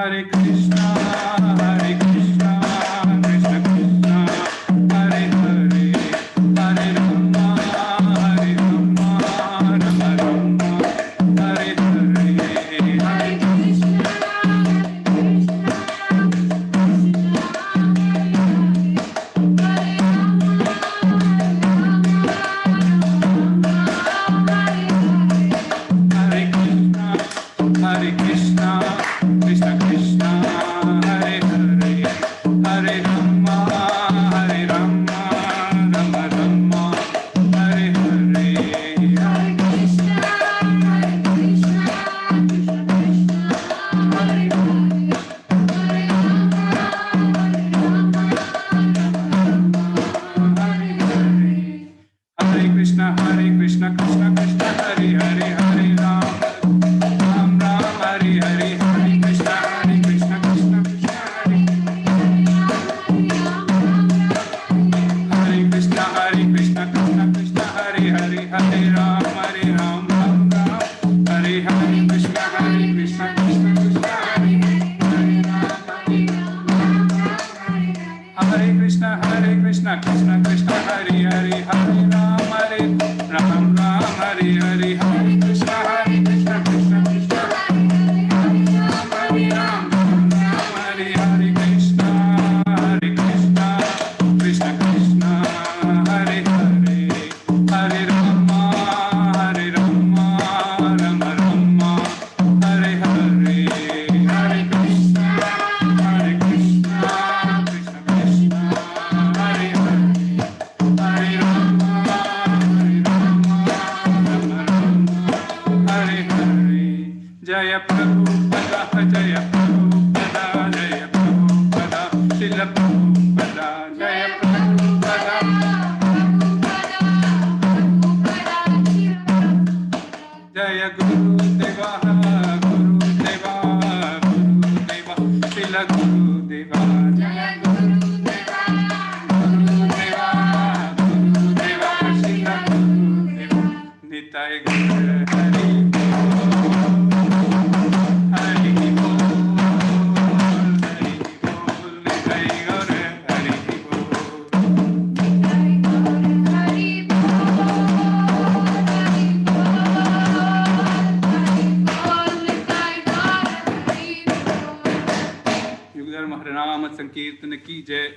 Hare हरिनाम संकीर्तन की जय।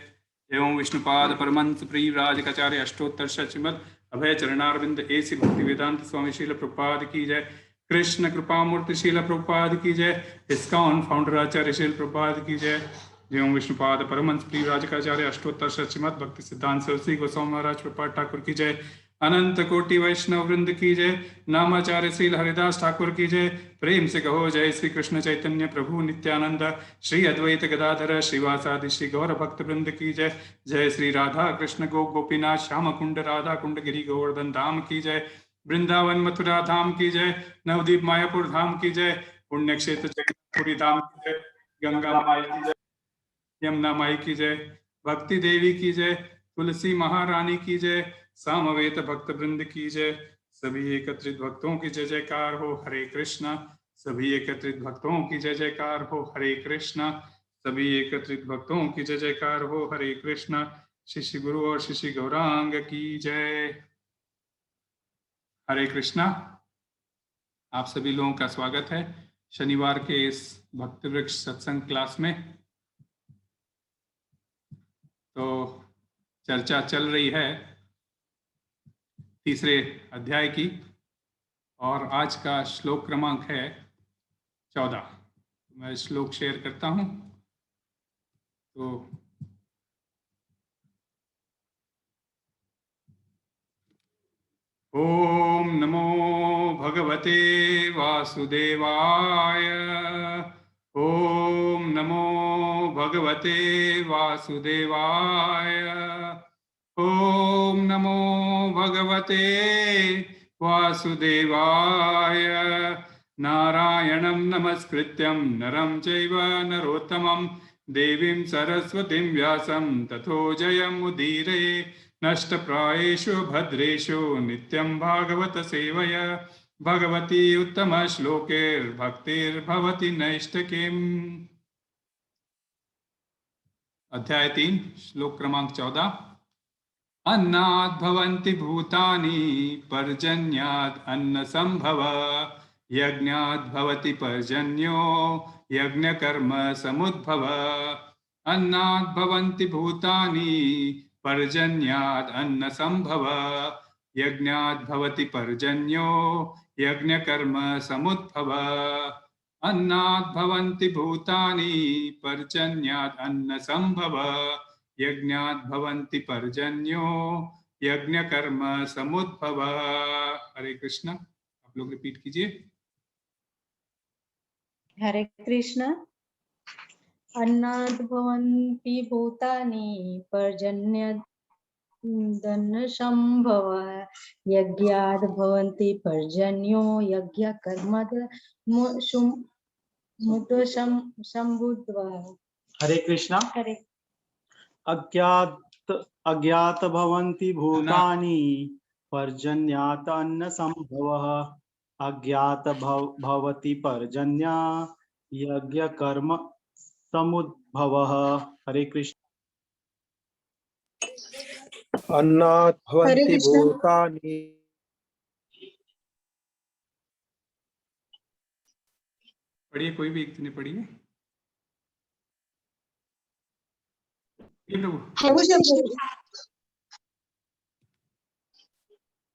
एवं विष्णुपाद परमहंस प्रियराज कचार्य अष्टोत्तर श्रीमद् अभय चरणारविंद एसी भक्ति वेदांत स्वामी शील प्रभुपाद की जय। कृष्ण कृपा मूर्ति शील प्रभुपाद की जय। इस्कॉन फाउंडर आचार्य शील प्रभुपाद की जय। एवं विष्णुपाद परमहंस प्रियराज कचार्य अष्टोत्तर श्रीमद् भक्ति सिद्धांत सरस्वती गोस्वामी महाराज प्रभुपाद ठाकुर की जय। अनंत कोटि वैष्णव वृंद की जय। नामाचार्य श्री हरिदास ठाकुर की जय। प्रेम से कहो जय श्री कृष्ण चैतन्य प्रभु नित्यानंद श्री अद्वैत गदाधर श्रीवासादि श्री गौर भक्त वृंद की जय। जय श्री राधा कृष्ण गोपीनाथ श्याम कुंड राधा कुंड गिरी गोवर्धन धाम की जय। वृंदावन मथुरा धाम की जय। नवदीप मायापुर धाम की जय। पुण्य क्षेत्र जगन्नाथपुरी धाम की जय। गंगा माई की जय। यमुना माई की जय। भक्ति देवी की जय। तुलसी महारानी की जय। सामवेद भक्त वृंद की जय। सभी एकत्रित भक्तों की जय जयकार हो हरे कृष्णा। सभी एकत्रित भक्तों की जय जयकार हो हरे कृष्णा। सभी एकत्रित भक्तों की जय जयकार हो हरे कृष्णा। शिष्य गुरु और शिष्य गौरांग की जय। हरे कृष्णा। आप सभी लोगों का स्वागत है शनिवार के इस भक्त वृक्ष सत्संग क्लास में। तो चर्चा चल रही है तीसरे अध्याय की और आज का श्लोक क्रमांक है 14। मैं श्लोक शेयर करता हूं। तो ओम नमो भगवते वासुदेवाय। ओम नमो भगवते वासुदेवाय। ओम नमो भगवते वासुदेवाय। नारायणं नमस्कृत्यं नरं चैव नरोत्तमं देवीं सरस्वतीं व्यासं ततो जयमुदीरये। नष्टप्रायेषु भद्रेषु नित्यं भागवत सेवया भगवती उत्तम श्लोकैर्भक्तिर्भवति नैष्ठिकीम्। अध्याय 3 श्लोक क्रमांक 14। अन्नात् भवन्ति भूतानि पर्जन्यात् अन्न संभव यज्ञात् भवति पर्जन्यो यज्ञकर्म समुद्भव। अन्नात् भवन्ति भूतानि पर्जन्यात् अन्न संभव यज्ञात् भवति पर्जन्यो यज्ञकर्म समुद्भव। अन्नात् भवन्ति भूतानि पर्जन्यात् अन्न संभव यज्ञात् भवन्ति पर्जन्यो यज्ञकर्म समुद्भव। हरे कृष्ण। आप लोग रिपीट कीजिए। हरे कृष्ण। अन्नात् भवन्ति भूतानि पर्जन्यात् अन्न संभव यज्ञात् भवन्ति पर्जन्यो यज्ञकर्म समुद्भव। हरे कृष्णा। हरे अज्ञात भवन्ति भूतानि पर्जन्यात् अन्न संभवः अज्ञात भवति पर्जन्य यज्ञ कर्म समुद्भवः। हरे कृष्ण। अन्नात् भवन्ति भूतानि पढ़िए, कोई भी एक ने पढ़िए।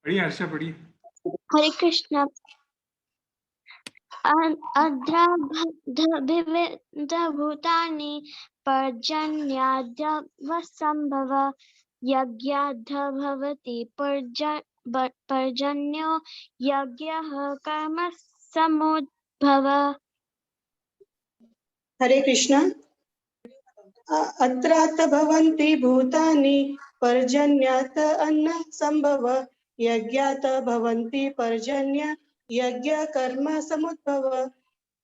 पढ़िए हर्षा, पढ़िए। हरे कृष्ण। भूतानि पर्जन्याद्यवसंभव यज्ञाद् भवति पर्जन्यो यज्ञः कर्म समुद्भव। हरे कृष्ण। अत्रात् भवन्ति भूतानि पर्जन्यात् अन्न संभव यज्ञात् भवन्ति पर्जन्य यज्ञ कर्म समुद्भव।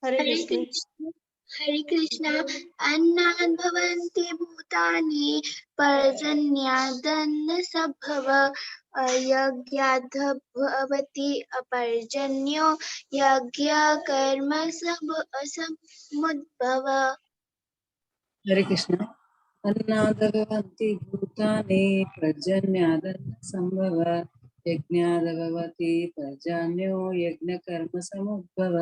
हरे कृष्ण। हरे कृष्ण। अन्नात् भवन्ति भूतानि पर्जन्यादन्न संभव यज्ञाद् भवति पर्जन्यो यज्ञ कर्म समुद्भव। हरे कृष्ण। अन्नात् भवन्ति भूतानि पर्जन्यादन्न संभव यज्ञाद् भवति पर्जन्यो यज्ञकर्म समुद्भव।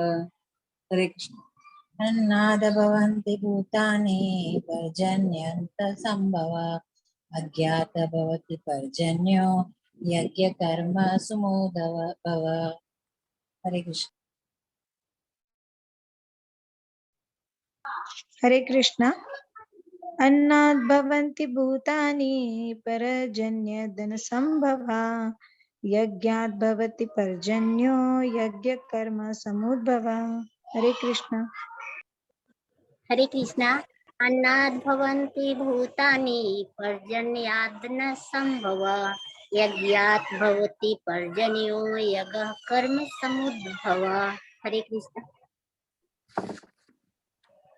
हरे कृष्ण। अन्नाद भवन्ति भूतानि पर्जन्यन्त संभव अज्ञात भवति पर्जन्यो यज्ञ कर्म सुमोदव भव। हरे कृष्ण। हरे कृष्ण। अन्नात् भवन्ति भूतानि परजन्यधन संभवा यज्ञात् भवति पर्जन्यो यज्ञ कर्म समुद्भव। हरे कृष्ण। हरे कृष्णा। अन्नाद् भवन्ति भूतानि पर्जन्याद् न संभव यज्ञात् भवति पर्जन्यो यज्ञ कर्म समुद्भव। हरे कृष्णा।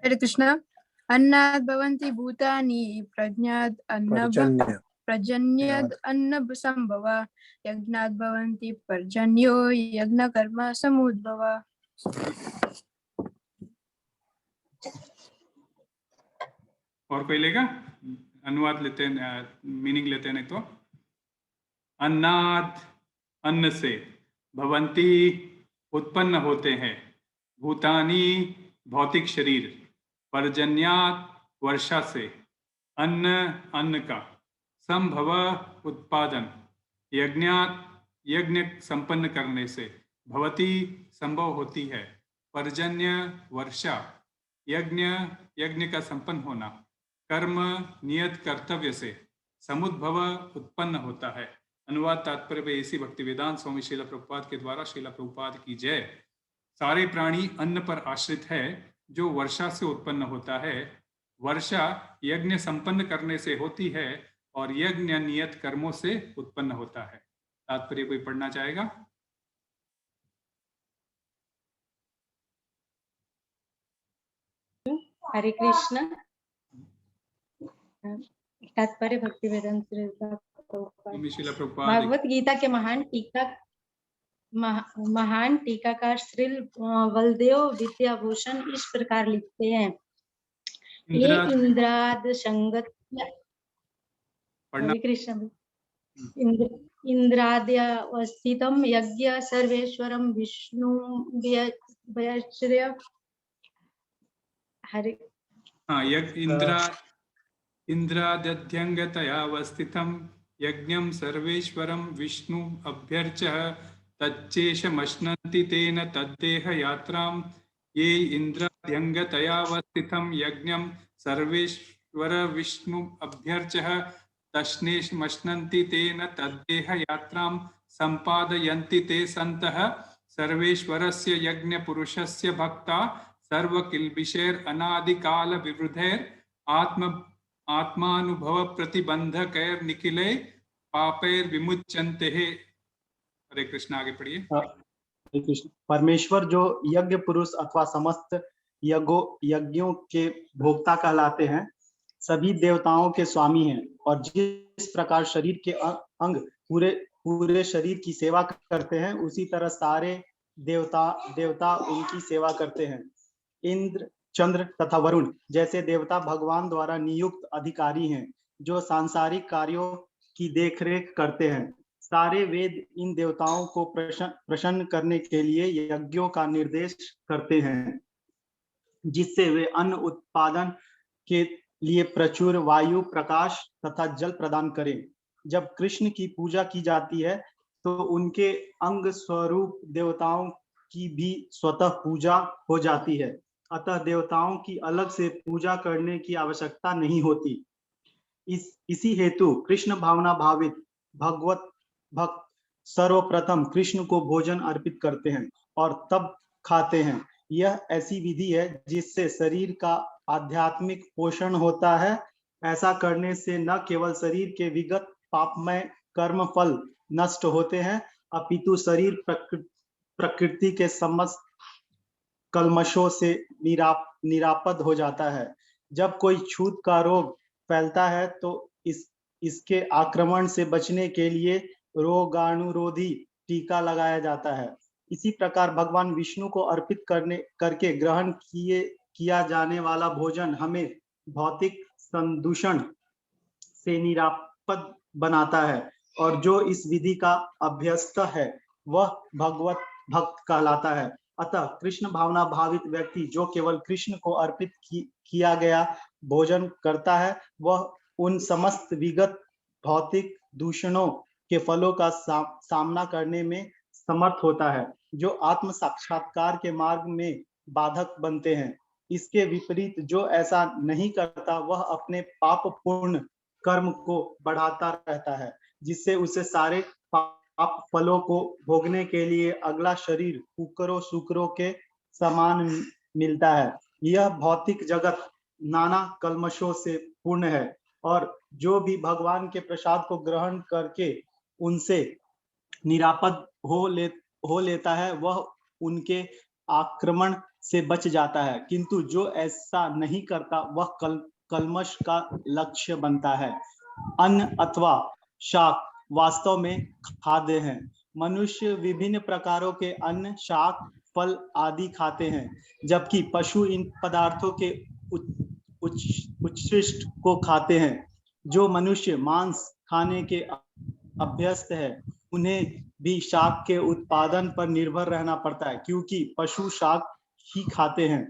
हरे कृष्ण। अन्नाद् भवन्ति भूतानि पर्जन्य पर्जन्याद् अन्न संभव यज्ञाद् भवन्ति पर्जन्यो यज्ञ कर्म समुद्भव। और कोई लेगा? अनुवाद लेते हैं, मीनिंग लेते हैं नहीं तो। अन्नाद अन्न से, भवंती उत्पन्न होते हैं, भूतानी भौतिक शरीर, पर्जन्यात वर्षा से, अन्न अन्न का, संभव उत्पादन, यज्ञात यज्ञ संपन्न करने से, भवती संभव होती है, पर्जन्य वर्षा, यज्ञ यज्ञ का संपन्न होना, कर्म नियत कर्तव्य से, समुद्भव उत्पन्न होता है। अनुवाद तात्पर्य ऐसी भक्ति वेदांत स्वामी श्रील प्रभुपाद के द्वारा। श्रील प्रभुपाद की जय। सारे प्राणी अन्न पर आश्रित है जो वर्षा से उत्पन्न होता है। वर्षा यज्ञ संपन्न करने से होती है और यज्ञ नियत कर्मों से उत्पन्न होता है। तात्पर्य कोई पढ़ना चाहेगा? हरे कृष्ण। तात्पर्य भक्ति वेदांत श्रील प्रभुपाद भागवत गीता के महान टीकाकार श्री बलदेव विद्याभूषण इस प्रकार लिखते हैं। ये इंद्राद संगत। हरे कृष्ण। इंद्राद्यवस्थितम यज्ञ सर्वेश्वरम विष्णु हरे। हाँ, इंद्राद्यंगतयावस्थितं यज्ञं सर्वेश्वरं विष्णु अभ्यर्च्य तच्चेषमश्नन्ति तेन तद्देह यात्रां। ये इंद्राद्यंगतयावस्थितं यज्ञं सर्वेश्वर विष्णु अभ्यर्च्य तस्नेषमश्नन्ति तेन तद्देह यात्रां संपादयन्ति ते सन्तः सर्वेश्वरस्य यज्ञ पुरुषस्य भक्ता सर्वकिल्बिषैर अनादिकाल विवृधैर आत्मानुभव प्रतिबंधकैर निखिले पापैर विमुच्यन्ते। हरे कृष्ण। आगे पढ़िए। हरे कृष्ण। परमेश्वर जो यज्ञ पुरुष अथवा समस्त यज्ञों के भोक्ता कहलाते हैं, सभी देवताओं के स्वामी हैं और जिस प्रकार शरीर के अंग पूरे शरीर की सेवा करते हैं, उसी तरह सारे देवता उनकी सेवा करते हैं। इंद्र, चंद्र तथा वरुण जैसे देवता भगवान द्वारा नियुक्त अधिकारी हैं जो सांसारिक कार्यों की देखरेख करते हैं। सारे वेद इन देवताओं को प्रसन्न करने के लिए यज्ञों का निर्देश करते हैं, जिससे वे अन्न उत्पादन के लिए प्रचुर वायु, प्रकाश तथा जल प्रदान करें। जब कृष्ण की पूजा की जाती है तो उनके अंग स्वरूप देवताओं की भी स्वतः पूजा हो जाती है, अतः देवताओं की अलग से पूजा करने की आवश्यकता नहीं होती। इसी हेतु कृष्ण भावना भावित भक्त सर्वप्रथम कृष्ण को भोजन अर्पित करते हैं और तब खाते हैं। यह ऐसी विधि है जिससे शरीर का आध्यात्मिक पोषण होता है। ऐसा करने से न केवल शरीर के विगत पापमय कर्म फल नष्ट होते हैं, अपितु शरीर प्रकृति के समस्त कलमशों से निरापद हो जाता है। जब कोई छूत का रोग फैलता है तो इसके आक्रमण से बचने के लिए रोगाणुरोधी टीका लगाया जाता है। इसी प्रकार भगवान विष्णु को अर्पित करके ग्रहण किया जाने वाला भोजन हमें भौतिक संदूषण से निरापद बनाता है और जो इस विधि का अभ्यस्त है वह भगवत भक्त कहलाता है। अतः कृष्ण भावना भावित व्यक्ति जो केवल कृष्ण को अर्पित किया गया भोजन करता है, वह उन समस्त विगत भौतिक दूषणों के फलों का सामना करने में समर्थ होता है, जो आत्म साक्षात्कार के मार्ग में बाधक बनते हैं। इसके विपरीत जो ऐसा नहीं करता, वह अपने पाप पूर्ण कर्म को बढ़ाता रहता है, जिससे उसे सारे पाप फलों को भोगने के लिए अगला शरीर कुकरों शुकरों के समान मिलता है। यह भौतिक जगत नाना कल्मशों से पूर्ण है, और जो भी भगवान के प्रसाद को ग्रहण करके उनसे निरापद हो लेता है, वह उनके आक्रमण से बच जाता है। किंतु जो ऐसा नहीं करता, वह कल्मश का लक्ष्य बनता है। अन्न अथवा शाक वास्तव में खाद्य हैं। मनुष्य विभिन्न प्रकारों के अन्न, शाक, फल आदि खाते हैं, जबकि पशु इन पदार्थों के उच्छिष्ट को खाते हैं। जो मनुष्य मांस खाने के अभ्यस्त है, उन्हें भी शाक के उत्पादन पर निर्भर रहना पड़ता है, क्योंकि पशु शाक ही खाते हैं।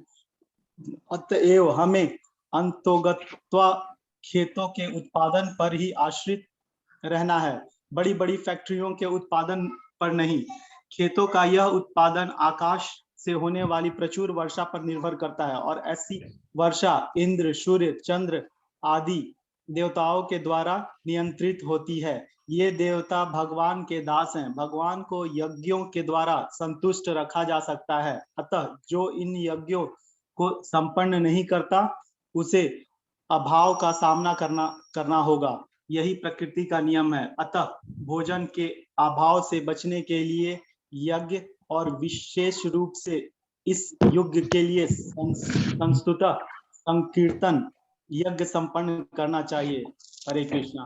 अतएव हमें अंतोगत्वा खेतों के उत्पादन पर ही आश्रित रहना है, बड़ी बड़ी फैक्ट्रियों के उत्पादन पर नहीं। खेतों का यह उत्पादन आकाश से होने वाली प्रचुर वर्षा पर निर्भर करता है, और ऐसी वर्षा इंद्र, सूर्य, चंद्र आदि देवताओं के द्वारा नियंत्रित होती है। ये देवता भगवान के दास हैं। भगवान को यज्ञों के द्वारा संतुष्ट रखा जा सकता है। अतः जो इन यज्ञों को संपन्न नहीं करता, उसे अभाव का सामना करना होगा। यही प्रकृति का नियम है। अतः भोजन के अभाव से बचने के लिए यज्ञ, और विशेष रूप से इस युग के लिए संस्तुत संकीर्तन यज्ञ संपन्न करना चाहिए। हरे कृष्णा।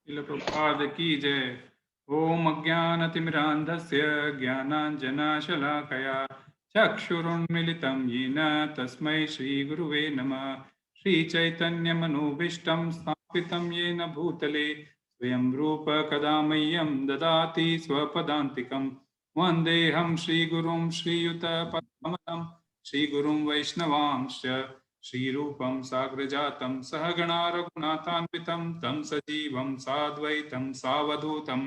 प्रभुपाद की जय। ओम अज्ञानतिमिरान्धस्य ज्ञानाञ्जनशलाकया चक्षुरुन्मीलितं येन तस्मै श्रीगुरुवे नमः। श्रीचैतन्यमनोभीष्टं स्थापितं येन भूतले स्वयं रूप कदा मह्यं ददाति स्वपदान्तिकं। वन्देऽहं श्रीगुरुं श्रीयुतपदकमलं श्रीगुरुं वैष्णवांश्च श्रीरूपं साग्रजातं सहगणा रघुनाथान्वितं तं सजीवं साद्वैतं सावधूतं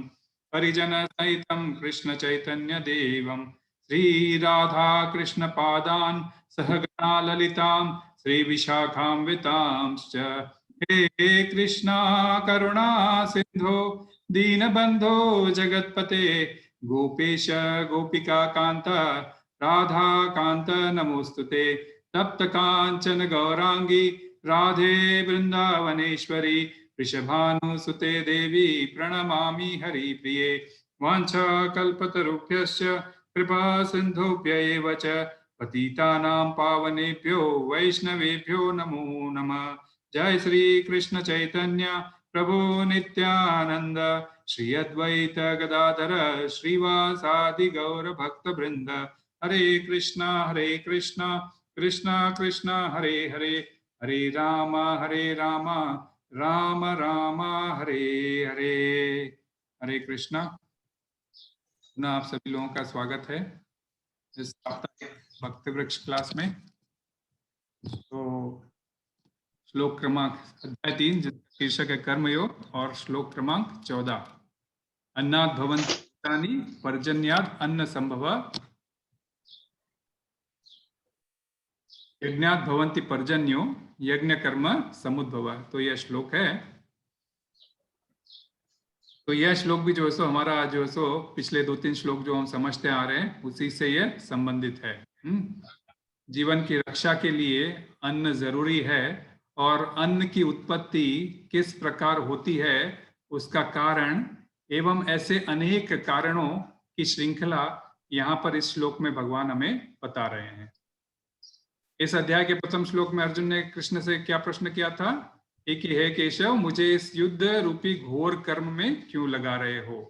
परिजनसहितं कृष्णचैतन्यदेवं श्रीराधा कृष्णपादान् सहगणा ललितां श्रीविशाखान्वितांश्च। हे कृष्णा करुणा सिन्धो दीनबन्धो जगत्पते गोपेश गोपिका कान्त राधा कान्त नमोस्तुते। तप्त कांचन गौरांगी राधे वृंदावनेश्वरी वृषभानुसुते देवी प्रणमामि हरिप्रिये। वाञ्छाकल्पतरुभ्यश्च कृपा सिन्धुभ्यैव च पतितानां पावनेभ्यो वैष्णवेभ्यो नमो नमः। जय श्री कृष्ण चैतन्य प्रभु नित्यानंद श्री अद्वैत गदाधर श्रीवासादि गौर भक्त वृंद। हरे कृष्णा कृष्णा कृष्णा हरे हरे, हरे राम राम राम हरे हरे। हरे कृष्णा। पुनः आप सभी लोगों का स्वागत है इस साप्ताहिक भक्ति वृक्ष क्लास में। तो श्लोक क्रमांक अध्याय 3 जिसका शीर्षक है कर्मयोग, और श्लोक क्रमांक 14। अन्नात् भवन्ति भूतानि पर्जन्यात् अन्न संभव यज्ञात् भवन्ति पर्जन्यो यज्ञ कर्म समुद्भव। तो यह श्लोक है। तो यह श्लोक भी जो है सो हमारा जो है सो पिछले 2-3 श्लोक जो हम समझते आ रहे हैं उसी से यह संबंधित है। जीवन की रक्षा के लिए अन्न जरूरी है, और अन्न की उत्पत्ति किस प्रकार होती है उसका कारण एवं ऐसे अनेक कारणों की श्रृंखला यहाँ पर इस श्लोक में भगवान हमें बता रहे हैं। इस अध्याय के प्रथम श्लोक में अर्जुन ने कृष्ण से क्या प्रश्न किया था? एक ही है केशव, मुझे इस युद्ध रूपी घोर कर्म में क्यों लगा रहे हो?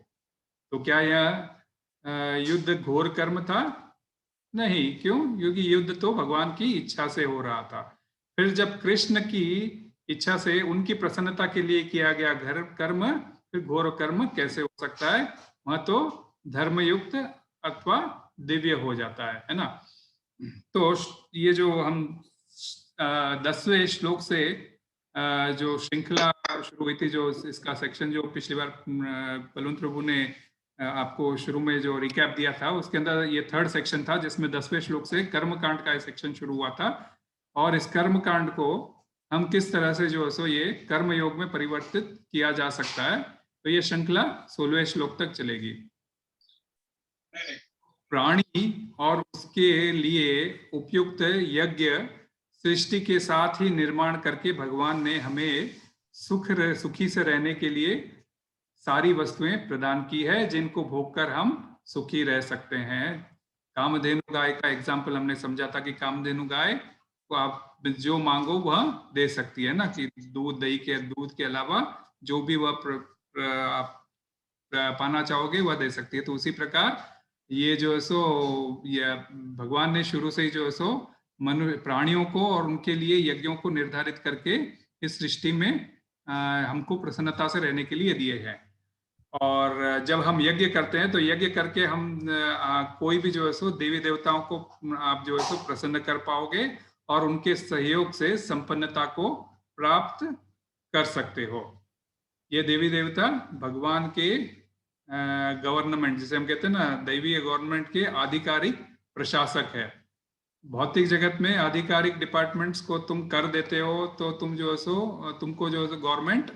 तो क्या यह युद्ध घोर कर्म था? नहीं। क्यों? क्योंकि युद्ध तो भगवान की इच्छा से हो रहा था। फिर जब कृष्ण की इच्छा से उनकी प्रसन्नता के लिए किया गया घर कर्म, फिर घोर कर्म कैसे हो सकता है? वह तो धर्मयुक्त अथवा दिव्य हो जाता है ना। तो ये जो हम 10वें श्लोक से जो श्रृंखला शुरू हुई थी, जो इसका सेक्शन जो पिछली बार बलवंत प्रभु ने आपको शुरू में जो रिकैप दिया था, उसके अंदर ये 3rd सेक्शन था जिसमें 10वें श्लोक से कर्मकांड का सेक्शन शुरू हुआ था। और इस कर्मकांड को हम किस तरह से जो है सो ये कर्म योग में परिवर्तित किया जा सकता है, तो ये श्रृंखला 16वें श्लोक तक चलेगी। प्राणी और उसके लिए उपयुक्त यज्ञ सृष्टि के साथ ही निर्माण करके भगवान ने हमें सुखी से रहने के लिए सारी वस्तुएं प्रदान की है, जिनको भोगकर हम सुखी रह सकते हैं। कामधेनु गाय का एग्जाम्पल हमने समझा था कि कामधेनु गाय को आप जो मांगो वह दे सकती है ना, कि दूध के अलावा जो भी वह आप पाना चाहोगे वह दे सकती है। तो उसी प्रकार ये जो है सो ये भगवान ने शुरू से ही जो है सो प्राणियों को और उनके लिए यज्ञों को निर्धारित करके इस सृष्टि में हमको प्रसन्नता से रहने के लिए दिए हैं। और जब हम यज्ञ करते हैं तो यज्ञ करके हम कोई भी जो है सो देवी देवताओं को आप जो है सो प्रसन्न कर पाओगे और उनके सहयोग से संपन्नता को प्राप्त कर सकते हो। ये देवी देवता भगवान के गवर्नमेंट, जिसे हम कहते हैं ना, दैवीय गवर्नमेंट के आधिकारिक प्रशासक है। भौतिक जगत में आधिकारिक डिपार्टमेंट्स को तुम कर देते हो तो तुम जो है सो तुमको जो है गवर्नमेंट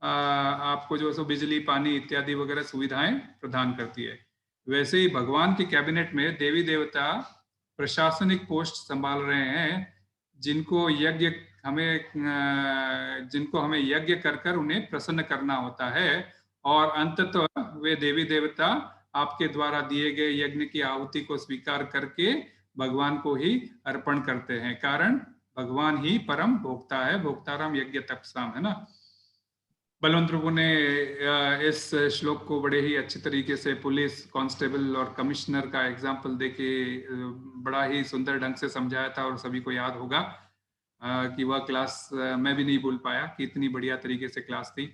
आपको जो है सो बिजली, पानी इत्यादि वगैरह सुविधाएं प्रदान करती है। वैसे ही भगवान के कैबिनेट में देवी देवता प्रशासनिक पोस्ट संभाल रहे हैं, जिनको हमें यज्ञ कर उन्हें प्रसन्न करना होता है। और अंततः वे देवी देवता आपके द्वारा दिए गए यज्ञ की आहुति को स्वीकार करके भगवान को ही अर्पण करते हैं। कारण भगवान ही परम भोक्ता है, भोक्ताराम यज्ञ तपसाम, है ना। बलवंत प्रभु ने इस श्लोक को बड़े ही अच्छे तरीके से पुलिस, कांस्टेबल और कमिश्नर का एग्जाम्पल देके बड़ा ही सुंदर ढंग से समझाया था। और सभी को याद होगा कि वह क्लास मैं भी नहीं भूल पाया कि इतनी बढ़िया तरीके से क्लास थी।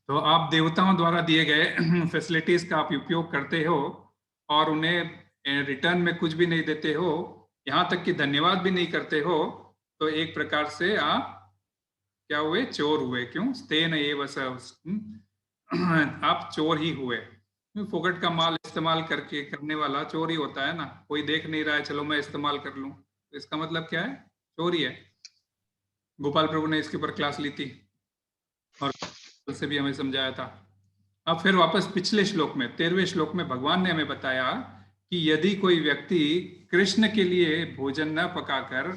तो आप देवताओं द्वारा दिए गए फैसिलिटीज का आप उपयोग करते हो और उन्हें रिटर्न में कुछ भी नहीं देते हो, यहाँ तक कि धन्यवाद भी नहीं करते हो, तो एक प्रकार से आप क्या हुए? चोर हुए। क्यों? स्तेन एव स, आप चोर ही हुए। फोकट का माल इस्तेमाल करने वाला चोर ही होता है ना। कोई देख नहीं रहा है, चलो मैं इस्तेमाल कर लूं, तो इसका मतलब क्या है? चोरी है। गोपाल प्रभु ने इसके ऊपर क्लास ली थी और से भी हमें समझाया था। अब फिर वापस पिछले श्लोक में 13वें श्लोक में भगवान ने हमें बताया कि यदि कोई व्यक्ति कृष्ण के लिए भोजन न पकाकर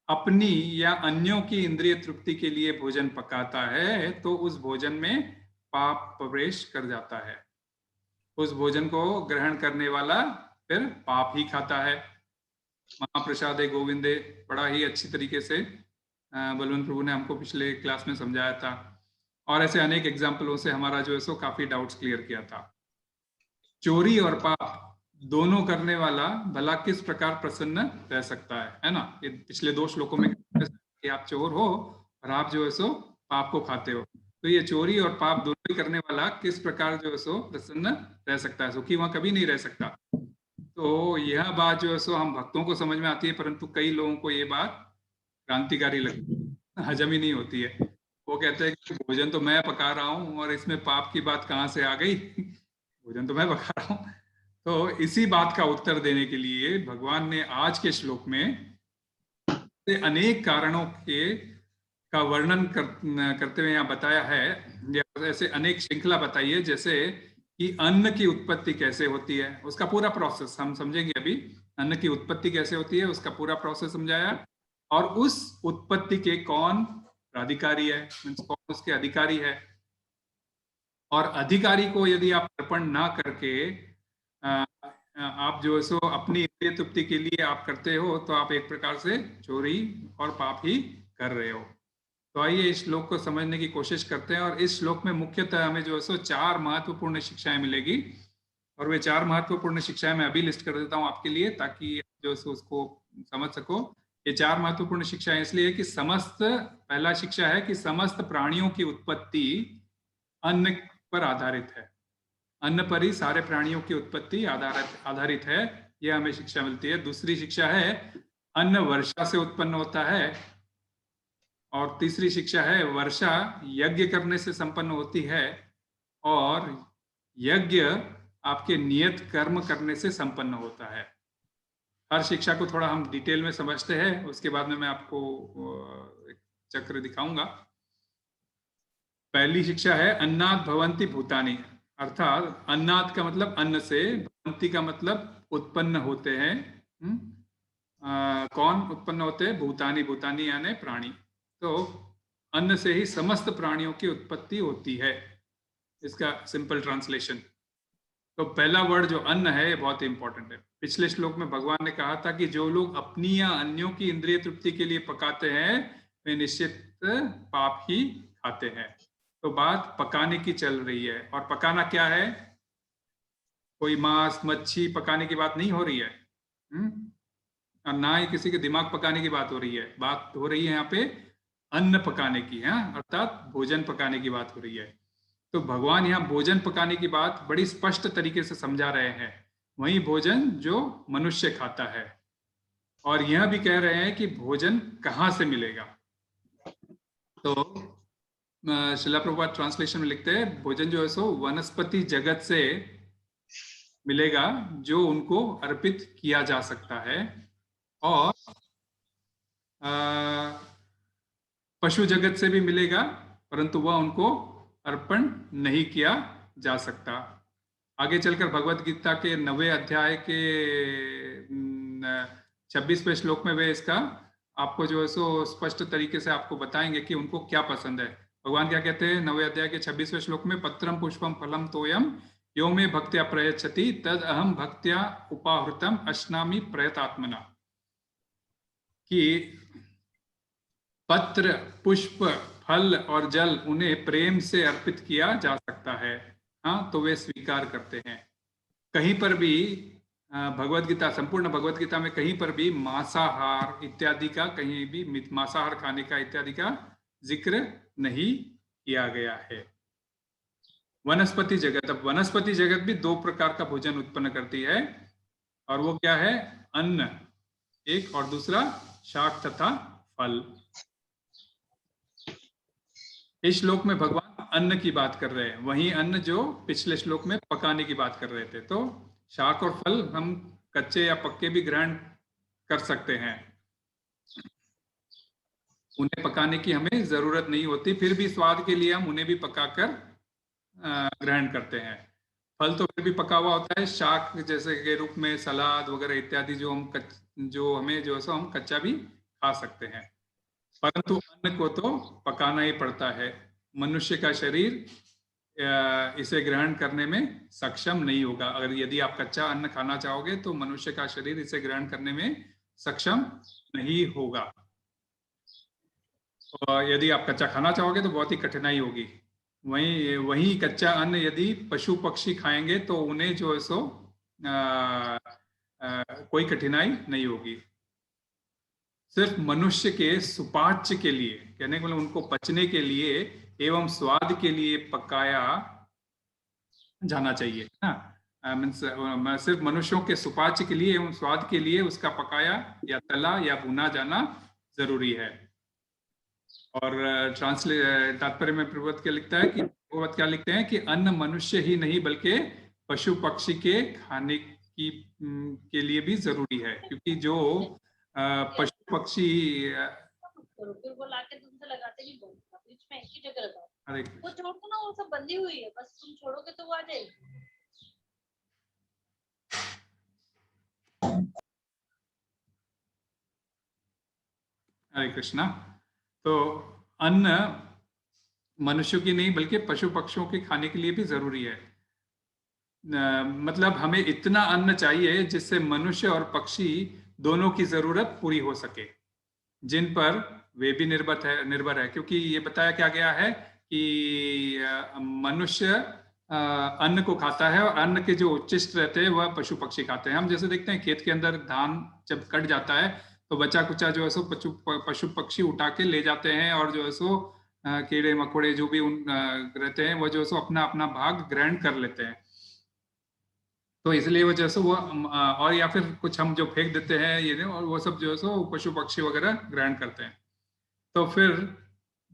अपनी या अन्यों की इंद्रिय तृप्ति के लिए भोजन पकाता है तो उस भोजन में पाप प्रवेश कर जाता है। उस भोजन को ग्रहण करने वाला फिर पाप ही खाता है। महाप्रसादे गोविंदे बड़ा ही अच्छी तरीके से बलवंत प्रभु ने हमको पिछले क्लास में समझाया था। और ऐसे अनेक एग्जाम्पलों से हमारा जो है सो काफी डाउट्स क्लियर किया था। चोरी और पाप दोनों करने वाला भला किस प्रकार प्रसन्न रह सकता है ना। ये पिछले 2 श्लोकों में कि आप चोर हो और आप जो है सो पाप को खाते हो, तो ये चोरी और पाप दोनों ही करने वाला किस प्रकार जो है सो प्रसन्न रह सकता है? सुखी वहां कभी नहीं रह सकता। तो यह बात जो है सो हम भक्तों को समझ में आती है, परंतु कई लोगों को ये बात क्रांतिकारी लगती है, हजम ही नहीं होती है। वो कहते हैं कि भोजन तो मैं पका रहा हूँ और इसमें पाप की बात कहाँ से आ गई? भोजन तो मैं पका रहा हूँ। तो इसी बात का उत्तर देने के लिए भगवान ने आज के श्लोक में अनेक कारणों का वर्णन करते हुए यहाँ बताया है। ऐसे अनेक श्रृंखला बताई है, जैसे कि अन्न की उत्पत्ति कैसे होती है, उसका पूरा प्रोसेस हम समझेंगे अभी। अन्न की उत्पत्ति कैसे होती है उसका पूरा प्रोसेस समझाया, और उस उत्पत्ति के कौन अधिकारी है, कौन उसके अधिकारी है। और अधिकारी को यदि आप अर्पण ना करके आप जो है सो अपनी इंद्रिय तृप्ति के लिए आप करते हो, तो आप एक प्रकार से चोरी और पाप ही कर रहे हो। तो आइए इस श्लोक को समझने की कोशिश करते हैं। और इस श्लोक में मुख्यतः हमें जो है सो 4 महत्वपूर्ण शिक्षाएं मिलेगी, और वे 4 महत्वपूर्ण शिक्षाएं मैं अभी लिस्ट कर देता हूं आपके लिए, ताकि जो है सो उसको समझ सको। ये 4 महत्वपूर्ण शिक्षाएं इसलिए कि पहला शिक्षा है कि समस्त प्राणियों की उत्पत्ति अन्न पर आधारित है। अन्न पर ही सारे प्राणियों की उत्पत्ति आधारित है। ये हमें शिक्षा मिलती है। दूसरी शिक्षा है अन्न वर्षा से उत्पन्न होता है, और तीसरी शिक्षा है वर्षा यज्ञ करने से संपन्न होती है, और यज्ञ आपके नियत कर्म करने से संपन्न होता है। हर शिक्षा को थोड़ा हम डिटेल में समझते हैं, उसके बाद में मैं आपको एक चक्र दिखाऊंगा। पहली शिक्षा है अन्नात् भवन्ति भूतानि, अर्थात अन्नात् का मतलब अन्न से, भवन्ति का मतलब उत्पन्न होते हैं। कौन उत्पन्न होते हैं? भूतानि, भूतानि यानी प्राणी। तो अन्न से ही समस्त प्राणियों की उत्पत्ति होती है, इसका सिंपल ट्रांसलेशन। तो पहला वर्ड जो अन्न है ये बहुत इंपॉर्टेंट है। पिछले श्लोक में भगवान ने कहा था कि जो लोग अपनी या अन्यों की इंद्रिय तृप्ति के लिए पकाते हैं वे निश्चित पाप ही खाते हैं। तो बात पकाने की चल रही है, और पकाना क्या है? कोई मांस मच्छी पकाने की बात नहीं हो रही है, और ना ही किसी के दिमाग पकाने की बात हो रही है। बात हो रही है यहाँ पे अन्न पकाने की, अर्थात भोजन पकाने की बात हो रही है। तो भगवान यहाँ भोजन पकाने की बात बड़ी स्पष्ट तरीके से समझा रहे हैं। वही भोजन जो मनुष्य खाता है, और यह भी कह रहे हैं कि भोजन कहाँ से मिलेगा। तो श्रीला प्रभुपाद ट्रांसलेशन में लिखते हैं भोजन जो है सो वनस्पति जगत से मिलेगा, जो उनको अर्पित किया जा सकता है, और पशु जगत से भी मिलेगा, परंतु वह उनको अर्पण नहीं किया जा सकता। आगे चलकर भगवत गीता के 9वें अध्याय के 26वें श्लोक में वे इसका आपको जो है सो स्पष्ट तरीके से आपको बताएंगे कि उनको क्या पसंद है। भगवान क्या कहते हैं 9वें अध्याय के 26वें श्लोक में? पत्रम पुष्पम फलम तोयम यो मे भक्त्या प्रयच्छति तद अहम भक्त्या उपाहृतम अश्नामि प्रयतात्मना। कि पत्र, पुष्प, फल और जल उन्हें प्रेम से अर्पित किया जा सकता है, हाँ, तो वे स्वीकार करते हैं। कहीं पर भी भगवत गीता, संपूर्ण भगवत गीता में कहीं पर भी मांसाहार इत्यादि का, कहीं भी मांसाहार खाने का इत्यादि का जिक्र नहीं किया गया है। वनस्पति जगत, अब वनस्पति जगत भी 2 प्रकार का भोजन उत्पन्न करती है, और वो क्या है? अन्न एक, और दूसरा शाक तथा फल। इस श्लोक में भगवान अन्न की बात कर रहे हैं, वही अन्न जो पिछले श्लोक में पकाने की बात कर रहे थे। तो शाक और फल हम कच्चे या पक्के भी ग्रहण कर सकते हैं, उन्हें पकाने की हमें जरूरत नहीं होती, फिर भी स्वाद के लिए हम उन्हें भी पकाकर ग्रहण करते हैं। फल तो फिर भी पका हुआ होता है, शाक जैसे के रूप में सलाद वगैरह इत्यादि जो हमें जो है हम कच्चा भी खा सकते हैं, परंतु अन्न को तो पकाना ही पड़ता है। मनुष्य का शरीर इसे ग्रहण करने में सक्षम नहीं होगा। अगर यदि आप कच्चा अन्न खाना चाहोगे तो मनुष्य का शरीर इसे ग्रहण करने में सक्षम नहीं होगा, और यदि आप कच्चा खाना चाहोगे तो बहुत ही कठिनाई होगी। वही कच्चा अन्न यदि पशु पक्षी खाएंगे तो उन्हें जो है सो कोई कठिनाई नहीं होगी। सिर्फ मनुष्य के सुपाच्य के लिए, कहने को मतलब उनको पचने के लिए एवं स्वाद के लिए पकाया जाना चाहिए, सिर्फ मनुष्यों के सुपाच्य के लिए एवं स्वाद के लिए उसका पकाया या तला या भुना जाना जरूरी है। और तात्पर्य में प्रभुपाद क्या लिखता है कि प्रभुपाद क्या लिखते हैं कि अन्न मनुष्य ही नहीं बल्कि पशु पक्षी के खाने की के लिए भी जरूरी है, क्योंकि जो पशु पक्षी वो छोड़ दो ना, वो सब बंदी हुई है, बस तुम छोड़ोगे तो वो आ जाएगी। हरे कृष्णा। तो अन्न मनुष्यों की नहीं बल्कि पशु पक्षियों के खाने के लिए भी जरूरी है। मतलब हमें इतना अन्न चाहिए जिससे मनुष्य और पक्षी दोनों की जरूरत पूरी हो सके, जिन पर वे भी निर्भर है, क्योंकि ये बताया क्या गया है कि मनुष्य अन्न को खाता है और अन्न के जो उच्चिष्ट रहते हैं वह पशु पक्षी खाते हैं। हम जैसे देखते हैं खेत के अंदर धान जब कट जाता है तो बचा कुचा जो है सो पशु पक्षी उठा के ले जाते हैं, और जो है सो कीड़े मकोड़े जो भी रहते हैं वो जो है सो अपना अपना भाग ग्रहण कर लेते हैं। तो इसलिए वो जैसे वो और या फिर कुछ हम जो फेंक देते हैं ये और वो सब जो है सो पशु पक्षी वगैरह ग्रहण करते हैं। तो फिर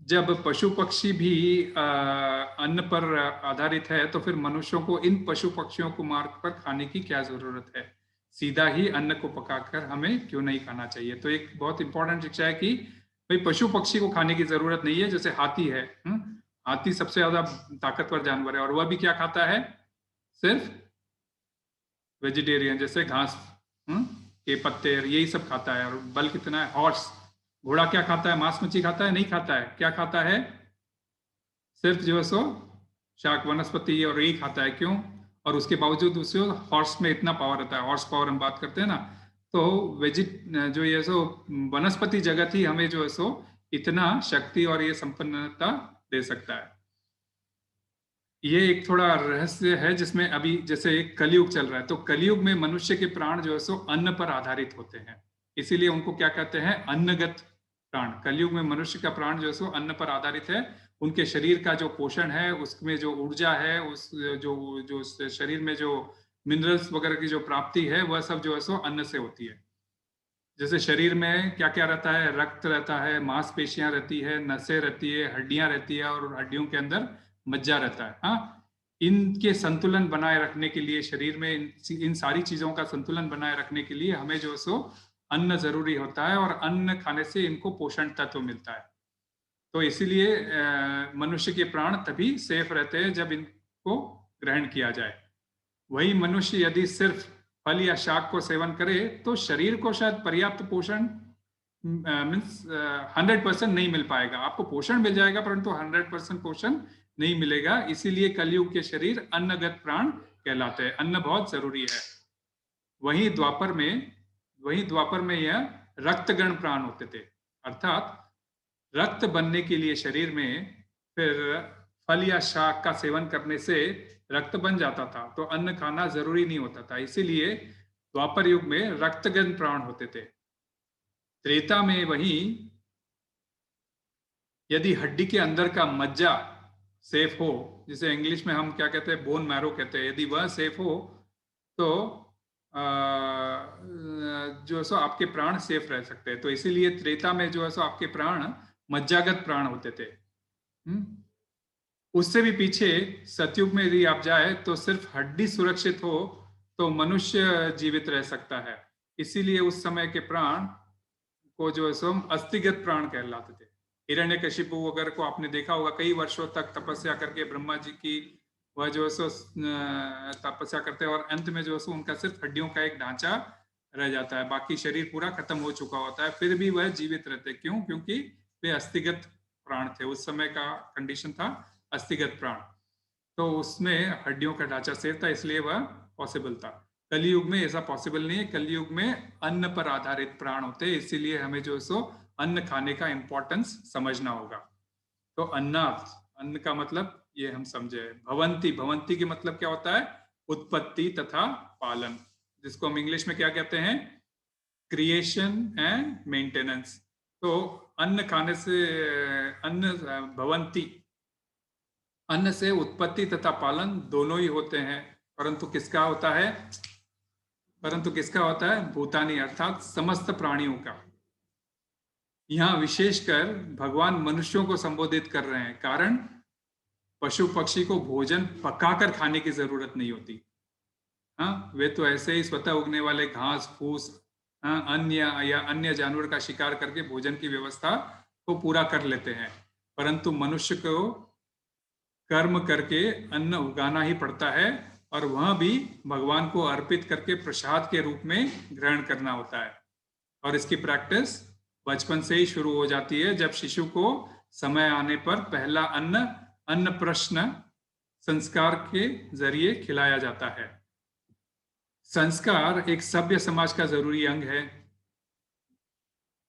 जब पशु पक्षी भी अन्न पर आधारित है तो फिर मनुष्यों को इन पशु पक्षियों को मार कर खाने की क्या जरूरत है, सीधा ही अन्न को पकाकर हमें क्यों नहीं खाना चाहिए। तो एक बहुत इंपॉर्टेंट शिक्षा है कि भाई पशु पक्षी को खाने की जरूरत नहीं है। जैसे हाथी है, हाथी सबसे ज्यादा ताकतवर जानवर है और वह भी क्या खाता है, सिर्फ वेजिटेरियन, जैसे घास के पत्ते यही सब खाता है। और बल कितना है, हॉर्स, घोड़ा क्या खाता है, मांस मच्छी खाता है, नहीं खाता है। क्या खाता है, सिर्फ जो है सो शाक वनस्पति और यही खाता है। क्यों, और उसके बावजूद उसे हॉर्स में इतना पावर रहता है। हॉर्स पावर हम बात करते हैं ना, तो जो ये सो वनस्पति जगत ही हमें जो है सो इतना शक्ति और ये संपन्नता दे सकता है। ये एक थोड़ा रहस्य है जिसमें अभी जैसे एक कलयुग चल रहा है, तो कलयुग में मनुष्य के प्राण जो है सो अन्न पर आधारित होते हैं, इसीलिए उनको क्या कहते हैं, अन्नगत प्राण। कलयुग में मनुष्य का प्राण जो है सो अन्न पर आधारित है। उनके शरीर का जो पोषण है, उसमें जो ऊर्जा है, उस जो शरीर में जो मिनरल्स वगैरह की जो प्राप्ति है, वह सब जो है सो अन्न से होती है। जैसे शरीर में क्या क्या रहता है, रक्त रहता है, मांसपेशियां रहती है, नसें रहती है, हड्डियां रहती है और हड्डियों के अंदर मज्जा रहता है। हाँ, इनके संतुलन बनाए रखने के लिए, शरीर में इन सारी चीजों का संतुलन बनाए रखने के लिए हमें जो सो अन्न जरूरी होता है, और अन्न खाने से इनको पोषण तत्व मिलता है। तो इसीलिए मनुष्य के प्राण तभी सेफ रहते हैं जब इनको ग्रहण किया जाए। वही मनुष्य यदि सिर्फ फल या शाक को सेवन करे तो शरीर को शायद पर्याप्त पोषण मीन्स 100% नहीं मिल पाएगा। आपको पोषण मिल जाएगा परंतु 100% पोषण नहीं मिलेगा। इसीलिए कलयुग के शरीर अन्नगत प्राण कहलाते हैं। अन्न बहुत जरूरी है। वही द्वापर में यह रक्तगण प्राण होते थे, अर्थात रक्त बनने के लिए शरीर में फिर फल या शाक का सेवन करने से रक्त बन जाता था, तो अन्न खाना जरूरी नहीं होता था। इसीलिए द्वापर युग में रक्तगण प्राण होते थे। त्रेता में वही यदि हड्डी के अंदर का मज्जा सेफ हो, जिसे इंग्लिश में हम क्या कहते हैं, बोन मैरो कहते हैं, यदि वह सेफ हो तो जो सो आपके प्राण सेफ रह सकते हैं। तो इसीलिए त्रेता में जो है सो आपके प्राण मज्जागत प्राण होते थे। उससे भी पीछे सतयुग में यदि आप जाए तो सिर्फ हड्डी सुरक्षित हो तो मनुष्य जीवित रह सकता है। इसीलिए उस समय के प्राण को जो है सो अस्थिगत प्राण कहलाते थे। हिरण्यकशिपु वगैरह को आपने देखा होगा, कई वर्षों तक तपस्या करके ब्रह्मा जी की वह जो है सो तपस्या करते हैं और अंत में जो है सो उनका सिर्फ हड्डियों का एक ढांचा रह जाता है, बाकी शरीर पूरा खत्म हो चुका होता है, फिर भी वह जीवित रहते। क्यों? क्योंकि वे अस्थिगत प्राण थे। उस समय का कंडीशन था अस्थिगत प्राण, तो उसमें हड्डियों का ढांचा सेफ था, इसलिए वह पॉसिबल था। कलयुग में ऐसा पॉसिबल नहीं है। कलयुग में अन्न पर आधारित प्राण होते हैं, इसीलिए हमें जो सो अन्न खाने का इंपॉर्टेंस समझना होगा। तो अन्न का मतलब ये हम समझे। भवंती के मतलब क्या होता है, उत्पत्ति तथा पालन, जिसको हम इंग्लिश में क्या कहते हैं, क्रिएशन एंड मेंटेनेंस। तो अन्न खाने से भवंती, अन्न से उत्पत्ति तथा पालन दोनों ही होते हैं, परंतु किसका होता है, भूतानी अर्थात समस्त प्राणियों का। यहाँ विशेषकर भगवान मनुष्यों को संबोधित कर रहे हैं, कारण पशु पक्षी को भोजन पकाकर खाने की जरूरत नहीं होती। हाँ, वे तो ऐसे ही स्वतः उगने वाले घास फूस अन्य जानवर का शिकार करके भोजन की व्यवस्था को पूरा कर लेते हैं, परंतु मनुष्य को कर्म करके अन्न उगाना ही पड़ता है, और वह भी भगवान को अर्पित करके प्रसाद के रूप में ग्रहण करना होता है। और इसकी प्रैक्टिस बचपन से ही शुरू हो जाती है, जब शिशु को समय आने पर पहला अन्न प्रश्न संस्कार के जरिए खिलाया जाता है। संस्कार एक सभ्य समाज का जरूरी अंग है।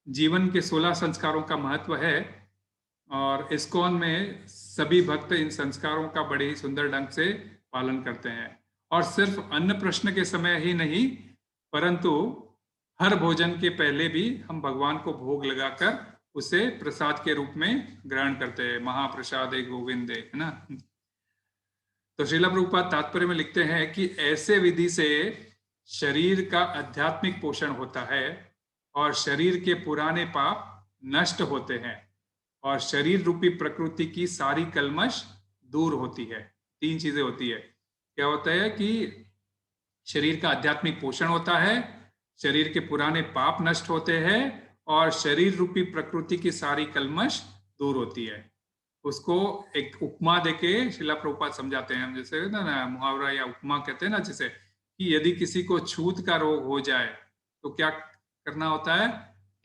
जीवन के 16 संस्कारों का महत्व है, और इस्कॉन में सभी भक्त इन संस्कारों का बड़े ही सुंदर ढंग से पालन करते हैं। और सिर्फ अन्न प्रश्न के समय ही नहीं, परंतु हर भोजन के पहले भी हम भगवान को भोग लगाकर उसे प्रसाद के रूप में ग्रहण करते हैं। महाप्रसादे गोविंदे, है ना। तो श्रीला प्रभुपाद तात्पर्य में लिखते हैं कि ऐसे विधि से शरीर का आध्यात्मिक पोषण होता है और शरीर के पुराने पाप नष्ट होते हैं और शरीर रूपी प्रकृति की सारी कलमश दूर होती है। 3 चीजें होती है। क्या होता है कि शरीर का आध्यात्मिक पोषण होता है, शरीर के पुराने पाप नष्ट होते हैं और शरीर रूपी प्रकृति की सारी कलमश दूर होती है। उसको एक उपमा देके श्रीला प्रभुपाद समझाते हैं। हम जैसे ना मुहावरा या उपमा कहते हैं ना, जैसे कि यदि किसी को छूत का रोग हो जाए तो क्या करना होता है?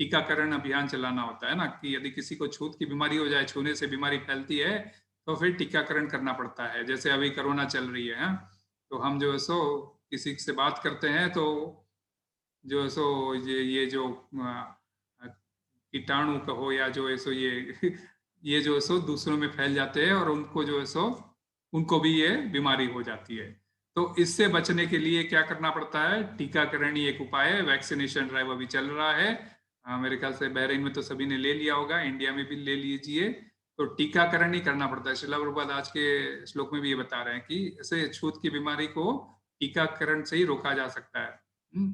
टीकाकरण अभियान चलाना होता है ना, कि यदि किसी को छूत की बीमारी हो जाए, छूने से बीमारी फैलती है, तो फिर टीकाकरण करना पड़ता है। जैसे अभी कोरोना चल रही है, तो हम जो है सो किसी से बात करते हैं तो जो है सो ये जो कीटाणु कहो या जो है सो ये जो है सो दूसरों में फैल जाते हैं और उनको जो है सो उनको भी ये बीमारी हो जाती है। तो इससे बचने के लिए क्या करना पड़ता है? टीकाकरण ही एक उपाय है। वैक्सीनेशन ड्राइव अभी चल रहा है, मेरे ख्याल से बहरीन में तो सभी ने ले लिया होगा, इंडिया में भी ले लीजिए। तो टीकाकरण ही करना पड़ता है। श्रीला प्रभुपाद आज के श्लोक में भी ये बता रहे हैं कि ऐसे छूत की बीमारी को टीकाकरण से ही रोका जा सकता है।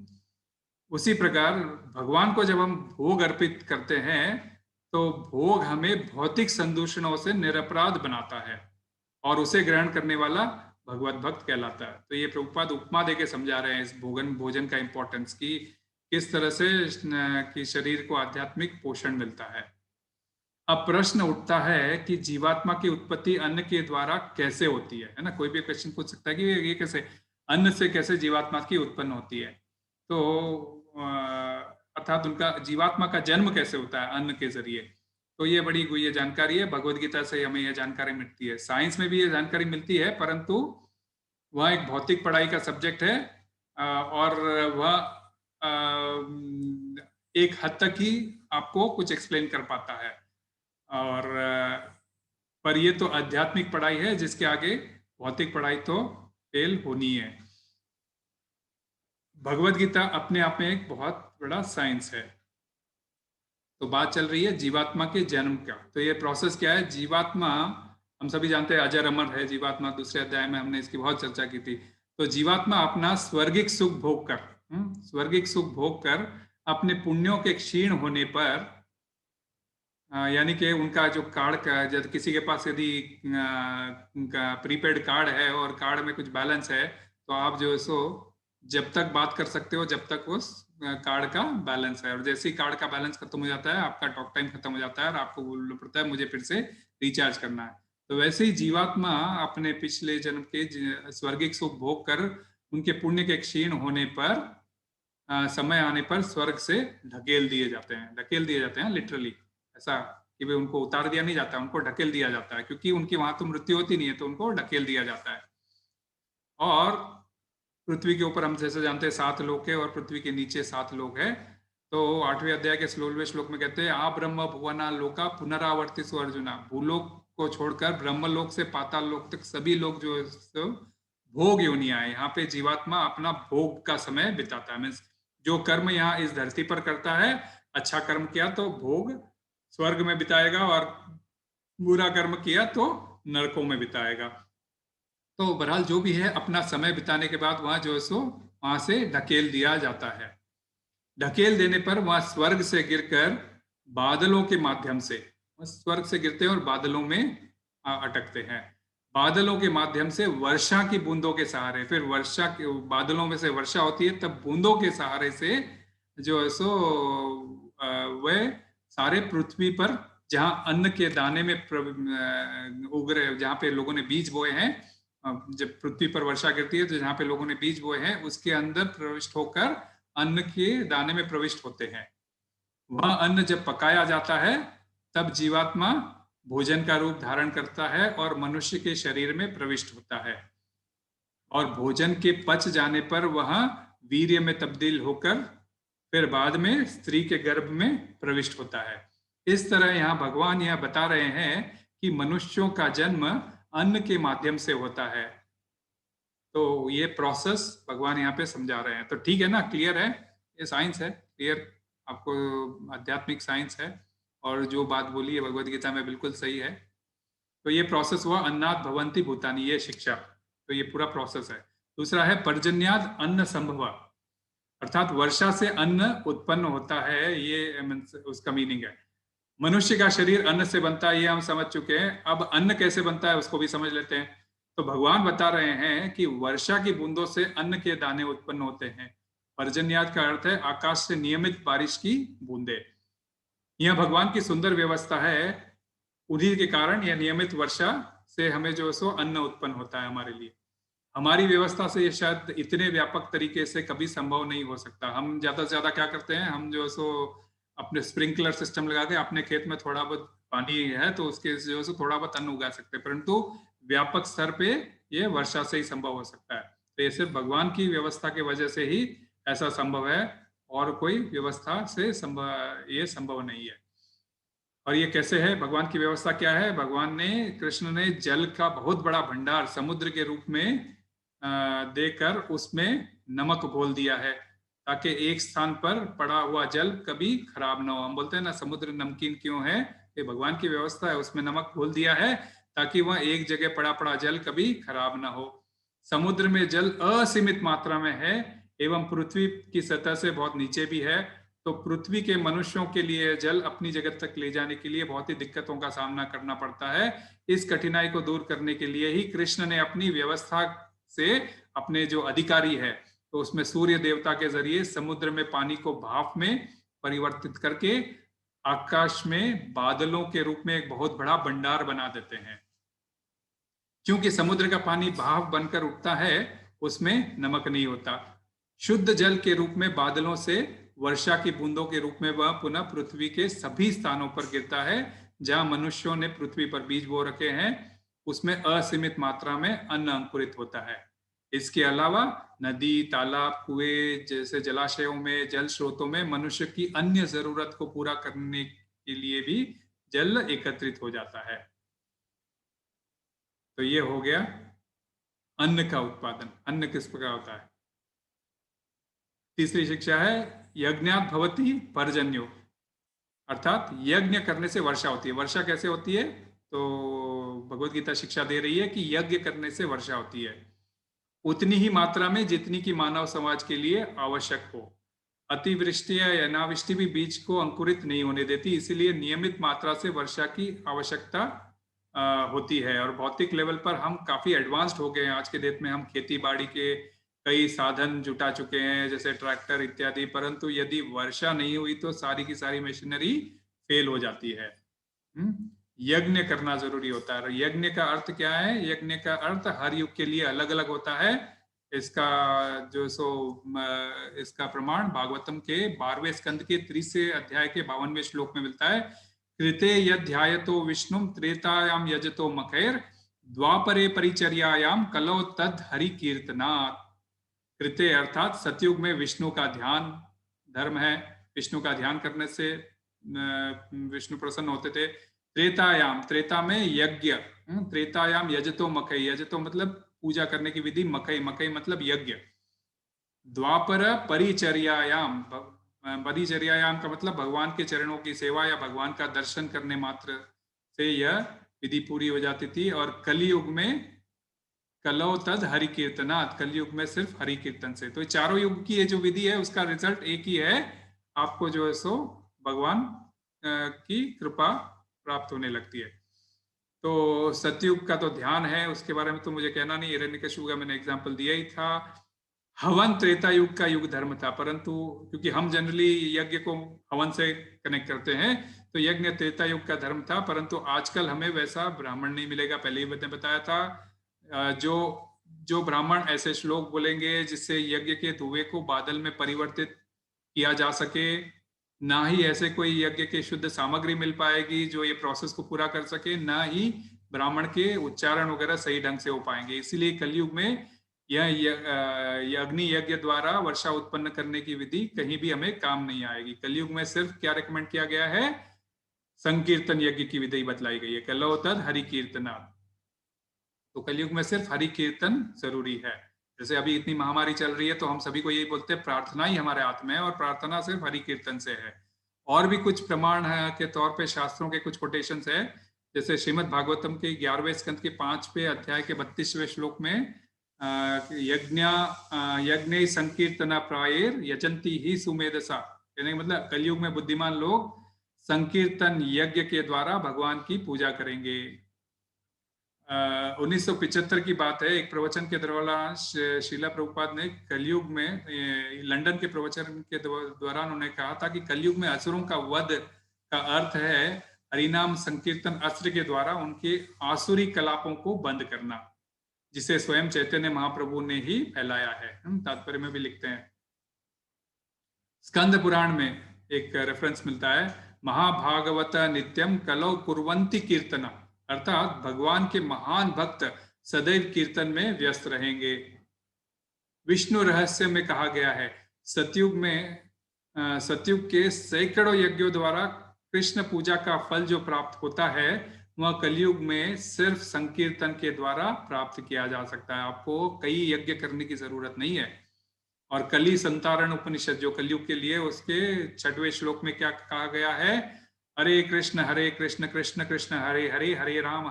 उसी प्रकार भगवान को जब हम भोग अर्पित करते हैं तो भोग हमें भौतिक संदूषणों से निरपराध बनाता है और उसे ग्रहण करने वाला भगवत भक्त कहलाता है। तो ये प्रभुपाद उपमा देके समझा रहे हैं इस भोजन का इंपॉर्टेंस की किस तरह से कि शरीर को आध्यात्मिक पोषण मिलता है। अब प्रश्न उठता है कि जीवात्मा की उत्पत्ति अन्न के द्वारा कैसे होती है ना? कोई भी क्वेश्चन पूछ सकता है कि ये कैसे, अन्न से कैसे जीवात्मा की उत्पन्न होती है। तो अर्थात उनका जीवात्मा का जन्म कैसे होता है अन्न के जरिए। तो ये बड़ी ये जानकारी है, भगवद गीता से हमें यह जानकारी मिलती है। साइंस में भी ये जानकारी मिलती है, परंतु वह एक भौतिक पढ़ाई का सब्जेक्ट है और वह एक हद तक ही आपको कुछ एक्सप्लेन कर पाता है। और पर ये तो आध्यात्मिक पढ़ाई है जिसके आगे भौतिक पढ़ाई तो फेल होनी है। भगवद गीता अपने आप में एक बहुत बड़ा साइंस है। तो बात चल रही है जीवात्मा के जन्म का। तो ये प्रोसेस क्या है? जीवात्मा हम सभी जानते हैं अजर अमर है जीवात्मा, दूसरे अध्याय में हमने इसकी बहुत चर्चा की थी। तो जीवात्मा अपना स्वर्गिक सुख भोग कर अपने पुण्यों के क्षीण होने पर, यानी कि उनका जो कार्ड का, जब किसी के पास यदि प्रीपेड कार्ड है और कार्ड में कुछ बैलेंस है तो आप जो है सो जब तक बात कर सकते हो जब तक उस कार्ड का बैलेंस है, और जैसे ही कार्ड का बैलेंस खत्म हो जाता है आपका टॉक टाइम खत्म हो जाता है और आपको बोलना पड़ता है मुझे फिर से रिचार्ज करना है। तो वैसे ही जीवात्मा अपने पिछले जन्म के स्वर्गिक सुख भोग कर उनके पुण्य के क्षीण होने पर समय आने पर स्वर्ग से ढकेल दिए जाते हैं लिटरली, ऐसा कि भाई उनको उतार दिया नहीं जाता, उनको ढकेल दिया जाता है, क्योंकि उनकी वहां तो मृत्यु होती नहीं है तो उनको ढकेल दिया जाता है। और पृथ्वी के ऊपर हम जैसे जानते हैं 7 लोक है और पृथ्वी के नीचे 7 लोक है। तो 8वें अध्याय के 16वें श्लोक में कहते हैं आ ब्रह्म भुवना लोका पुनरावर्तिसु अर्जुना। भूलोक को छोड़कर ब्रह्मलोक से पाताल लोक तक सभी लोग जो है भोग योनियां है। यहाँ पे जीवात्मा अपना भोग का समय बिताता है। मीन्स जो कर्म यहाँ इस धरती पर करता है, अच्छा कर्म किया तो भोग स्वर्ग में बिताएगा और बुरा कर्म किया तो नरकों में बिताएगा। तो बहरहाल जो भी है अपना समय बिताने के बाद वहां जो है सो वहां से ढकेल दिया जाता है। ढकेल देने पर वहां स्वर्ग से गिरकर बादलों के माध्यम से, स्वर्ग से गिरते हैं और बादलों में अटकते हैं। बादलों के माध्यम से वर्षा की बूंदों के सहारे, फिर वर्षा के बादलों में से वर्षा होती है तब बूंदों के सहारे से जो है सो वह सारे पृथ्वी पर जहां अन्न के दाने में उग रहे, जहां पे लोगों ने बीज बोए हैं, जब पृथ्वी पर वर्षा गिरती है तो जहां पे लोगों ने बीज बोए हैं उसके अंदर प्रविष्ट होकर अन्न के दाने में प्रविष्ट होते हैं। वह अन्न जब पकाया जाता है तब जीवात्मा भोजन का रूप धारण करता है और मनुष्य के शरीर में प्रविष्ट होता है, और भोजन के पच जाने पर वह वीर्य में तब्दील होकर फिर बाद में स्त्री के गर्भ में प्रविष्ट होता है। इस तरह यहाँ भगवान यह बता रहे हैं कि मनुष्यों का जन्म अन्न के माध्यम से होता है। तो ये प्रोसेस भगवान यहाँ पे समझा रहे हैं। तो ठीक है ना, क्लियर है, ये साइंस है, क्लियर, आपको आध्यात्मिक साइंस है और जो बात बोली है भगवद गीता में बिल्कुल सही है। तो ये प्रोसेस हुआ अन्नात् भवन्ति भूतानि, ये शिक्षा। तो ये पूरा प्रोसेस है। दूसरा है पर्जन्याद अन्न संभव, अर्थात वर्षा से अन्न उत्पन्न होता है, ये उसका मीनिंग है। मनुष्य का शरीर अन्न से बनता है, ये हम समझ चुके हैं। अब अन्न कैसे बनता है उसको भी समझ लेते हैं। तो भगवान बता रहे हैं कि वर्षा की बूंदों से अन्न के दाने उत्पन्न होते हैं। पर्जन्याद का अर्थ है आकाश से नियमित बारिश की बूंदे। यह भगवान की सुंदर व्यवस्था है, उन्हीं के कारण यह नियमित वर्षा से हमें जो सो अन्न उत्पन्न होता है हमारे लिए। हमारी व्यवस्था से ये शायद इतने व्यापक तरीके से कभी संभव नहीं हो सकता। हम ज्यादा से ज्यादा क्या करते हैं, हम जो सो अपने स्प्रिंकलर सिस्टम लगा के अपने खेत में थोड़ा बहुत पानी है तो उसके जो सो थोड़ा बहुत अन्न उगा सकते हैं, परंतु व्यापक स्तर पे ये वर्षा से ही संभव हो सकता है। तो ये सिर्फ भगवान की व्यवस्था की वजह से ही ऐसा संभव है, और कोई व्यवस्था से ये संभव नहीं है। और ये कैसे है, भगवान की व्यवस्था क्या है? भगवान ने, कृष्ण ने जल का बहुत बड़ा भंडार समुद्र के रूप में देकर उसमें नमक घोल दिया है, ताकि एक स्थान पर पड़ा हुआ जल कभी खराब ना हो। हम बोलते हैं ना समुद्र नमकीन क्यों है, ये भगवान की व्यवस्था है, उसमें नमक घोल दिया है ताकि वह एक जगह पड़ा पड़ा जल कभी खराब ना हो। समुद्र में जल असीमित मात्रा में है एवं पृथ्वी की सतह से बहुत नीचे भी है, तो पृथ्वी के मनुष्यों के लिए जल अपनी जगह तक ले जाने के लिए बहुत ही दिक्कतों का सामना करना पड़ता है। इस कठिनाई को दूर करने के लिए ही कृष्ण ने अपनी व्यवस्था से अपने जो अधिकारी है, तो उसमें सूर्य देवता के जरिए समुद्र में पानी को भाप में परिवर्तित करके आकाश में बादलों के रूप में एक बहुत बड़ा भंडार बना देते हैं। क्योंकि समुद्र का पानी भाप बनकर उठता है, उसमें नमक नहीं होता। शुद्ध जल के रूप में बादलों से वर्षा की बूंदों के रूप में वह पुनः पृथ्वी के सभी स्थानों पर गिरता है जहां मनुष्यों ने पृथ्वी पर बीज बो रखे हैं, उसमें असीमित मात्रा में अन्न अंकुरित होता है। इसके अलावा नदी, तालाब, कुएं जैसे जलाशयों में, जल स्रोतों में मनुष्य की अन्य जरूरत को पूरा करने के लिए भी जल एकत्रित हो जाता है। तो ये हो गया अन्न का उत्पादन। अन्न किस प्रकार होता है? तीसरी शिक्षा है यज्ञात भवति पर्जन्यो, अर्थात यज्ञ करने से वर्षा होती है। वर्षा कैसे होती है? तो भगवत गीता शिक्षा दे रही है कि यज्ञ करने से वर्षा होती है उतनी ही मात्रा में जितनी की मानव समाज के लिए आवश्यक हो। अतिवृष्टि या अनावृष्टि भी बीज को अंकुरित नहीं होने देती, इसीलिए नियमित मात्रा से वर्षा की आवश्यकता होती है। और भौतिक लेवल पर हम काफी एडवांस्ड हो गए हैं। आज के डेट में हम खेती बाड़ी के कई साधन जुटा चुके हैं, जैसे ट्रैक्टर इत्यादि, परंतु यदि वर्षा नहीं हुई तो सारी की सारी मशीनरी फेल हो जाती है। यज्ञ करना जरूरी होता है। यज्ञ का अर्थ क्या है? यज्ञ का अर्थ हर युग के लिए अलग अलग होता है। इसका जो इसका प्रमाण भागवतम के 12वें स्कंद के 30वें अध्याय के 52वें श्लोक में मिलता है। कृते यध्यायतो विष्णुम त्रेतायाम यजतो मखैर द्वापरे परिचर्यायाम कलो तद हरि कीर्तनात्। कृते अर्थात सतयुग में विष्णु का ध्यान धर्म है, विष्णु का ध्यान करने से विष्णु प्रसन्न होते थे। त्रेतायाम, त्रेता में यज्ञ, त्रेतायाम यजतो मकई, यजतो मतलब पूजा करने की विधि, मकई, मकई मतलब यज्ञ। द्वापर परिचर्यायाम, परिचर्यायाम का मतलब भगवान के चरणों की सेवा या भगवान का दर्शन करने मात्र से यह विधि पूरी हो जाती थी। और कलयुग में कलो तद हरि कीर्तनात्, कलयुग में सिर्फ हरि कीर्तन से। तो चारों युग की ये जो विधि है उसका रिजल्ट एक ही है, आपको जो है सो भगवान की कृपा प्राप्त होने लगती है। तो सतयुग का तो ध्यान है, उसके बारे में तो मुझे कहना नहीं, हिरण्यकशिपु का मैंने एग्जाम्पल दिया ही था। हवन त्रेता युग का युग धर्म था, परंतु क्योंकि हम जनरली यज्ञ को हवन से कनेक्ट करते हैं, तो यज्ञ त्रेता युग का धर्म था, परंतु आजकल हमें वैसा ब्राह्मण नहीं मिलेगा। पहले ही मैंने बताया था, जो ब्राह्मण ऐसे श्लोक बोलेंगे जिससे यज्ञ के धुएं को बादल में परिवर्तित किया जा सके, ना ही ऐसे कोई यज्ञ के शुद्ध सामग्री मिल पाएगी जो ये प्रोसेस को पूरा कर सके, ना ही ब्राह्मण के उच्चारण वगैरह सही ढंग से हो पाएंगे। इसीलिए कलयुग में यह अग्नि यज्ञ द्वारा वर्षा उत्पन्न करने की विधि कहीं भी हमें काम नहीं आएगी। कलयुग में सिर्फ क्या रिकमेंड किया गया है? संकीर्तन यज्ञ की विधि बतलाई गई है, कलो तद हरि कीर्तनात्। तो कलयुग में सिर्फ हरि कीर्तन जरूरी है। जैसे अभी इतनी महामारी चल रही है तो हम सभी को यही बोलते हैं प्रार्थना ही हमारे हाथ में है, और प्रार्थना सिर्फ हरि कीर्तन से है। और भी कुछ प्रमाण है के तौर पे शास्त्रों के कुछ कोटेशंस है, जैसे श्रीमद् भागवतम के 11वें स्कंद के 5वें अध्याय के 32वें श्लोक में यज्ञ संकीर्तना प्रायर यजंती ही सुमेधसा, यानी मतलब कलयुग में बुद्धिमान लोग संकीर्तन यज्ञ के द्वारा भगवान की पूजा करेंगे। 1975 की बात है, एक प्रवचन के दौरान श्रीला प्रभुपाद ने कलयुग में लंदन के प्रवचन के दौरान उन्होंने कहा था कि कलयुग में असुरों का वध का अर्थ है हरिनाम संकीर्तन अस्त्र के द्वारा उनके आसुरी कलापों को बंद करना, जिसे स्वयं चैतन्य महाप्रभु ने ही फैलाया है। हम तात्पर्य में भी लिखते हैं। स्कंद पुराण में एक रेफरेंस मिलता है, महाभागवत नित्यम कलौ कुर्वन्ति कीर्तना, अर्थात भगवान के महान भक्त सदैव कीर्तन में व्यस्त रहेंगे। विष्णु रहस्य में कहा गया है, सतयुग के सैकड़ों यज्ञों द्वारा कृष्ण पूजा का फल जो प्राप्त होता है वह कलयुग में सिर्फ संकीर्तन के द्वारा प्राप्त किया जा सकता है। आपको कई यज्ञ करने की जरूरत नहीं है। और कली संतारण उपनिषद जो कलयुग के लिए, उसके 6वें श्लोक में क्या कहा गया है, हरे कृष्ण कृष्ण कृष्ण हरे हरे, हरे राम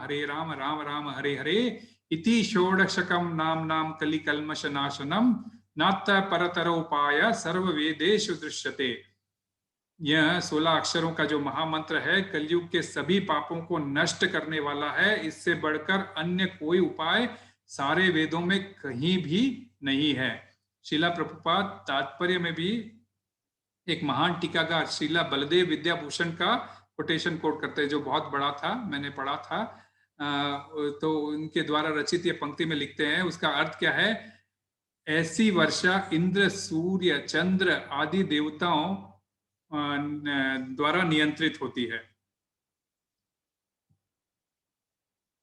राम राम हरे हरे, इति षोडशकम नाम नाम कलि कल्मष नाशनम नात परतरोपाय सर्व वेदेषु दृश्यते। यह 16 अक्षरों का जो महामंत्र है कलयुग के सभी पापों को नष्ट करने वाला है। इससे बढ़कर अन्य कोई उपाय सारे वेदों में कहीं भी नहीं है। श्रीला प्रभुपाद तात्पर्य में भी एक महान टीकाकार श्रीला बलदेव विद्याभूषण का कोटेशन कोट करते हैं, जो बहुत बड़ा था, मैंने पढ़ा था। तो उनके द्वारा रचित ये पंक्ति में लिखते हैं, उसका अर्थ क्या है, ऐसी वर्षा इंद्र सूर्य चंद्र आदि देवताओं द्वारा नियंत्रित होती है।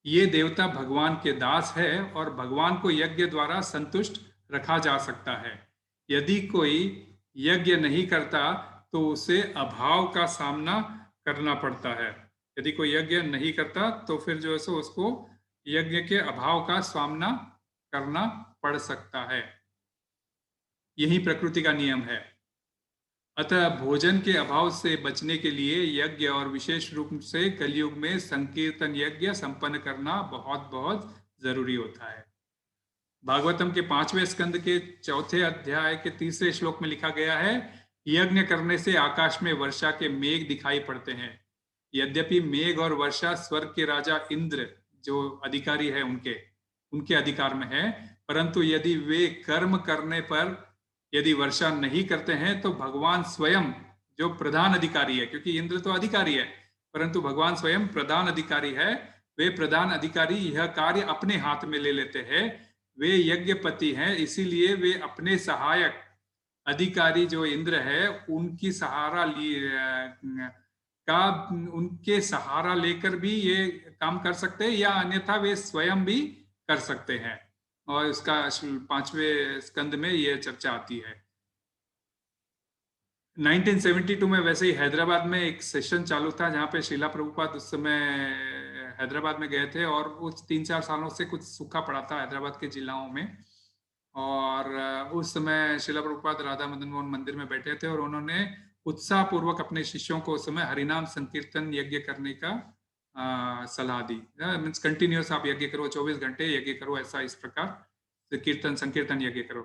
ये देवता भगवान के दास है और भगवान को यज्ञ द्वारा संतुष्ट रखा जा सकता है। यदि कोई यज्ञ नहीं करता तो उसे अभाव का सामना करना पड़ता है। यदि कोई यज्ञ नहीं करता तो फिर जो है सो उसको यज्ञ के अभाव का सामना करना पड़ सकता है। यही प्रकृति का नियम है। अतः भोजन के अभाव से बचने के लिए यज्ञ और विशेष रूप से कलयुग में संकीर्तन यज्ञ संपन्न करना बहुत बहुत जरूरी होता है। भागवतम के 5वें स्कंद के 4थे अध्याय के 3रे श्लोक में लिखा गया है, यज्ञ करने से आकाश में वर्षा के मेघ दिखाई पड़ते हैं। यद्यपि मेघ और वर्षा स्वर्ग के राजा इंद्र जो अधिकारी है उनके अधिकार में है, परंतु यदि वे कर्म करने पर यदि वर्षा नहीं करते हैं तो भगवान स्वयं जो प्रधान अधिकारी है, क्योंकि इंद्र तो अधिकारी है परंतु भगवान स्वयं प्रधान अधिकारी है, वे प्रधान अधिकारी यह कार्य अपने हाथ में ले लेते हैं। वे यज्ञपति हैं, इसीलिए वे अपने सहायक अधिकारी जो इंद्र है उनके सहारा लेकर भी ये काम कर सकते हैं, या अन्यथा वे स्वयं भी कर सकते हैं। और इसका 5वें स्कंद में यह चर्चा आती है। 1972 में वैसे ही हैदराबाद में एक सेशन चालू था जहाँ पे श्रीला प्रभुपाद उस समय हैदराबाद में गए थे और उस 3-4 सालों से कुछ सूखा पड़ा था हैदराबाद के जिलाओं में। और उस समय श्रीला प्रभुपाद राधा मदन मोहन मंदिर में बैठे थे और उन्होंने उत्साह पूर्वक अपने शिष्यों को उस समय हरिनाम संकीर्तन यज्ञ करने का सलाह दी। मीन्स कंटिन्यूस आप यज्ञ करो, 24 घंटे यज्ञ करो, ऐसा इस प्रकार कीर्तन संकीर्तन यज्ञ करो।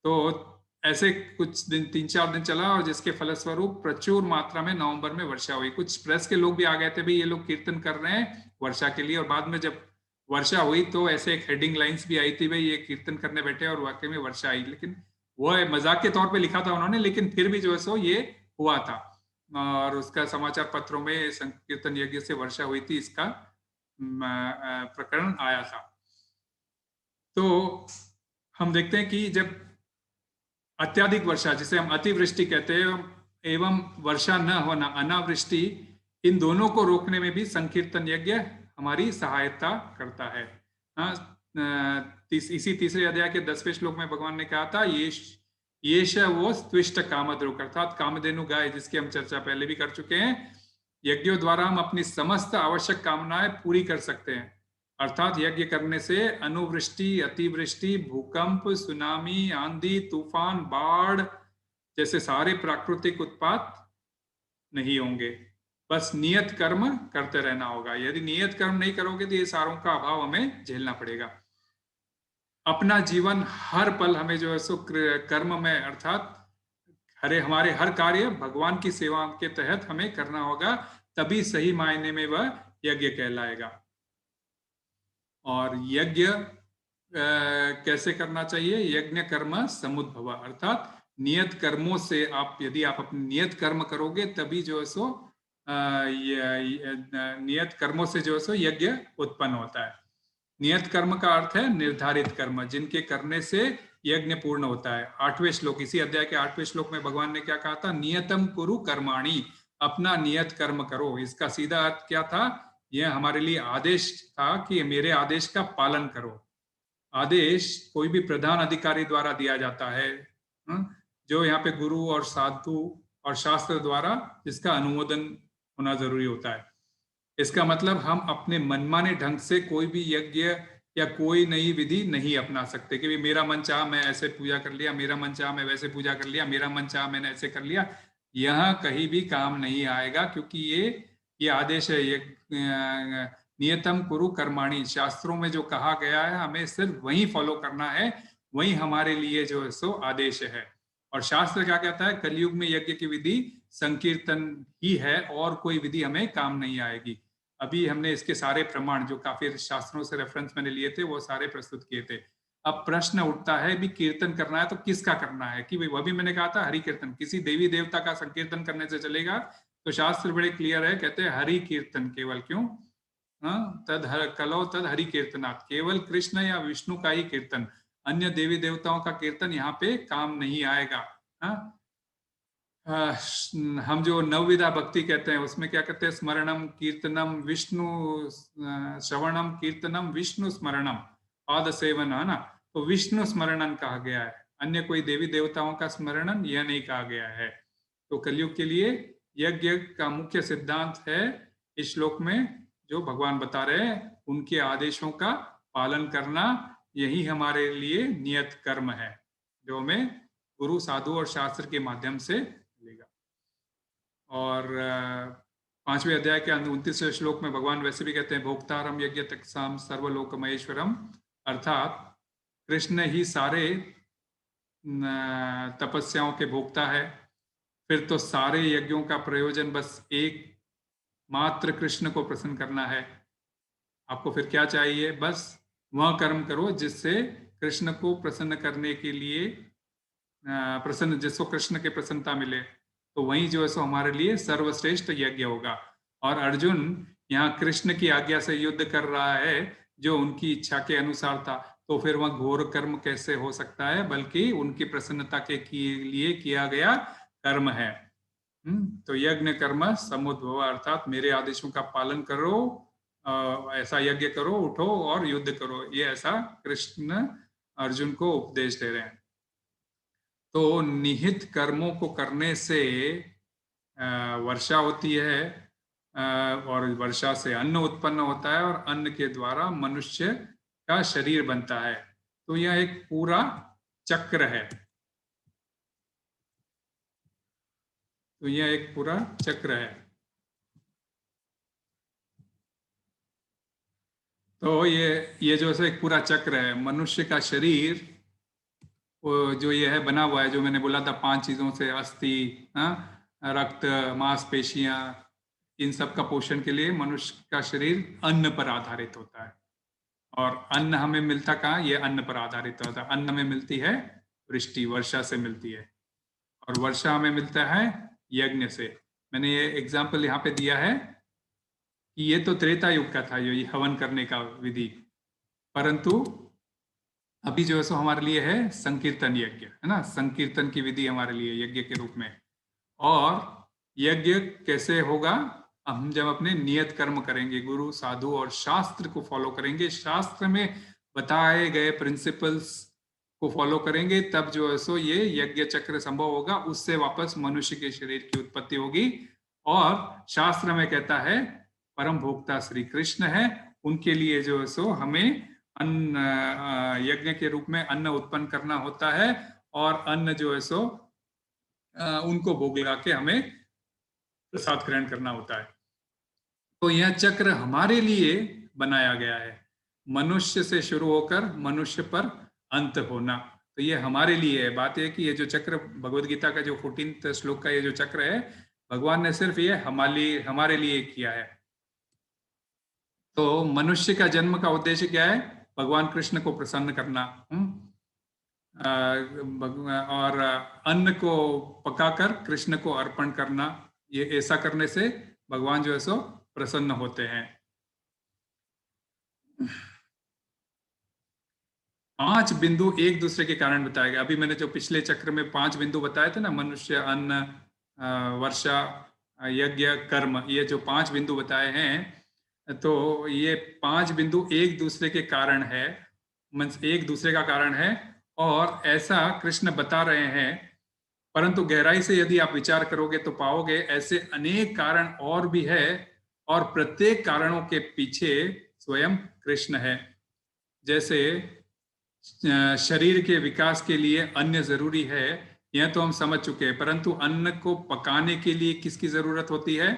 तो ऐसे कुछ दिन 3-4 दिन चला और जिसके फलस्वरूप प्रचुर मात्रा में नवंबर में वर्षा हुई। कुछ प्रेस के लोग भी आ गए थे, भाई ये लोग कीर्तन कर रहे हैं वर्षा के लिए। और बाद में जब वर्षा हुई तो ऐसे एक हेडिंग लाइंस भी आई थी, भाई ये कीर्तन करने बैठे और वाकई में वर्षा आई। लेकिन वो मजाक के तौर पे लिखा था उन्होंने, लेकिन फिर भी जो है सो ये हुआ था और उसका समाचार पत्रों में संकीर्तन यज्ञ से वर्षा हुई थी, इसका प्रकरण आया था। तो हम देखते हैं कि जब अत्याधिक वर्षा, जिसे हम अतिवृष्टि कहते हैं, एवं वर्षा न होना अनावृष्टि, इन दोनों को रोकने में भी संकीर्तन यज्ञ हमारी सहायता करता है। इसी 3रे अध्याय के 10वें श्लोक में भगवान ने कहा था, येष वो स्त्विष्ट कामद्रुक, अर्थात कामधेनु गाय, जिसकी हम चर्चा पहले भी कर चुके हैं। यज्ञों द्वारा हम अपनी समस्त आवश्यक कामनाएं पूरी कर सकते हैं। अर्थात यज्ञ करने से अनुवृष्टि, अतिवृष्टि, भूकंप, सुनामी, आंधी, तूफान, बाढ़ जैसे सारे प्राकृतिक उत्पात नहीं होंगे। बस नियत कर्म करते रहना होगा। यदि नियत कर्म नहीं करोगे तो ये सारों का अभाव हमें झेलना पड़ेगा। अपना जीवन हर पल हमें जो है सो कर्म में, अर्थात हमारे हर कार्य भगवान की सेवा के तहत हमें करना होगा, तभी सही मायने में वह यज्ञ कहलाएगा। और यज्ञ कैसे करना चाहिए? यज्ञ कर्म समुद्भव, अर्थात नियत कर्मों से यदि आप अपने नियत कर्म करोगे तभी जो है सो नियत कर्मों से जो है सो यज्ञ उत्पन्न होता है। नियत कर्म का अर्थ है निर्धारित कर्म, जिनके करने से यज्ञ पूर्ण होता है। 8वें श्लोक, इसी अध्याय के 8वें श्लोक में भगवान ने क्या कहा था? नियतम कुरु कर्माणि, अपना नियत कर्म करो। इसका सीधा अर्थ क्या था? यह हमारे लिए आदेश था कि मेरे आदेश का पालन करो। आदेश कोई भी प्रधान अधिकारी द्वारा दिया जाता है, जो यहाँ पे गुरु और साधु और शास्त्र द्वारा जिसका अनुमोदन होना जरूरी होता है। इसका मतलब हम अपने मनमाने ढंग से कोई भी यज्ञ या कोई नई विधि नहीं अपना सकते कि मेरा मन चाहा मैं ऐसे पूजा कर लिया, मेरा मन चाहा मैं वैसे पूजा कर लिया, मेरा मन चाहा मैंने ऐसे कर लिया। यह कहीं भी काम नहीं आएगा, क्योंकि ये आदेश है, ये नियतम कुरु कर्माणि, शास्त्रों में जो कहा गया है हमें सिर्फ वही फॉलो करना है, वही हमारे लिए जो है सो आदेश है। और शास्त्र क्या कहता है? कलयुग में यज्ञ की विधि संकीर्तन ही है, और कोई विधि हमें काम नहीं आएगी। अभी हमने इसके सारे प्रमाण जो काफी शास्त्रों से रेफरेंस मैंने लिए थे वो सारे प्रस्तुत किए थे। अब प्रश्न उठता है भी क्कीर्तन करना है तो किसका करना है? कि वह भी मैंने कहा था हरि कीर्तन, किसी देवी देवता का संकीर्तन करने से चलेगा? तो शास्त्र बड़े क्लियर है, कहते हैं हरि कीर्तन केवल, क्यों? तद हरि कीर्तनात्, केवल कृष्ण या विष्णु का ही कीर्तन, अन्य देवी देवताओं का कीर्तन यहाँ पे काम नहीं आएगा। हम जो नवविधा भक्ति कहते हैं उसमें क्या कहते हैं? स्मरणम कीर्तनम विष्णु, श्रवणम कीर्तनम विष्णु स्मरणम पाद सेवन, है ना? तो विष्णु स्मरणन कहा गया है, अन्य कोई देवी देवताओं का स्मरणन यह नहीं कहा गया है। तो कलयुग के लिए यज्ञ का मुख्य सिद्धांत है इस श्लोक में जो भगवान बता रहे हैं, उनके आदेशों का पालन करना, यही हमारे लिए नियत कर्म है जो हमें गुरु साधु और शास्त्र के माध्यम से मिलेगा। और 5वें अध्याय के 29वें श्लोक में भगवान वैसे भी कहते हैं भोक्तारम यज्ञ तत्साम सर्वलोक महेश्वरम, अर्थात कृष्ण ही सारे तपस्याओं के भोक्ता है। फिर तो सारे यज्ञों का प्रयोजन बस एक मात्र कृष्ण को प्रसन्न करना है। आपको फिर क्या चाहिए? बस वह कर्म करो जिससे कृष्ण को प्रसन्न करने के लिए जिसको कृष्ण के प्रसन्नता मिले, तो वही जो है सो हमारे लिए सर्वश्रेष्ठ यज्ञ होगा। और अर्जुन यहाँ कृष्ण की आज्ञा से युद्ध कर रहा है जो उनकी इच्छा के अनुसार था, तो फिर वह घोर कर्म कैसे हो सकता है? बल्कि उनकी प्रसन्नता के लिए किया गया कर्म है। तो यज्ञ कर्म समुद्भव, अर्थात मेरे आदेशों का पालन करो, ऐसा यज्ञ करो, उठो और युद्ध करो, ये ऐसा कृष्ण अर्जुन को उपदेश दे रहे हैं। तो निहित कर्मों को करने से वर्षा होती है, और वर्षा से अन्न उत्पन्न होता है, और अन्न के द्वारा मनुष्य का शरीर बनता है। तो यह एक पूरा चक्र है। तो यह एक पूरा चक्र है। तो ये जो है एक पूरा चक्र है। मनुष्य का शरीर जो ये है बना हुआ है, जो मैंने बोला था 5 चीजों से, अस्थि, रक्त, मांसपेशियां, इन सब का पोषण के लिए मनुष्य का शरीर अन्न पर आधारित होता है। और अन्न हमें मिलता कहाँ? ये अन्न पर आधारित होता है। अन्न में मिलती है वृष्टि, वर्षा से मिलती है, और वर्षा हमें मिलता है यज्ञ से। मैंने ये एग्जाम्पल यहाँ पे दिया है कि ये तो त्रेता युग का था ये हवन करने का विधि, परंतु अभी जो है सो हमारे लिए है संकीर्तन यज्ञ, है ना? संकीर्तन की विधि हमारे लिए यज्ञ के रूप में। और यज्ञ कैसे होगा? हम जब अपने नियत कर्म करेंगे, गुरु साधु और शास्त्र को फॉलो करेंगे, शास्त्र में बताए गए प्रिंसिपल्स को फॉलो करेंगे, तब जो है सो ये यज्ञ चक्र संभव होगा। उससे वापस मनुष्य के शरीर की उत्पत्ति होगी। और शास्त्र में कहता है परम भोक्ता श्री कृष्ण है, उनके लिए जो है सो हमें अन्न, यज्ञ के रूप में अन्न उत्पन्न करना होता है, और अन्न जो है सो उनको भोग लगा के हमें प्रसाद ग्रहण करना होता है। तो यह चक्र हमारे लिए बनाया गया है। मनुष्य से शुरू होकर मनुष्य पर अंत होना। तो ये हमारे लिए है। बात है कि ये जो चक्र भगवद गीता का जो 14th श्लोक का ये जो चक्र है, भगवान ने सिर्फ ये हमारे लिए किया है। तो मनुष्य का जन्म का उद्देश्य क्या है? भगवान कृष्ण को प्रसन्न करना, और अन्न को पकाकर कृष्ण को अर्पण करना। ये ऐसा करने से भगवान जो है सो प्रसन्न होते हैं। 5 बिंदु एक दूसरे के कारण बताए गए। अभी मैंने जो पिछले चक्र में 5 बिंदु बताए थे ना, मनुष्य, अन्न, वर्षा, यज्ञ, कर्म, ये जो 5 बिंदु बताए हैं, तो ये 5 बिंदु एक दूसरे के कारण है, एक दूसरे का कारण है, और ऐसा कृष्ण बता रहे हैं। परंतु गहराई से यदि आप विचार करोगे तो पाओगे ऐसे अनेक कारण और भी है, और प्रत्येक कारणों के पीछे स्वयं कृष्ण है। जैसे शरीर के विकास के लिए अन्न जरूरी है, यह तो हम समझ चुके हैं, परंतु अन्न को पकाने के लिए किसकी जरूरत होती है?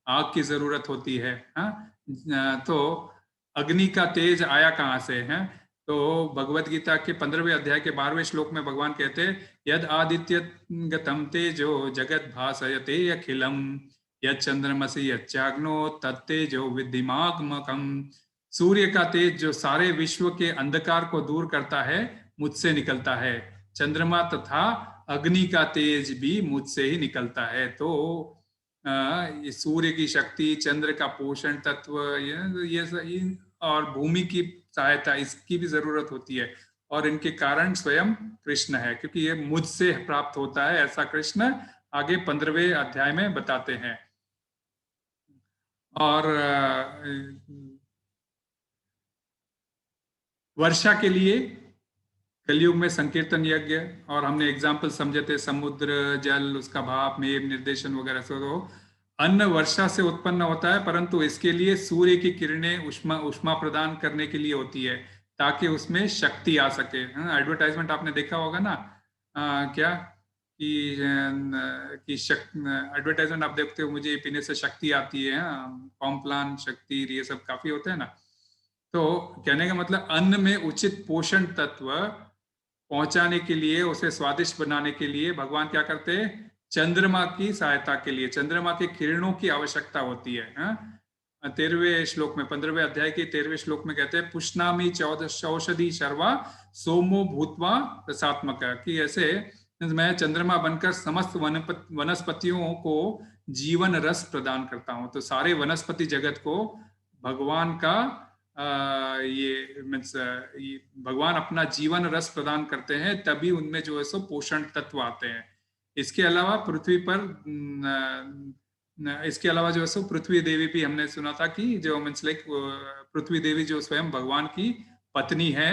आग की जरूरत होती है। तो अग्नि का तेज आया कहाँ से है? तो भगवत गीता के 15वें अध्याय के 12वें श्लोक में भगवान कहते हैं, यद आदित्य गतम तेजो जगत भासयते अखिलम, यद चंद्रमसि यच्चाग्नो तत्तेजो विद्धिमागमकम। सूर्य का तेज जो सारे विश्व के अंधकार को दूर करता है, मुझसे निकलता है। चंद्रमा तथा अग्नि का तेज भी मुझसे ही निकलता है। तो ये सूर्य की शक्ति, चंद्र का पोषण तत्व, ये और भूमि की सहायता, इसकी भी जरूरत होती है, और इनके कारण स्वयं कृष्ण है, क्योंकि ये मुझसे प्राप्त होता है, ऐसा कृष्ण आगे 15वें अध्याय में बताते हैं। और वर्षा के लिए कलयुग में संकीर्तन यज्ञ, और हमने एग्जाम्पल समझे थे, समुद्र, जल, उसका भाप, मेघ निर्देशन वगैरह से। तो अन्न वर्षा से उत्पन्न होता है, परंतु इसके लिए सूर्य की किरणें उष्मा प्रदान करने के लिए होती है, ताकि उसमें शक्ति आ सके। एडवर्टाइजमेंट आपने देखा होगा ना, क्या कि एडवर्टाइजमेंट आप देखते हो, मुझे पीने से शक्ति आती है, कॉम्प्लान, शक्ति, ये सब काफी होते हैं ना। तो कहने का मतलब अन्न में उचित पोषण तत्व पहुंचाने के लिए, उसे स्वादिष्ट बनाने के लिए भगवान क्या करते हैं? चंद्रमा की सहायता के लिए, चंद्रमा के किरणों की आवश्यकता होती है। 13वें श्लोक में, 15वें अध्याय के 13वें श्लोक में कहते हैं, पुष्णामि चौषधि शर्वा सोमो भूतवा रसात्मक, कि ऐसे मैं चंद्रमा बनकर समस्त वनस्पतियों को जीवन रस प्रदान करता हूं। तो सारे वनस्पति जगत को भगवान का भगवान अपना जीवन रस प्रदान करते हैं, तभी उनमें जो है सो पोषण तत्व आते हैं। इसके अलावा पृथ्वी पर, इसके अलावा जो है सो पृथ्वी देवी भी हमने सुना था कि जो मीन्स लाइक पृथ्वी देवी जो स्वयं भगवान की पत्नी है,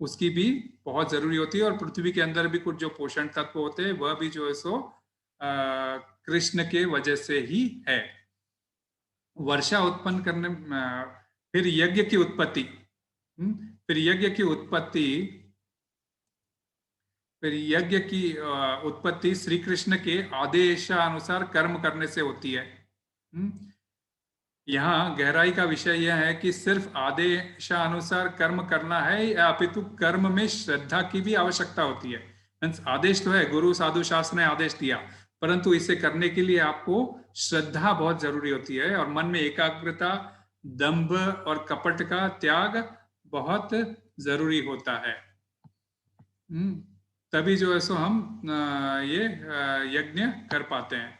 उसकी भी बहुत जरूरी होती है। और पृथ्वी के अंदर भी कुछ जो पोषण तत्व होते हैं, वह भी जो है सो कृष्ण के वजह से ही है। वर्षा उत्पन्न करने, फिर यज्ञ की उत्पत्ति, फिर यज्ञ की उत्पत्ति श्री कृष्ण के आदेशानुसार कर्म करने से होती है। यहाँ गहराई का विषय यह है कि सिर्फ आदेशानुसार कर्म करना है, या अपितु कर्म में श्रद्धा की भी आवश्यकता होती है। आदेश तो है, गुरु साधु शास्त्र ने आदेश दिया, परंतु इसे करने के लिए आपको श्रद्धा बहुत जरूरी होती है, और मन में एकाग्रता, दंभ और कपट का त्याग बहुत जरूरी होता है। तभी जो है सो हम ये यज्ञ कर पाते हैं।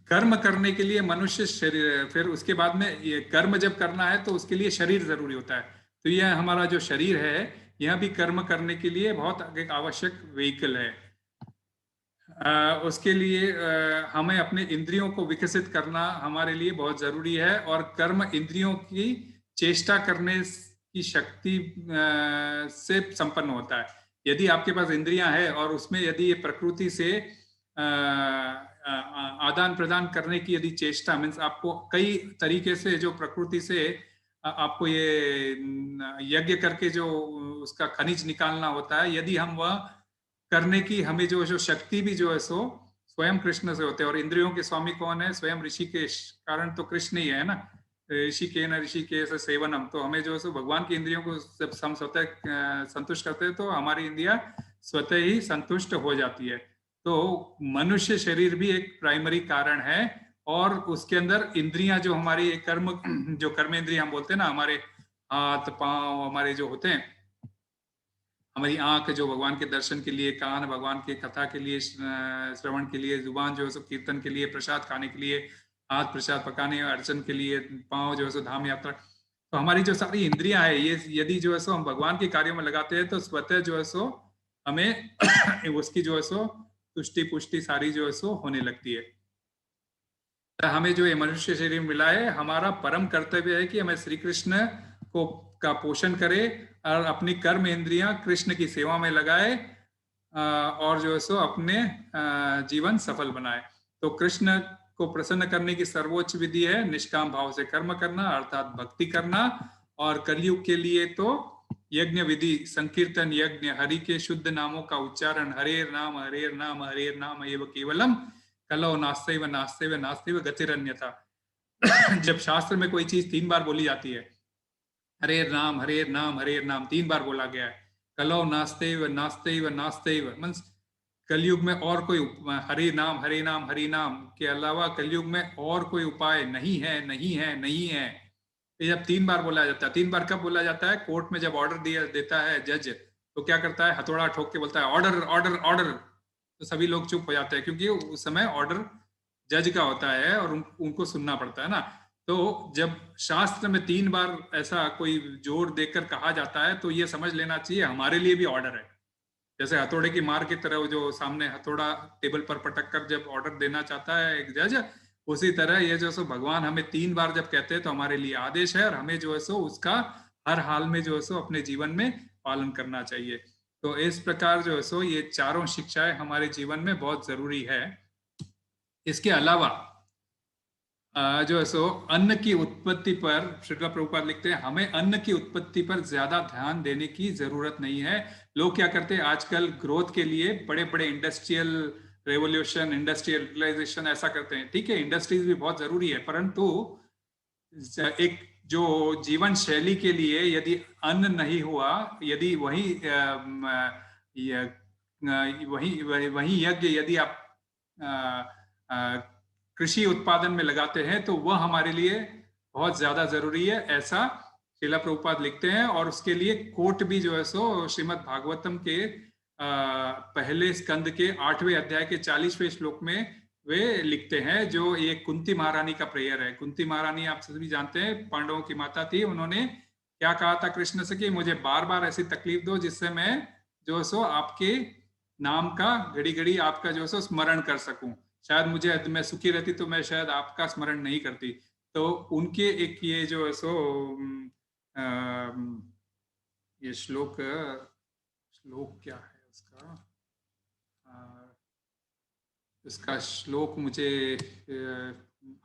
कर्म करने के लिए मनुष्य शरीर, फिर उसके बाद में ये कर्म जब करना है तो उसके लिए शरीर जरूरी होता है। तो यह हमारा जो शरीर है, यह भी कर्म करने के लिए बहुत एक आवश्यक व्हीकल है। उसके लिए हमें अपने इंद्रियों को विकसित करना हमारे लिए बहुत जरूरी है, और कर्म इंद्रियों की चेष्टा करने की शक्ति से संपन्न होता है। यदि आपके पास इंद्रियां हैं और उसमें यदि ये प्रकृति से आदान प्रदान करने की यदि चेष्टा, मीन्स आपको कई तरीके से जो प्रकृति से आपको ये यज्ञ करके जो उसका खनिज निकालना होता है, यदि हम वह करने की हमें जो शक्ति भी जो है सो स्वयं कृष्ण से होते हैं। और इंद्रियों के स्वामी कौन है? स्वयं ऋषि के कारण तो कृष्ण ही है ना। ऋषिकेश सेवनम, तो हमें जो है सो भगवान की इंद्रियों को जब हम स्वतः संतुष्ट करते हैं तो हमारी इंद्रियां स्वतः ही संतुष्ट हो जाती है। तो मनुष्य शरीर भी एक प्राइमरी कारण है, और उसके अंदर इंद्रियां जो हमारी एक जो कर्म इंद्रियां हम बोलते हैं ना, हमारे हाथ पांव हमारे जो होते हैं, हमारी आंख जो भगवान के दर्शन के लिए, कान भगवान के कथा के लिए, श्रवण के लिए, जुबान जो है सो कीर्तन के लिए, प्रसाद खाने के लिए, हाथ प्रसाद पकाने अर्चन के लिए, पांव जो है सो धाम यात्रा, तो हमारी जो सारी इंद्रियां है ये यदि जो है सो हम भगवान के कार्यों में लगाते हैं तो स्वतः जो है सो हमें उसकी जो है सो तुष्टि पुष्टि सारी जो है सो होने लगती है। हमें जो ये मनुष्य शरीर मिला है, हमारा परम कर्तव्य है कि हमें श्री कृष्ण को का पोषण करे और अपनी कर्म इंद्रियां कृष्ण की सेवा में लगाए और जो है सो अपने जीवन सफल बनाए। तो कृष्ण को प्रसन्न करने की सर्वोच्च विधि है निष्काम भाव से कर्म करना, अर्थात भक्ति करना। और कलयुग के लिए तो यज्ञ विधि, संकीर्तन यज्ञ, हरि के शुद्ध नामों का उच्चारण, हरेर नाम एव केवलम कलो नास्तेव नास्तेव नास्तेव गतिरन्यथा। जब शास्त्र में कोई चीज 3 बार बोली जाती है, हरेर नाम 3 बार बोला गया है, कलो नास्तेव नास्तेव नास्तेव, मींस कलयुग में और कोई हरि नाम के अलावा कलयुग में और कोई उपाय नहीं है। ये जब 3 बार बोला जाता है, 3 बार कब बोला जाता है? कोर्ट में जब ऑर्डर देता है जज, तो क्या करता है? हथौड़ा ठोक के बोलता है ऑर्डर ऑर्डर ऑर्डर, तो सभी लोग चुप हो जाते हैं क्योंकि उस समय ऑर्डर जज का होता है और उनको सुनना पड़ता है ना। तो जब शास्त्र में 3 बार ऐसा कोई जोर देकर कहा जाता है तो ये समझ लेना चाहिए हमारे लिए भी ऑर्डर है। जैसे हथौड़े की मार की तरह जो सामने हथौड़ा टेबल पर पटक कर जब ऑर्डर देना चाहता है एक जज, उसी तरह ये जो सो भगवान हमें 3 बार जब कहते हैं तो हमारे लिए आदेश है और हमें जो है सो उसका हर हाल में जो है सो अपने जीवन में पालन करना चाहिए। तो इस प्रकार जो है सो ये चारों शिक्षाएं हमारे जीवन में बहुत जरूरी है। इसके अलावा जो है सो अन्न की उत्पत्ति पर श्रील प्रभुपाद लिखते हैं हमें अन्न की उत्पत्ति पर ज्यादा ध्यान देने की जरूरत नहीं है। लोग क्या करते हैं आजकल ग्रोथ के लिए बड़े बड़े इंडस्ट्रियल रेवोल्यूशन, इंडस्ट्रियलाइजेशन ऐसा करते हैं। ठीक है, इंडस्ट्रीज भी बहुत जरूरी है, परंतु एक जो जीवन शैली के लिए यदि अन्न नहीं हुआ, यदि वही यज्ञ यदि आप कृषि उत्पादन में लगाते हैं तो वह हमारे लिए बहुत ज्यादा जरूरी है, ऐसा श्रील प्रभुपाद लिखते हैं। और उसके लिए कोट भी जो है सो श्रीमद् भागवतम के पहले स्कंद के 8वें अध्याय के 40वें श्लोक में वे लिखते हैं, जो ये कुंती महारानी का प्रेयर है। कुंती महारानी आप सभी जानते हैं पांडवों की माता थी। उन्होंने क्या कहा था कृष्ण से कि मुझे बार बार ऐसी तकलीफ दो जिससे मैं जो सो आपके नाम का घड़ी घड़ी आपका जो सो स्मरण कर सकूं। शायद मैं सुखी रहती तो मैं शायद आपका स्मरण नहीं करती। तो उनके एक ये जो है सो ये श्लोक क्या है इसका श्लोक मुझे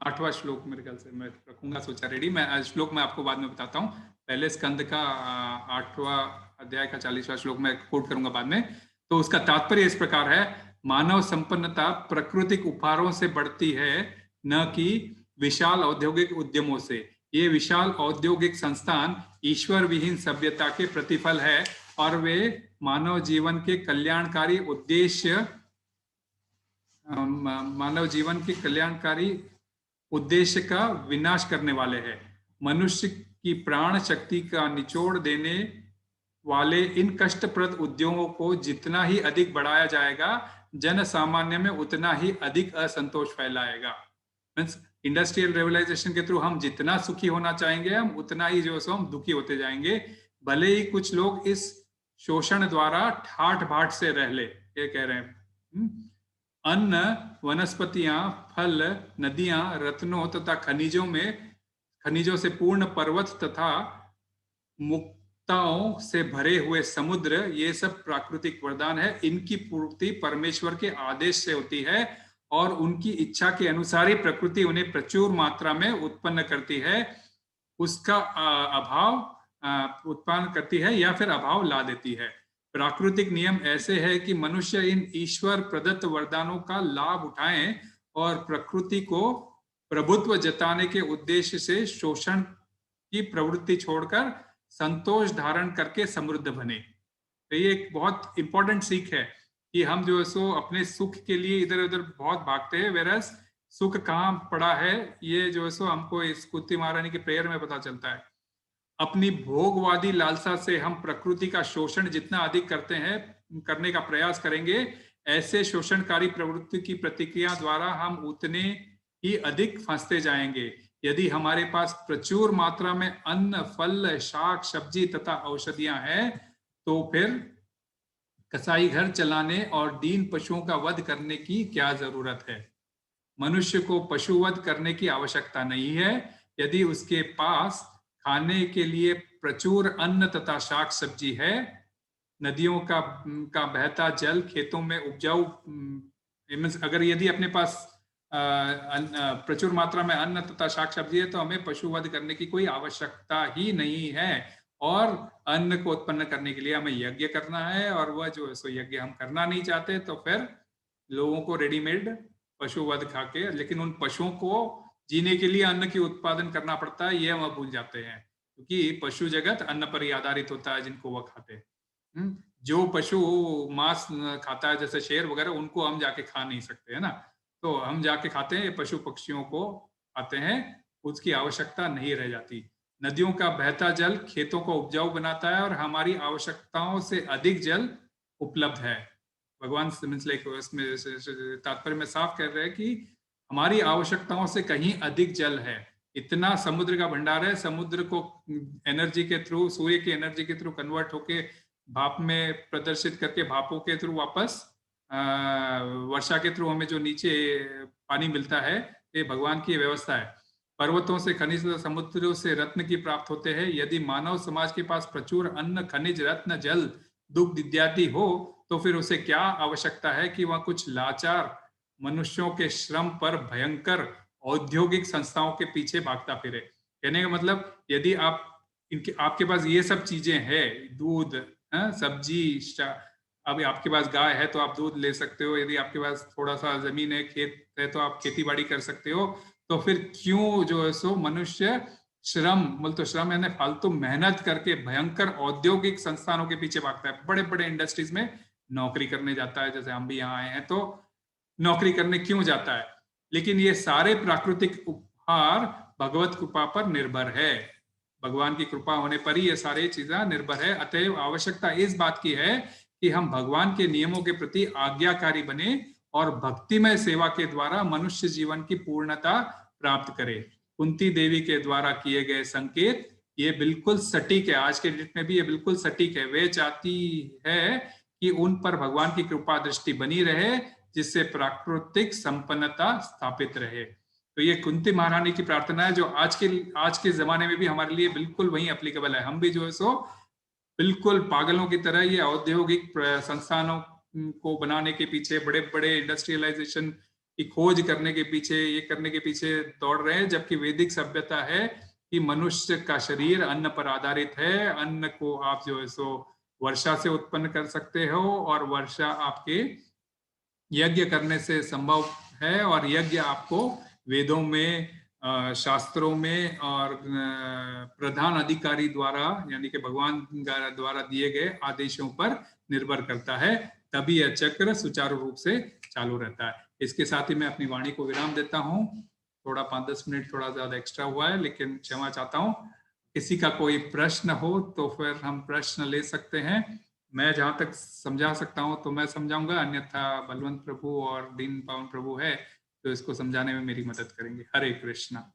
8वां श्लोक मेरे ख्याल से मैं रखूंगा, सोचा रेडी। मैं श्लोक में आपको बाद में बताता हूँ। पहले स्कंद का 8वां अध्याय का 40वां श्लोक मैं कोट करूंगा बाद में। तो उसका तात्पर्य इस प्रकार है, मानव संपन्नता प्राकृतिक उपहारों से बढ़ती है, न कि विशाल औद्योगिक उद्यमों से। ये विशाल औद्योगिक संस्थान ईश्वर विहीन सभ्यता के प्रतिफल है और वे मानव जीवन के कल्याणकारी उद्देश्य का विनाश करने वाले हैं। मनुष्य की प्राण शक्ति का निचोड़ देने वाले इन कष्टप्रद उद्योगों को जितना ही अधिक बढ़ाया जाएगा, जन सामान्य में उतना ही अधिक असंतोष फैलाएगा। मीन्स इंडस्ट्रियल रेवलाइजेशन के थ्रू हम जितना सुखी होना चाहेंगे, हम उतना ही जो सो हम दुखी होते जाएंगे। भले ही कुछ लोग इस शोषण द्वारा ठाठ बाट से रह ले, ये कह रहे हैं। अन्न, वनस्पतियां, फल, नदियां, रत्नों तथा खनिजों से पूर्ण पर्वत तथा मुक्ताओं से भरे हुए समुद्र, ये सब प्राकृतिक वरदान है। इनकी पूर्ति परमेश्वर के आदेश से होती है और उनकी इच्छा के अनुसार ही प्रकृति उन्हें प्रचुर मात्रा में उत्पन्न करती है, उसका अभाव उत्पन्न करती है या फिर अभाव ला देती है। प्राकृतिक नियम ऐसे है कि मनुष्य इन ईश्वर प्रदत्त वरदानों का लाभ उठाएं और प्रकृति को प्रभुत्व जताने के उद्देश्य से शोषण की प्रवृत्ति छोड़कर संतोष धारण करके समृद्ध बने। तो ये एक बहुत इंपॉर्टेंट सीख है कि हम जो है सो अपने सुख के लिए इधर उधर बहुत भागते हैं, वेरस सुख कहाँ पड़ा है ये जो है सो हमको इस कुंती महारानी के प्रेयर में पता चलता है। अपनी भोगवादी लालसा से हम प्रकृति का शोषण जितना अधिक करते हैं, करने का प्रयास करेंगे, ऐसे शोषणकारी प्रवृत्ति की प्रतिक्रिया द्वारा हम उतने ही अधिक फंसते जाएंगे। यदि हमारे पास प्रचुर मात्रा में अन्न, फल, शाक, सब्जी तथा औषधियां हैं, तो फिर कसाई घर चलाने और दीन पशुओं का वध करने की क्या जरूरत है। मनुष्य को पशुवध करने की आवश्यकता नहीं है यदि उसके पास खाने के लिए प्रचुर अन्न तथा शाक सब्जी है। नदियों का बहता जल खेतों में उपजाऊ, अगर यदि अपने पास प्रचुर मात्रा में अन्न तथा शाक सब्जी है तो हमें पशुवध करने की कोई आवश्यकता ही नहीं है। और अन्न को उत्पन्न करने के लिए हमें यज्ञ करना है, और वह जो है सो यज्ञ हम करना नहीं चाहते तो फिर लोगों को रेडीमेड पशुवध खा के, लेकिन उन पशुओं को जीने के लिए अन्न की उत्पादन करना पड़ता है, ये हम भूल जाते हैं, क्योंकि पशु जगत अन्न पर ही आधारित होता है जिनको वह खाते हैं। जो पशु मांस खाता है जैसे शेर वगैरह, उनको हम जाके खा नहीं सकते, है ना। तो हम जाके खाते हैं, पशु पक्षियों को खाते हैं, उसकी आवश्यकता नहीं रह जाती। नदियों का बहता जल खेतों को उपजाऊ बनाता है और हमारी आवश्यकताओं से अधिक जल उपलब्ध है। भगवान तात्पर्य में साफ कह रहे हैं कि हमारी आवश्यकताओं से कहीं अधिक जल है। इतना समुद्र का भंडार है, समुद्र को एनर्जी के थ्रू, सूर्य की एनर्जी के थ्रू कन्वर्ट होके भाप में प्रदर्शित करके भापों के थ्रू वापस वर्षा के थ्रू हमें जो नीचे पानी मिलता है, ये भगवान की व्यवस्था है। पर्वतों से खनिज, समुद्रों से रत्न की प्राप्त होते हैं। यदि मानव समाज के पास प्रचुर अन्न, खनिज, रत्न, जल, दुग्ध इत्यादि हो तो फिर उसे क्या आवश्यकता है कि वह कुछ लाचार मनुष्यों के श्रम पर भयंकर औद्योगिक संस्थाओं के पीछे भागता फिरे। कहने का मतलब, यदि आपके पास ये सब चीजें हैं, दूध, सब्जी, अब आपके पास गाय है तो आप दूध ले सकते हो, यदि आपके पास थोड़ा सा जमीन है, खेत है तो आप खेती बाड़ी कर सकते हो, तो फिर क्यों जो है सो मनुष्य श्रम, तो श्रम यानी फालतू मेहनत करके भयंकर औद्योगिक संस्थानों के पीछे भागता है, बड़े बड़े इंडस्ट्रीज में नौकरी करने जाता है। जैसे हम भी यहाँ आए हैं तो नौकरी करने क्यों जाता है? लेकिन ये सारे प्राकृतिक उपहार भगवत कृपा पर निर्भर है, भगवान की कृपा होने पर ही ये सारी चीजें निर्भर है। अतएव आवश्यकता इस बात की है कि हम भगवान के नियमों के प्रति आज्ञाकारी बने और भक्तिमय सेवा के द्वारा मनुष्य जीवन की पूर्णता प्राप्त करें। कुंती देवी के द्वारा किए गए संकेत ये बिल्कुल सटीक है, आज के डेट में भी ये बिल्कुल सटीक है। वे चाहती है कि उन पर भगवान की कृपा दृष्टि बनी रहे जिससे प्राकृतिक संपन्नता स्थापित रहे। तो ये कुंती महारानी की प्रार्थना है जो आज के जमाने में भी हमारे लिए बिल्कुल वही एप्लीकेबल है। हम भी जो है सो बिल्कुल पागलों की तरह ये औद्योगिक संस्थानों को बनाने के पीछे, बड़े बड़े इंडस्ट्रियलाइजेशन की खोज करने के पीछे, ये करने के पीछे दौड़ रहे हैं, जबकि वैदिक सभ्यता है कि मनुष्य का शरीर अन्न पर आधारित है। अन्न को आप जो है सो वर्षा से उत्पन्न कर सकते हो और वर्षा आपके यज्ञ करने से संभव है, और यज्ञ आपको वेदों में, शास्त्रों में और प्रधान अधिकारी द्वारा यानी कि भगवान द्वारा दिए गए आदेशों पर निर्भर करता है, तभी यह चक्र सुचारू रूप से चालू रहता है। इसके साथ ही मैं अपनी वाणी को विराम देता हूँ। थोड़ा 5-10 मिनट थोड़ा ज्यादा एक्स्ट्रा हुआ है, लेकिन क्षमा चाहता हूँ। किसी का कोई प्रश्न हो तो फिर हम प्रश्न ले सकते हैं। मैं जहां तक समझा सकता हूं तो मैं समझाऊंगा, अन्यथा बलवंत प्रभु और दीन पावन प्रभु है तो इसको समझाने में मेरी मदद करेंगे। हरे कृष्णा।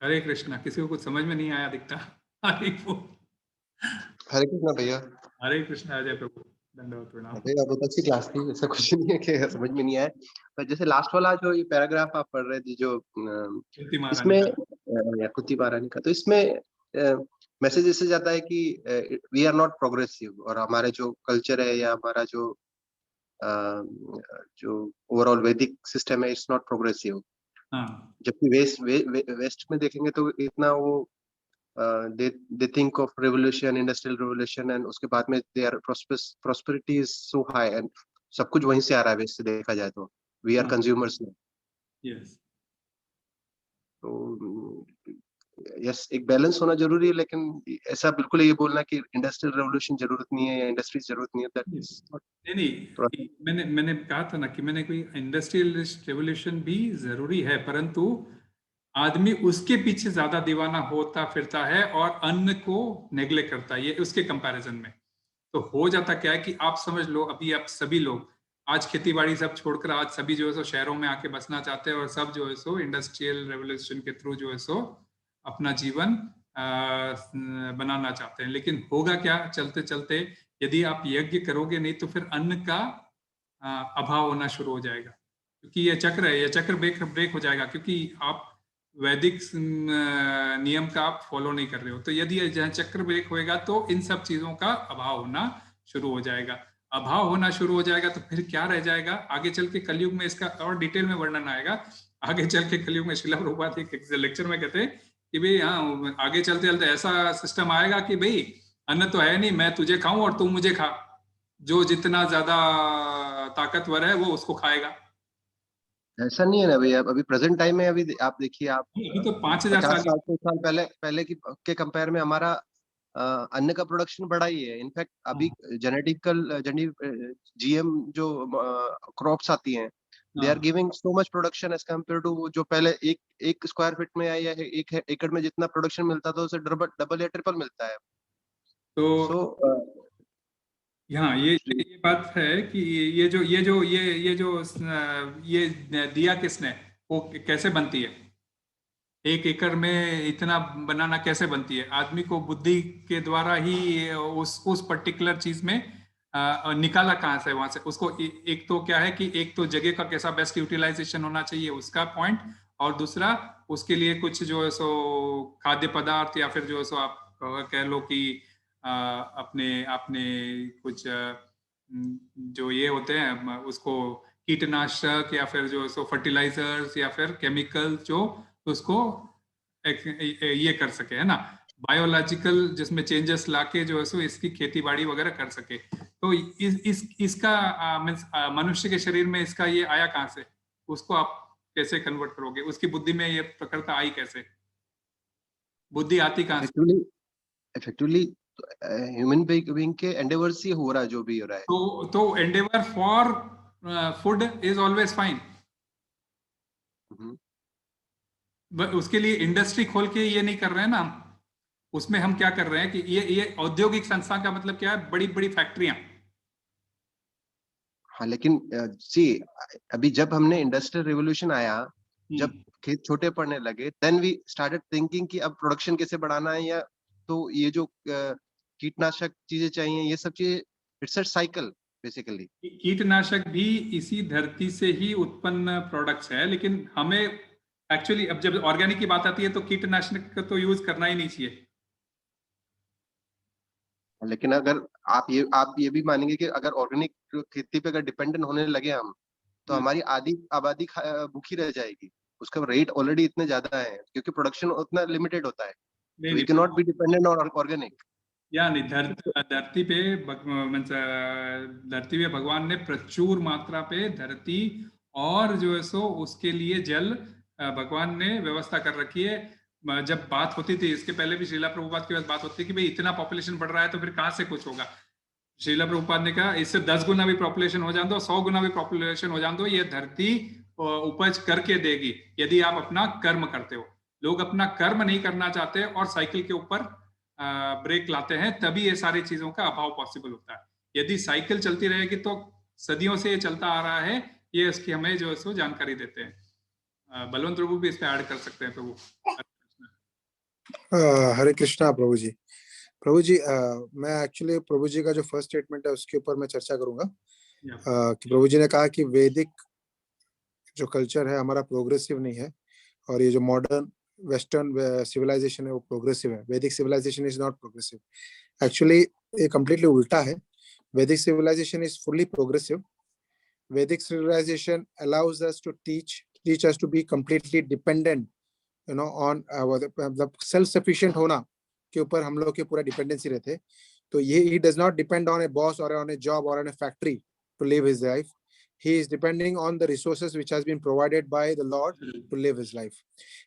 हरे कृष्णा। किसी को कुछ समझ में नहीं आया दिखता? हरे कृष्णा भैया। हरे कृष्णा। अजय प्रभु, धन्यवाद, प्रणाम। भैया बहुत अच्छी क्लास थी, ऐसा कुछ नहीं है कि समझ में नहीं आया, पर जैसे लास्ट वाला जो ये पैराग्राफ आप पढ़ रहे थे जो इसमें कुंती महारानी का, तो इसमें मैसेज ऐसे जाता है कि वी आर नॉट प्रोग्रेसिव, और हमारे जो कल्चर है या हमारा जो ओवरऑल वैदिक सिस्टम है, इट्स नॉट प्रोग्रेसिव। हाँ, जबकि वेस्ट में देखेंगे तो इतना वो they think of revolution, industrial revolution, and उसके बाद में their prosperity is so high, and सब कुछ वहीं से आ रहा है वेस्ट से देखा जाए तो we are हाँ, consumers now. yes. तो यस, एक बैलेंस होना जरूरी है, लेकिन ऐसा बिल्कुल ये बोलना कि इंडस्ट्रियल रेवोल्यूशन जरूरत नहीं है या इंडस्ट्री जरूरत नहीं है, that is not नहीं, मैंने कहा था ना कि मैंने कोई इंडस्ट्रियल रेवोल्यूशन भी जरूरी है, परंतु आदमी उसके पीछे ज्यादा दीवाना होता फिरता है और अन्न को नेग्लेक्ट करता है, ये उसके कंपैरिजन में। तो हो जाता क्या है कि आप समझ लो, अभी आप सभी लोग आज खेती बाड़ी सब छोड़कर आज सभी जो है सो शहरों में आके बसना चाहते हैं और सब जो है सो इंडस्ट्रियल रेवोल्यूशन के थ्रू जो है सो अपना जीवन बनाना चाहते हैं। लेकिन होगा क्या, चलते चलते यदि आप यज्ञ करोगे नहीं तो फिर अन्न का अभाव होना शुरू हो जाएगा, क्योंकि ये चक्र है, ये चक्र ब्रेक हो जाएगा, क्योंकि आप वैदिक नियम का आप फॉलो नहीं कर रहे हो। तो यदि जहाँ चक्र ब्रेक होएगा तो इन सब चीजों का अभाव होना शुरू हो जाएगा। अभाव होना शुरू हो जाएगा तो फिर क्या रह जाएगा आगे चल के कलयुग में, इसका और डिटेल में वर्णन आएगा आगे चल के कलयुग में। श्रीला प्रभुपाद एक लेक्चर में कहते हैं कि भाई हाँ, आगे चलते चलते ऐसा सिस्टम आएगा कि भाई अन्न तो है नहीं, मैं तुझे खाऊं और तू मुझे खा, जो जितना ज्यादा ताकतवर है वो उसको खाएगा। ऐसा नहीं है ना भैया, अभी प्रेजेंट टाइम में अभी आप देखिए, आप अभी तो 5000 साल पहले के कंपेयर में हमारा अन्न का प्रोडक्शन बढ़ा ही है। इनफैक्ट अभी जेनेटिकल जीएम जो क्रॉप्स आती हैं, they are giving so much production as compare to जो पहले एक स्क्वायर फीट में या एक एकड़ में जितना प्रोडक्शन मिलता था उसे डबल या ट्रिपल मिलता है। तो यहाँ ये बात है कि ये दिया किसने, वो कैसे बनती है, एक एकड़ में इतना बनाना कैसे बनती है? आदमी को बुद्धि के द्वारा ही उस पर्टिकुलर चीज में निकाला कहाँ से वहां से उसको। एक तो क्या है कि एक तो जगह का कैसा बेस्ट यूटिलाइजेशन होना चाहिए उसका पॉइंट, और दूसरा उसके लिए कुछ जो है सो खाद्य पदार्थ या फिर जो है सो आप कह लो कि अपने कुछ जो ये होते हैं उसको कीटनाशक या फिर जो सो फर्टिलाइजर्स या फिर केमिकल जो उसको ये कर सके, है ना, बायोलॉजिकल जिसमें चेंजेस लाके जो है सो इसकी खेती बाड़ी वगैरह कर सके। तो इसका मनुष्य के शरीर में इसका ये आया कहाँ से, उसको आप कैसे कन्वर्ट करोगे? उसकी बुद्धि में ये प्रकृति आई कैसे, बुद्धि आती कहाँ से? इफेक्टिवली ह्यूमन बीइंग के एंडेवर से हो रहा है जो भी हो रहा है। तो Endeavour for food is always fine. उसके लिए इंडस्ट्री खोल के ये नहीं कर रहे हैं ना हम, उसमें हम क्या कर रहे हैं कि ये औद्योगिक संस्थान का मतलब क्या है, बड़ी बड़ी फैक्ट्रियां। हाँ, लेकिन अभी जब हमने इंडस्ट्रियल रिवोल्यूशन आया, जब खेत छोटे पड़ने लगे, देन वी स्टार्टेड थिंकिंग कि अब प्रोडक्शन कैसे बढ़ाना है, या तो ये जो कीटनाशक चीजें चाहिए, ये सब चीजें, इट्स अ साइकिल बेसिकली। कीटनाशक भी इसी धरती से ही उत्पन्न प्रोडक्ट्स है, लेकिन हमें एक्चुअली अब जब ऑर्गेनिक की बात आती है तो कीटनाशक का तो यूज करना ही नहीं चाहिए। लेकिन अगर आप ये भी मानेंगे कि अगर ऑर्गेनिक खेती पे अगर डिपेंडेंट होने लगे हम, तो हमारी आधी आबादी भूखी रह जाएगी। उसका रेट ऑलरेडी इतने ज्यादा है क्योंकि प्रोडक्शन उतना लिमिटेड होता है। We can not be dependent on organic. यानी धरती पे भगवान ने प्रचुर मात्रा पे धरती और जो है सो उसके लिए जल भगवान ने व्यवस्था कर रखी है। जब बात होती थी इसके पहले भी श्रीला प्रभुपाद की बात होती थी कि भाई इतना पॉपुलेशन बढ़ रहा है तो फिर कहाँ से कुछ होगा। श्रीला प्रभुपाद ने कहा इससे 10 गुना भी पॉपुलेशन हो जाए दो, 100 गुना भी पॉपुलेशन हो जाए दो, ये धरती उपज करके देगी यदि आप अपना कर्म करते हो। लोग अपना कर्म नहीं करना चाहते और साइकिल के ऊपर ब्रेक लाते हैं, तभी ये सारी चीजों का अभाव पॉसिबल होता है। यदि साइकिल चलती रहेगी तो सदियों से ये चलता आ रहा है, ये उसकी हमें जो है सो जानकारी देते हैं। बलवंत प्रभु भी इस पे ऐड कर सकते हैं प्रभु। हरे कृष्णा प्रभु जी। प्रभु जी मैं एक्चुअली प्रभु जी का जो फर्स्ट स्टेटमेंट है उसके ऊपर मैं चर्चा करूंगा कि प्रभु जी ने कहा कि वैदिक जो कल्चर है हमारा प्रोग्रेसिव नहीं है और ये जो मॉडर्न वेस्टर्न सिविलाइजेशन है वो प्रोग्रेसिव है। Vedic civilization is not progressive. Actually ये कम्प्लीटली उल्टा है। Vedic civilization is fully progressive. Vedic civilization allows us to teach teach us to be completely dependent, on मतलब self sufficient होना के ऊपर हम लोग के पूरा डिपेंडेंसी रहते। तो ये he does not depend on a boss or on a job or on a factory to live his life. He is depending on the resources which has been provided by the Lord to live his life.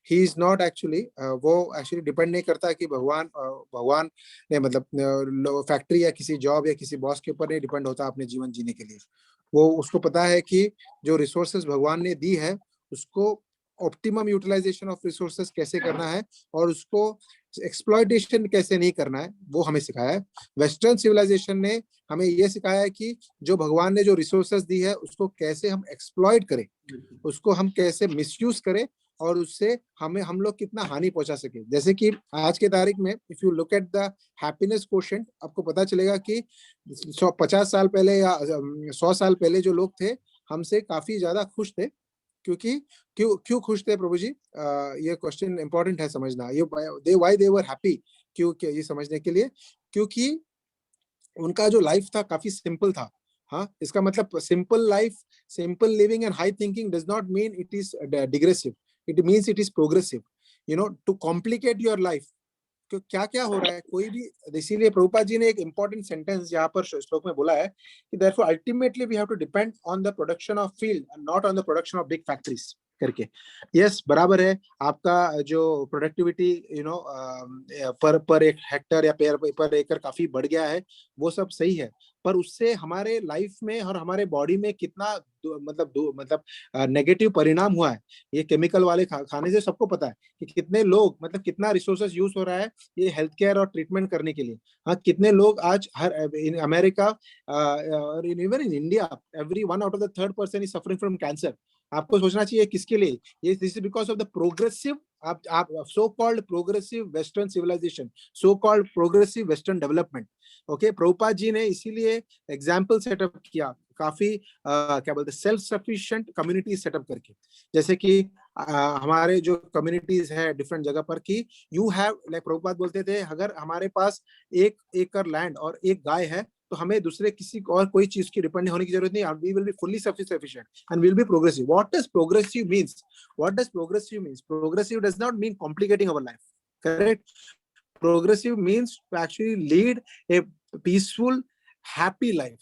He is not actually वो actually depend नहीं करता कि भगवान ने मतलब factory या किसी job या किसी बॉस के ऊपर नहीं डिपेंड होता अपने जीवन जीने के लिए। वो उसको पता है कि जो रिसोर्सेज भगवान ने दी है उसको ऑप्टिमम यूटिलाइजेशन ऑफ रिसोर्सेज कैसे करना है और उसको एक्सप्लॉयटेशन कैसे नहीं करना है, वो हमें सिखाया है। वेस्टर्न सिविलाइजेशन ने हमें ये सिखाया है कि जो भगवान ने जो रिसोर्सेज दी है उसको कैसे हम एक्सप्लॉयट करें, उसको हम कैसे मिसयूज करें और उससे हम लोग कितना हानि पहुंचा सके। जैसे कि आज के तारीख में if you look at the happiness quotient, आपको पता चलेगा कि 50 साल पहले या 100 साल पहले जो लोग थे हमसे काफी ज्यादा खुश थे। क्योंकि क्यों खुश थे प्रभु जी? ये क्वेश्चन इंपॉर्टेंट है समझना। ये व्हाई दे वर हैप्पी, क्यों ये समझने के लिए, क्योंकि उनका जो लाइफ था काफी सिंपल था। हाँ, इसका मतलब simple life, simple living and high thinking does not mean it is degressive, it means it is progressive. To complicate your life, क्या क्या हो रहा है कोई भी। इसीलिए प्रभुपाद जी ने एक इंपॉर्टेंट सेंटेंस यहाँ पर श्लोक में बोला है कि therefore ultimately we have to depend on the production of field and not on the production of big factories करके। यस, बराबर है, आपका जो प्रोडक्टिविटी पर एक हेक्टर या पर एकड़ काफी बढ़ गया है, वो सब सही है, पर उससे हमारे लाइफ में और हमारे बॉडी में कितना मतलब नेगेटिव परिणाम हुआ है। ये केमिकल वाले खाने से सबको पता है कि कितने लोग मतलब कितना रिसोर्सेज यूज हो रहा है ये हेल्थ केयर और ट्रीटमेंट करने के लिए। हाँ, कितने लोग आज इन अमेरिका और even in India every 1 out of the 3rd person is suffering from cancer। आपको सोचना चाहिए किसके लिए ये। This is because of the progressive आप so called progressive western civilization, so called progressive western development. Okay, Prabhupada ji ने इसीलिए एग्जाम्पल सेटअप किया काफी क्या बोलते सेल्फ सफिशिएंट कम्युनिटी सेटअप करके। जैसे कि हमारे जो कम्युनिटीज है डिफरेंट जगह पर कि यू हैव लाइक प्रभुपाद बोलते थे अगर हमारे पास 1 एकड़ लैंड और 1 गाय है तो हमें दूसरे किसी और कोई चीज की डिपेंड होने की जरूरत नहीं। We will be fully sufficient and will be progressive. What does progressive means? What does progressive means? Progressive does not mean complicating our life, correct? Progressive means to actually lead a peaceful happy life.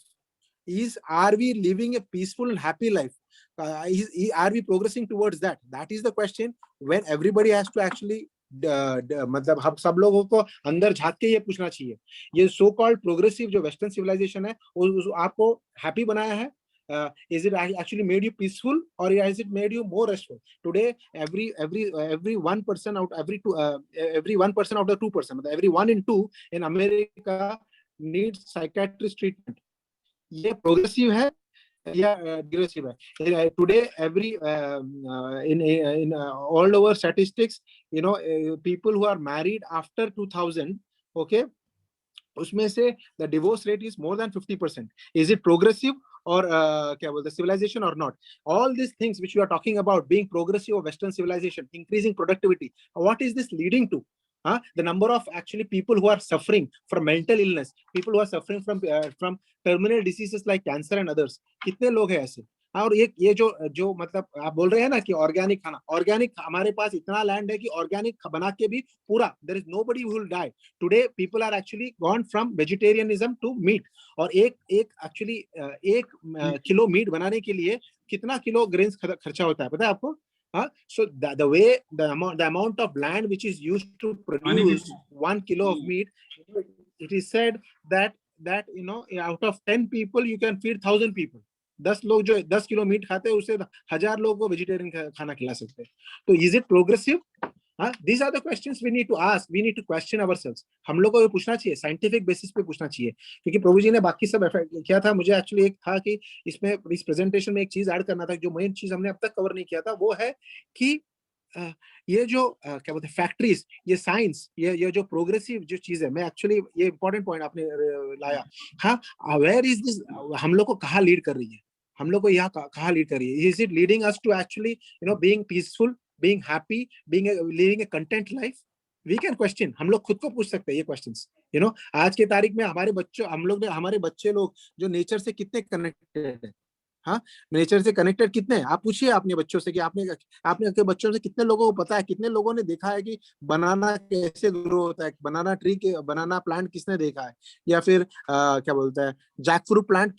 Are we living a peaceful and happy life? Are we progressing towards that? That is the question when everybody has to actually मतलब हम सब लोगों को अंदर झांक के ये पूछना चाहिए। ये सो कॉल्ड प्रोग्रेसिव जो वेस्टर्न सिविलाइजेशन है वो आपको हैप्पी बनाया है? Is it actually made you peaceful or has it made you more restful? Today, every 1% out every 1% out of 2%, every 1 in 2 in America needs psychiatrist treatment. ये progressive है या डिग्रेसिव है? Today every in all over statistics, people who are married after 2000, okay, उसमें से the divorce rate is more than 50%. Is it progressive or क्या बोलते civilization or not? All these things which we are talking about being progressive of Western civilization, increasing productivity, what is this leading to? The number of actually people who are suffering from mental illness, people who are suffering from terminal diseases like cancer and others, कितने लोग हैं ऐसे? और ये जो मतलब आप बोल रहे हैं ना कि ऑर्गेनिक खाना, ऑर्गेनिक हमारे पास इतना लैंड है कि ऑर्गेनिक बना के भी पूरा there is nobody who will die. Today people are actually gone from vegetarianism to meat. और एक actually 1 किलो मीट बनाने के लिए कितना किलो ग्रेन्स खर्चा होता है पता है आपको? So the way the amount of land which is used to produce 1 kilo of meat, it is said that out of 10 people you can feed 1,000 people. 10 लोग जो 10 किलो मीट खाते हैं उससे 1000 लोगों को वेजिटेरियन खाना खिला सकते हैं। तो is it progressive? These are the questions we need to ask. We need to question ourselves. हम लोग को ये पूछना चाहिए, साइंटिफिक बेसिस पे पूछना चाहिए, क्योंकि प्रभु जी ने बाकी सब किया था। मुझे एक्चुअली एक था कि इसमें इस प्रेजेंटेशन में एक चीज ऐड करना था, जो मेन चीज हमने अब तक कवर नहीं किया था, वो है कि ये जो क्या बोलते हैं फैक्ट्रीज, ये साइंस, ये जो प्रोग्रेसिव जो चीज है, मैं एक्चुअली ये इंपॉर्टेंट पॉइंट आपने लाया। हाँ, वेयर इज दिस? हम लोग को कहाँ लीड कर रही है? हम लोग को यहाँ कहाँ लीड कर रही है? Is it leading us to actually being peaceful, being happy, living a content life? We can question. हम लोग खुद को पूछ सकते हैं ये questions. आज के तारीख में हमारे बच्चे लोग जो नेचर से कितने कनेक्टेड है, हाँ, नेचर से कनेक्टेड कितने हैं? आप पूछिए अपने बच्चों से कि आपने अपने बच्चों से कितने लोगों को पता है, कितने लोगों ने देखा है कि बनाना कैसे ग्रो होता है, बनाना प्लांट किसने देखा है, या फिर क्या बोलता है जैक फ्रूट प्लांट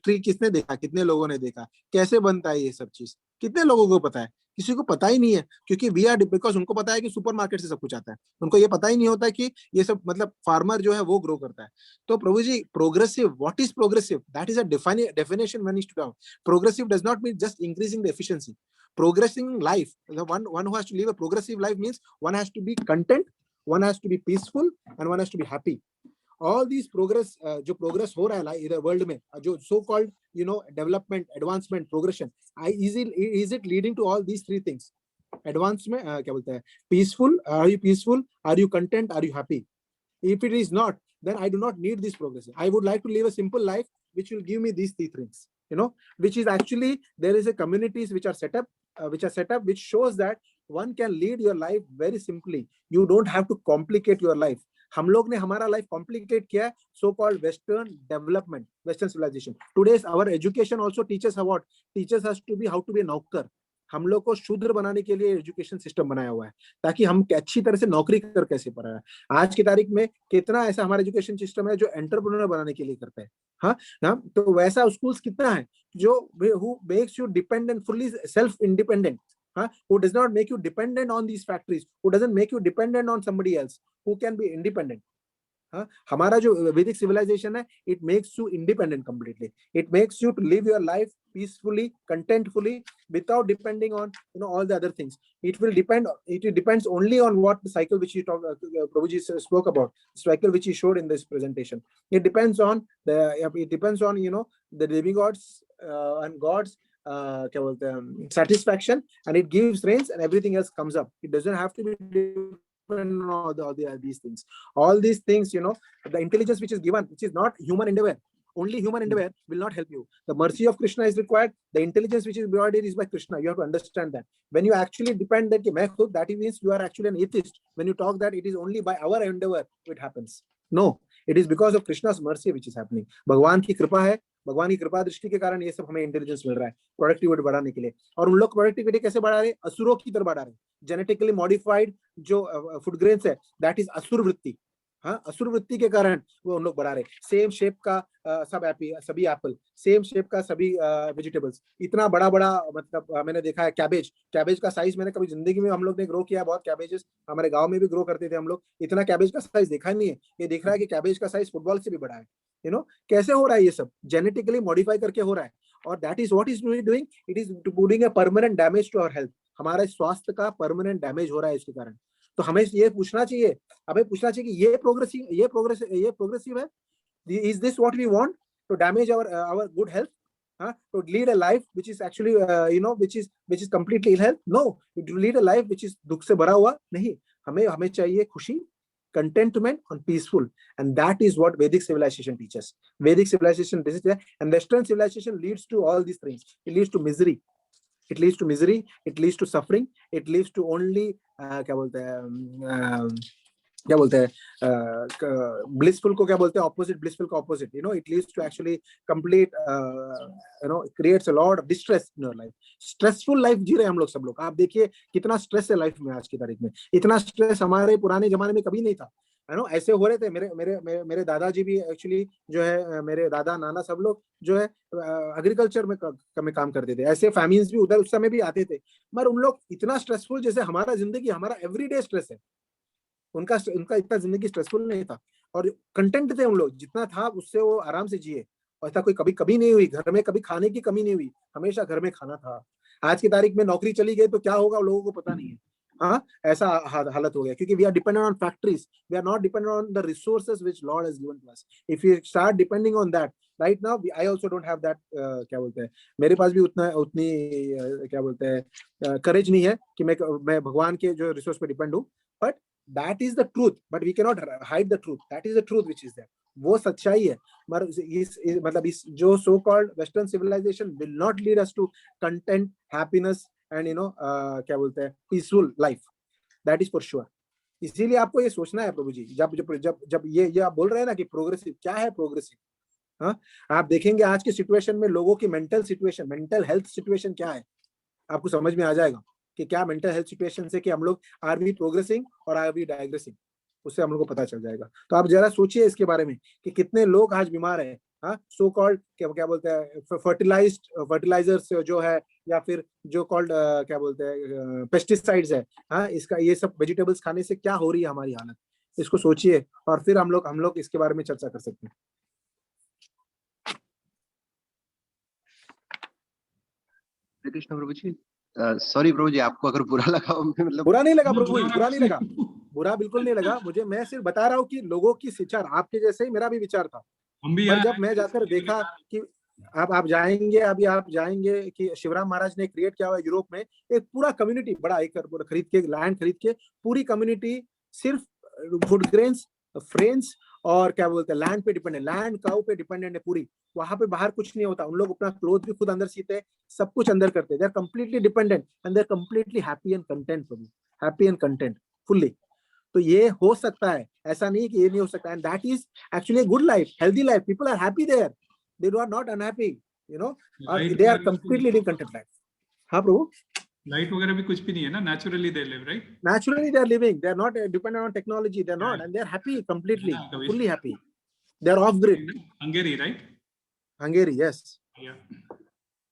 ट्री किसने देखा, कितने लोगों ने देखा, कैसे बनता है ये सब चीज, कितने लोगों को पता है? किसी को पता ही नहीं है, क्योंकि बिकॉज उनको पता है कि सुपरमार्केट से सब कुछ आता है, उनको ये पता ही नहीं होता कि ये सब मतलब फार्मर जो है वो ग्रो करता है। तो Prabhu ji, progressive, what is progressive? That is a definition when is to down. Progressive does not mean just increasing the efficiency. Progressing life, the one who has to live a progressive life means one has to be content, one has to be peaceful, and one has to be happy. All these progress, जो progress हो रहा है इधर world में, जो so called development, advancement, progression, is it leading to all these three things? Advancement, क्या बोलते हैं, peaceful, are you peaceful, are you content, are you happy? If it is not, then I do not need this progress. I would like to live a simple life which will give me these three things, which is actually, there is a communities which are set up, which shows that one can lead your life very simply. You don't have to complicate your life. हम लोग ने हमारा life complicate किया, so called western development, western civilization. Today's our education also teaches us to be how to be a नौकर. हम लोग को शूद्र बनाने के लिए एजुकेशन सिस्टम बनाया हुआ है, ताकि हम अच्छी तरह से नौकरी कर कैसे पा रहा है। आज की तारीख में कितना ऐसा हमारा एजुकेशन सिस्टम है जो एंटरप्रेन्योर बनाने के लिए करता है। हाँ, तो वैसा स्कूल्स कितना है जो who makes you dependent, fully self independent, who does not make you dependent on these factories, who doesn't make you dependent on somebody else, who can be independent. हमारा जो वैदिक सिविलाइजेशन है, it makes you independent completely. It makes you to live your life peacefully, contentfully, without depending on all the other things. It depends only on what the cycle which Prabhuji spoke about, the cycle which he showed in this presentation. It depends on the living gods and gods क्या बोलते हैं satisfaction, and it gives rains and everything else comes up. It doesn't have to be these things. All these things, the intelligence which is given, which is not human endeavor. Only human endeavor will not help you. The mercy of Krishna is required. The intelligence which is provided is by Krishna. You have to understand that. When you actually depend that that means you are actually an atheist. When you talk that it is only by our endeavor it happens. No, it is because of Krishna's mercy which is happening. भगवान की कृपा है, भगवान की कृपा दृष्टि के कारण ये सब हमें इंटेलिजेंस मिल रहा है प्रोडक्टिविटी बढ़ाने के लिए। और उन लोग प्रोडक्टिविटी कैसे बढ़ा रहे? असुरों की तरह बढ़ा रहे। जेनेटिकली मॉडिफाइड जो फूड ग्रेन्स है, दैट इज असुर वृत्ति। हाँ, असुर वृत्ति के कारण वो उन लोग बढ़ा रहे। सेम शेप का सभी एप्पल, सेम शेप का सभी वेजिटेबल्स, इतना बड़ा बड़ा, मतलब मैंने देखा है कैबेज का साइज मैंने कभी जिंदगी में, हम लोग ने ग्रो किया बहुत कैबेजेस, हमारे गांव में भी ग्रो करते थे हम लोग, इतना कैबेज का साइज देखा नहीं है। ये दिख रहा है कि कैबेज का साइज फुटबॉल से भी बड़ा है। कैसे हो रहा है? ये सब जेनेटिकली मॉडिफाई करके हो रहा है। और that is what is doing, it is putting a permanent damage to our health. हमारे स्वास्थ्य का परमानेंट डैमेज हो रहा है इसके कारण। तो हमें ये पूछना चाहिए, कि ये प्रोग्रेसिव है? Is this what we want, to damage our good health, to lead a life which is actually which is completely ill health? No, to lead a life which is दुख से भरा हुआ नहीं। हमें चाहिए खुशी, contentment and peaceful, and that is what Vedic civilization teaches. Vedic civilization teaches that, and Western civilization leads to all these things. It leads to misery. It leads to suffering. It leads to only क्या बोलते हैं blissful को क्या बोलते हैं, opposite, blissful का opposite. It leads to actually complete creates a lot of distress in your life. Stressful life जी रहे हम लोग, सब लोग। आप देखिए कितना स्ट्रेस है लाइफ में आज की तारीख में। इतना स्ट्रेस हमारे पुराने जमाने में कभी नहीं था। ऐसे हो रहे थे। मेरे दादाजी भी एक्चुअली जो है, मेरे दादा नाना सब लोग जो है एग्रीकल्चर में काम करते थे। ऐसे फैमिलीज भी उधर उस समय भी आते थे, मगर उन लोग इतना स्ट्रेसफुल, जैसे हमारा जिंदगी, हमारा एवरीडे स्ट्रेस है, उनका इतना जिंदगी स्ट्रेसफुल नहीं था। और कंटेंट थे उन लोग, जितना था उससे वो आराम से जिए। और ऐसा कोई कभी नहीं हुई, घर में कभी खाने की कमी नहीं हुई, हमेशा घर में खाना था। आज की तारीख में नौकरी चली गई तो क्या होगा लोगों को पता नहीं है। हाँ, ऐसा हालत हो गया, क्योंकि we are dependent on factories, we are not dependent on the resources which lord has given to us. If you start depending on that, right now I also don't have that, क्या बोलते हैं, मेरे पास भी उतनी क्या बोलते हैं करेज नहीं है कि मैं भगवान के जो रिसोर्स पे डिपेंड हूँ। But that is the truth, but we cannot hide the truth. That is the truth which is there. वो सच्चाई है। मतलब इस जो so called western civilization will not lead us to content, happiness and क्या बोलते हैं peaceful life. That is for sure. इसीलिए आपको ये सोचना है प्रभु जी, जब ये आप बोल रहे हैं ना कि प्रोग्रेसिव क्या है, प्रोग्रेसिव हाँ, आप देखेंगे आज के सिचुएशन में लोगों की mental situation, mental health situation क्या है, आपको समझ में आ जाएगा कि क्या मेंटल हेल्थ सिचुएशन से कि हम लोग आर वी प्रोग्रेसिंग और आर वी डाइग्रेसिंग, उससे हम लोग को पता चल जाएगा। तो आप जरा सोचिए इसके बारे में कि कितने लोग आज बीमार हैं, हाँ, सो कॉल्ड क्या बोलते हैं फर्टिलाइजर्स जो है, या फिर जो कॉल्ड क्या बोलते हैं पेस्टिसाइड्स है, हाँ, इसका ये सब वेजिटेबल्स खाने से क्या हो रही है हमारी हालत, इसको सोचिए और फिर हम लोग इसके बारे में चर्चा कर सकते हैं। कृष्ण प्रभु जी, सॉरी प्रभु जी, आपको अगर बुरा लगा, मतलब बुरा नहीं लगा प्रभु जी, बुरा नहीं लगा, बुरा बिल्कुल नहीं लगा मुझे। मैं सिर्फ बता रहा हूँ कि लोगों की विचार आपके जैसे ही मेरा भी विचार था, पर जब मैं जाकर देखा कि आप जाएंगे, अभी आप जाएंगे कि शिवराम महाराज ने क्रिएट किया हुआ यूरोप में एक पूरा कम्युनिटी, बड़ा एकड़ पूरा खरीद के, लैंड खरीद के, पूरी कम्युनिटी सिर्फ फूड ग्रेन्स, फ्रेंड्स और क्या बोलते हैं लैंड पे डिपेंडेंट, लैंड काउ पे डिपेंडेंट है पूरी। वहां पे बाहर कुछ नहीं होता, उन लोग अपना क्लोथ भी खुद अंदर सीते हैं, सब कुछ अंदर करते हैं, they are completely dependent and they are completely happy and content, happy and content fully. तो ये हो सकता है, ऐसा नहीं कि ये नहीं हो सकता, and that is actually good life, healthy life, people are happy there, they are not unhappy, you know, they are completely living content life. हाँ प्रभु, लाइट वगैरह भी कुछ भी नहीं है ना, naturally they live, right? Naturally they are living, they are not dependent on technology, they are not, and they are happy, completely, fully happy, they are off grid. Hungary, right? Hungary, yes. Yeah.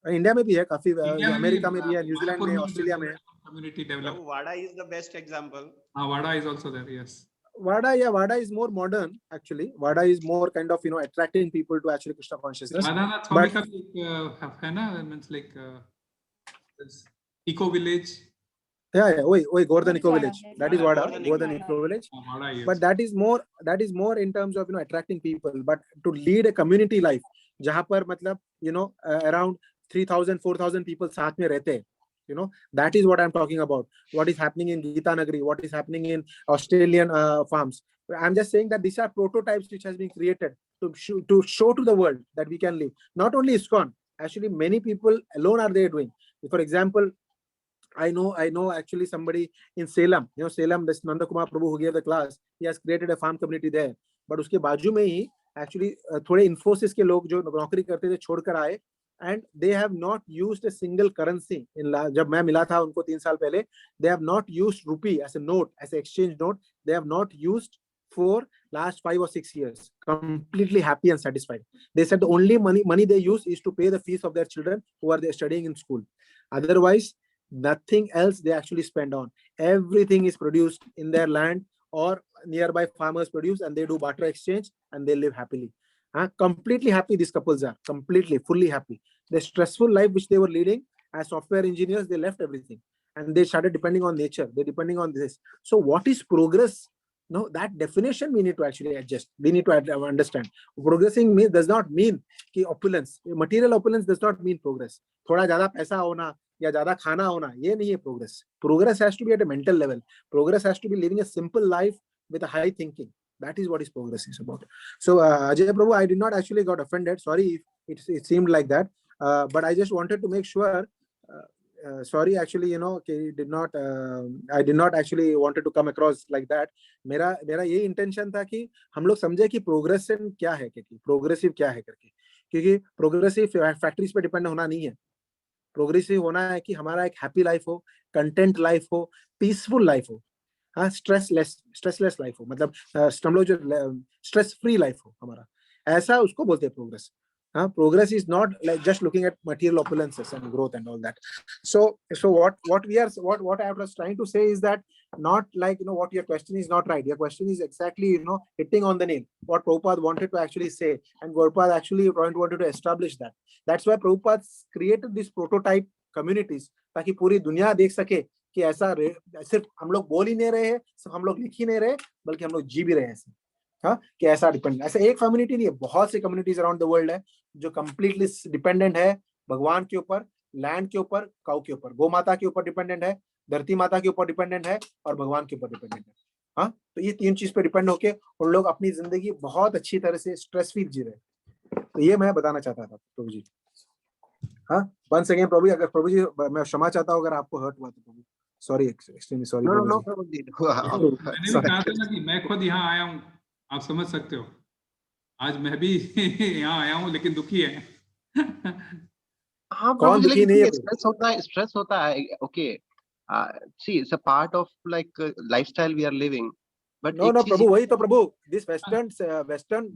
India में भी है काफी, America में भी है, New Zealand में, Australia में। Community develop. WADA is the best example. WADA is also there, yes. WADA is more modern actually. WADA is more kind of, you know, attracting people to actually Krishna consciousness. But है ना, means like eco village. Yeah, Govardhan Eco Village. That is WADA, Govardhan Eco Village. But that is more in terms of, you know, attracting people. But to lead a community life, जहाँ पर मतलब, you know, around 3,000, 4,000 people साथ में रहते हैं, you know, that is what I'm talking about. What is happening in Gita Nagari, what is happening in Australian farms. I'm just saying that these are prototypes which has been created to show to the world that we can live. Not only ISKCON, actually many people alone are there doing. For example, I know actually somebody in Salem, you know, Salem, this Nanda Kumar Prabhu who gave the class, he has created a farm community there. But उसके बाजू में ही actually थोड़े Infosys के लोग जो नौकरी करते थे छोड़कर आए, and they have not used a single currency in जब मैं मिला था उनको 3 साल पहले, they have not used rupee as a note, as an exchange note, they have not used for last 5 or 6 years, completely happy and satisfied. They said the only money they use is to pay the fees of their children who are there studying in school. Otherwise, nothing else they actually spend on. Everything is produced in their land or nearby farmers produce, and they do barter exchange and they live happily. Completely happy these couples are, completely, fully happy. The stressful life which they were leading as software engineers, they left everything and they started depending on nature, they're depending on this. So what is progress? No, that definition we need to actually adjust. We need to understand. Progressing does not mean कि opulence. Material opulence does not mean progress. थोड़ा ज़्यादा पैसा होना या ज़्यादा खाना होना, ये नहीं है progress. Progress has to be at a mental level. Progress has to be living a simple life with a high thinking. That is what is progress is about. So Ajay Prabhu, I did not actually got offended. Sorry if it seemed like that. But I just wanted to make sure. Sorry, actually, you know, I did not actually wanted to come across like that. मेरा ये intention था कि हम लोग समझे कि progression क्या है, क्योंकि progressive क्या है करके, क्योंकि progressive factories पे depend होना नहीं है. Progressive होना है कि हमारा एक happy life हो, content life हो, peaceful life हो, हाँ, stressless life हो, मतलब हम लोग जो stress free life हो हमारा, ऐसा उसको बोलते हैं progress. Progress is not like just looking at material opulences and growth and all that. So what I was trying to say is that not like, you know, what your question is not right. Your question is exactly, you know, hitting on the nail. What Prabhupada wanted to actually say, and Prabhupada actually wanted to establish that. That's why Prabhupada created these prototype communities, ताकि पूरी दुनिया देख सके कि ऐसा सिर्फ हम लोग बोल ही नहीं रहे हैं, सिर्फ हम लोग लिख ही नहीं रहे, बल्कि हम लोग जी भी रहे हैं. हाँ, कि ऐसा डिपेंड, ऐसा एक कम्युनिटी नहीं है, बहुत सी कम्युनिटीज अराउंड द वर्ल्ड है जो कंप्लीटली डिपेंडेंट है भगवान के ऊपर, लैंड के ऊपर, काऊ के ऊपर, गौ माता के ऊपर डिपेंडेंट है, धरती माता के ऊपर डिपेंडेंट है और भगवान के ऊपर डिपेंडेंट है. हाँ, तो ये 3 चीज पे डिपेंड होके उन लोग अपनी जिंदगी बहुत अच्छी तरह से स्ट्रेस फ्री जी रहे. तो ये मैं बताना चाहता था प्रभु जी. हाँ, वंस अगेन प्रभु, अगर प्रभु जी मैं क्षमा चाहता हूँ अगर आपको हर्ट हुआ तो प्रभु, सॉरी, एक्सट्रीमली सॉरी. नो प्रभु जी, मैंने भी कहा था ना कि मैं खुद यहाँ आया हूँ, आप समझ सकते हो. आज मैं भी यहाँ आया हूँ लेकिन दुखी है। हाँ कौन प्रभु जी, दुखी नहीं है? लेकिन स्ट्रेस होता है, okay, see it's a part of like lifestyle we are living, but no एक नो चीज प्रभु, वही तो प्रभु, दिस वेस्टर्न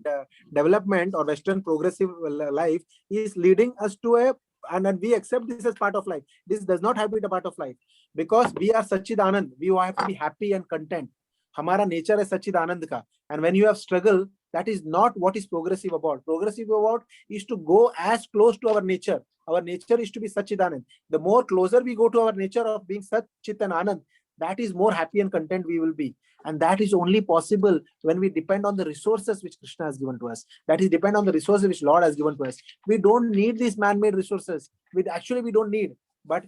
डेवलपमेंट और western progressive life is leading us to a, and we accept this as part of life. This does not have to be a part of life because we are Sachidanand. We have to be happy and content. हमारा nature है सच्चिदानंद का, and when you have struggle, that is not what is progressive about. Progressive about is to go as close to our nature. Our nature is to be Sachidanand. The more closer we go to our nature of being Sat, Chit and Anand, that is more happy and content we will be. And that is only possible when we depend on the resources which Krishna has given to us. That is depend on the resources which Lord has given to us. We don't need these man-made resources. We don't need. But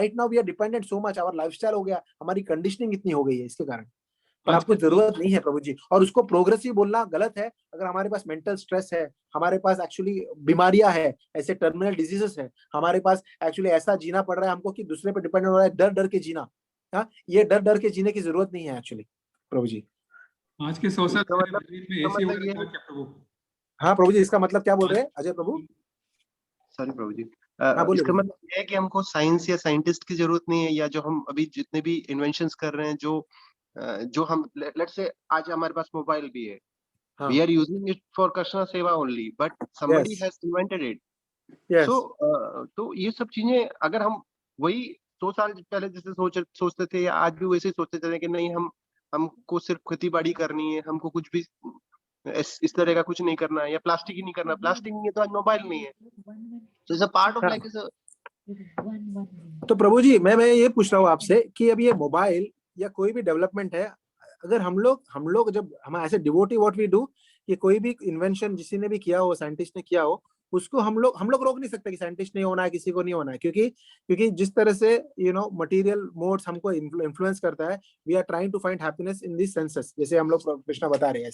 right now we are dependent so much. Our lifestyle हो गया, हमारी conditioning इतनी हो गई है इसके कारण. पर आपको जरूरत नहीं है प्रभु जी, और उसको प्रोग्रेसिव बोलना गलत है. अगर हमारे पास मेंटल स्ट्रेस है, हमारे पास एक्चुअली बीमारियां है, ऐसे टर्मिनल डिजीजेस है, हमारे पास एक्चुअली ऐसा जीना पड़ रहा है हमको कि दूसरे पे डिपेंड हो रहा है, डर डर के जीना. हाँ, ये डर डर के जीने की जरूरत नहीं है एक्चुअली प्रभु जी. आज के सोशल मतलब ये है, प्रभु. हाँ प्रभु जी, इसका मतलब क्या बोल रहे हैं अजय प्रभु? सॉरी प्रभु जी, बोलिए, इसका मतलब ये है कि हमको साइंस या साइंटिस्ट की जरूरत नहीं है, या जो हम अभी जितने भी इन्वेंशंस कर रहे हैं, जो हम लेट्स से आज हमारे पास मोबाइल भी है, we are using it for customer seva only, but somebody has invented it. So तो ये सब चीजें अगर हम वही 2 साल पहले जैसे सोचते थे, या आज भी वैसे ही सोचते थे कि नहीं हमको सिर्फ खेती बाड़ी करनी है, हमको कुछ भी इस तरह का कुछ नहीं करना है, या प्लास्टिक ही नहीं करना. प्लास्टिक नहीं है तो आज मोबाइल नहीं है. So it's a part of like. तो प्रभु जी, मैं ये पूछ रहा हूँ आपसे कि अब ये मोबाइल या कोई भी डेवलपमेंट है, अगर हम लोग जब हम ऐसे डिवोटी व्हाट वी डू, कि कोई भी इन्वेंशन जिसी ने भी किया हो, साइंटिस्ट ने किया हो, उसको हम लोग रोक नहीं सकते कि साइंटिस्ट नहीं होना है, किसी को नहीं होना है, क्योंकि जिस तरह से मटेरियल मोड्स हमको इन्फ्लुएंस करता है, we are trying to find happiness in this senses, जैसे हम लोग कृष्णा बता रहे हैं.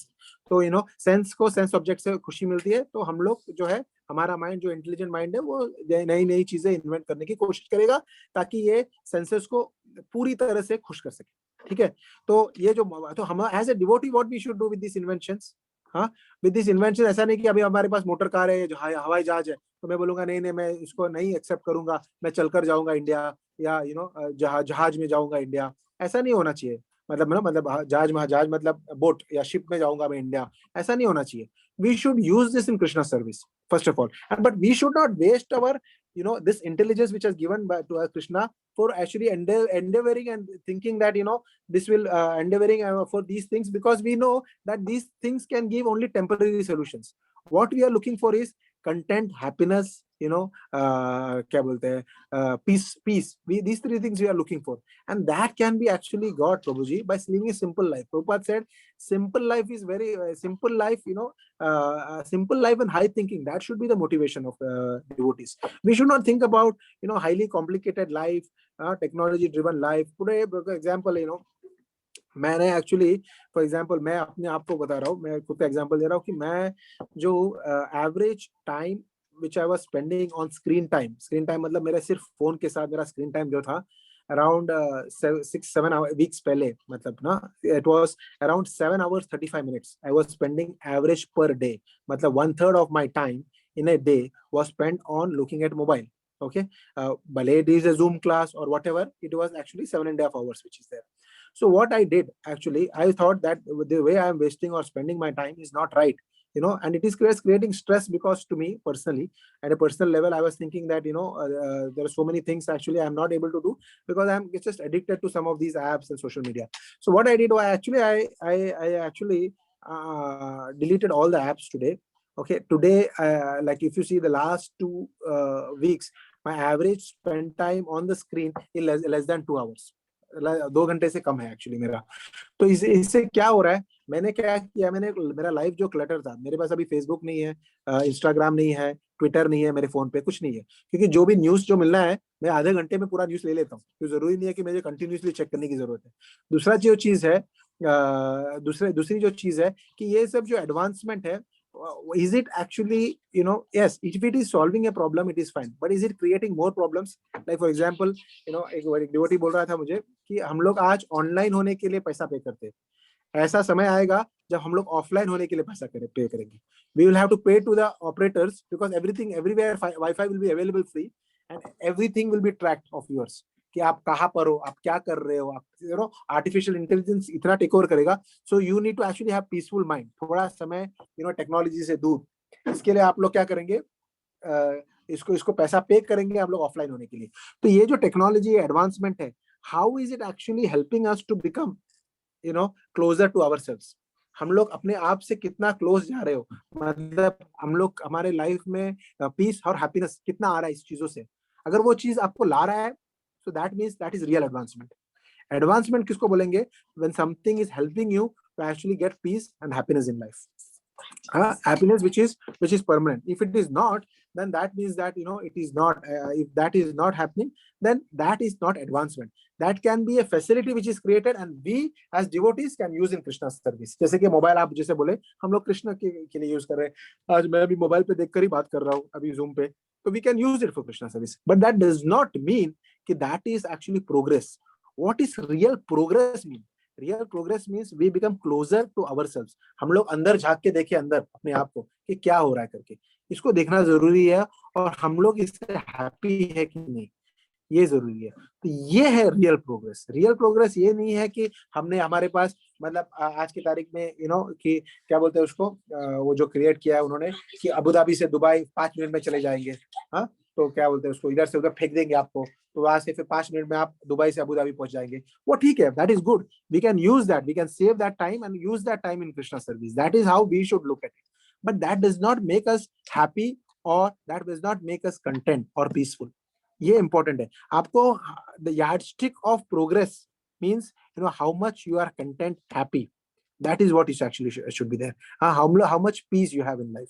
तो सेंस ऑब्जेक्ट से खुशी मिलती है, तो हम लोग जो है, हमारा माइंड जो इंटेलिजेंट माइंड है, वो नई नई चीजें इन्वेंट करने की कोशिश करेगा ताकि ये सेंसेस को पूरी तरह से खुश कर सके. ठीक है, तो ये तो हम as a devotee what we should do with this inventions. हाँ, विद दिस इन्वेंशन ऐसा नहीं कि अभी हमारे पास मोटर कार है, जो हवाई जहाज है, तो मैं बोलूंगा नहीं मैं इसको नहीं एक्सेप्ट करूंगा, मैं चलकर जाऊंगा इंडिया, या जहाज में जाऊंगा इंडिया. ऐसा नहीं होना चाहिए. मतलब जहाज मतलब बोट या शिप में जाऊंगा मैं इंडिया, ऐसा नहीं होना चाहिए. We should use this in Krishna service first of all, but we should not waste our this intelligence which is given to Krishna for actually endeavoring and thinking that this will endeavoring for these things, because we know that these things can give only temporary solutions. What we are looking for is content, happiness, क्या बोलते हैं, peace. These 3 things we are looking for, and that can be actually got, Prabhuji, by living a simple life. Prabhupada said simple life is very simple life, simple life and high thinking, that should be the motivation of devotees. We should not think about highly complicated life, technology driven life. Today, for example, मैंने actually for example मैं अपने आप को बता रहा हूँ, मैं खुद का एग्जांपल दे रहा हूँ कि मैं जो average time which I was spending on screen time मतलब मेरा सिर्फ फोन के साथ मेरा स्क्रीन टाइम जो था around 6-7 weeks पहले, मतलब ना, it was around 7 hours 35 minutes I was spending average per day. मतलब 1/3 of my time in a day was spent on looking at mobile. Okay, भले it is a Zoom class or whatever, it was actually 7.5 hours which is there. So what I did, actually, I thought that the way I am wasting or spending my time is not right, and it is creating stress, because to me personally, at a personal level, I was thinking that, there are so many things actually I'm not able to do because I'm just addicted to some of these apps and social media. So what I did was I actually deleted all the apps today. Okay, today, like if you see the last 2 weeks, my average spend time on the screen is less than 2 hours. 2 घंटे से कम है actually मेरा. तो इससे क्या हो रहा है, मैंने क्या किया, मेरा लाइफ जो क्लटर था, मेरे पास अभी फेसबुक नहीं है, इंस्टाग्राम नहीं है, ट्विटर नहीं है, मेरे फोन पे कुछ नहीं है, क्योंकि जो भी न्यूज जो मिलना है, मैं आधे घंटे में पूरा न्यूज ले लेता हूँ, तो जरूरी नहीं है कि मुझे कंटिन्यूसली चेक करने की जरूरत है. दूसरा जो चीज है, दूसरी जो चीज है कि ये सब जो एडवांसमेंट है, is it actually, yes, if it is solving a problem, it is fine, but is it creating more problems? Like for example, एक डिवोटी बोल रहा था मुझे कि हम लोग आज ऑनलाइन होने के लिए पैसा पे करते हैं, ऐसा समय आएगा जब हम लोग ऑफलाइन होने के लिए पैसा पे करेंगे. We will have to pay to the operators because everything everywhere Wi-Fi will be available free and everything will be tracked of yours. कि आप कहाँ पर हो, आप क्या कर रहे हो, आप आर्टिफिशियल इंटेलिजेंस इतना टेक ओवर करेगा. So you need to actually have peaceful mind. थोड़ा समय टेक्नोलॉजी से दूर. इसके लिए आप लोग क्या करेंगे, इसको पैसा पे करेंगे आप लोग ऑफलाइन होने के लिए. तो ये जो टेक्नोलॉजी एडवांसमेंट है, how is it actually helping us to become closer to ourselves. हम लोग अपने आप से कितना क्लोज जा रहे हो, मतलब हम लोग हमारे लाइफ में पीस और हैप्पीनेस कितना आ रहा है इस चीजों से. अगर वो चीज आपको ला रहा है, so that means that is real advancement. Advancement किसको बोलेंगे? When something is helping you to actually get peace and happiness in life. Happiness which is permanent. If it is not, then that means that it is not. If that is not happening, then that is not advancement. That can be a facility which is created and we as devotees can use in Krishna's service. जैसे कि mobile आप जैसे बोले, हम लोग कृष्ण के लिए use कर रहे हैं. आज मैं अभी मोबाइल पे देखकर ही बात कर रहा हूँ अभी जूम पे, तो we can use it for Krishna service. But that does not mean कि that is actually progress. What is real progress mean? Real progress means we become closer to ourselves. हम लोग अंदर झांक के देखें अंदर अपने आप को कि क्या हो रहा है करके, इसको देखना जरूरी है. और हम लोग इससे हैप्पी है कि नहीं, ये जरूरी है. तो ये है रियल प्रोग्रेस. रियल प्रोग्रेस ये नहीं है कि हमने हमारे पास मतलब आज की तारीख में कि क्या बोलते हैं उसको, वो जो क्रिएट किया है उन्होंने कि अबू धाबी से दुबई 5 मिनट में चले जाएंगे. हाँ, तो क्या बोलते हैं उसको, इधर से उधर फेंक देंगे आपको, तो वहां से फिर 5 मिनट में आप दुबई से अबू धाबी पहुंच जाएंगे. वो ठीक है, that is good. We can use that, we can save that time and use that time in Krishna service. That is how we should look at it. But that does not make us happy और that does not make us content और peaceful. ये important है. आपको the yardstick of progress means how much you are content, happy. That is what is actually should be there. How much peace you have in life.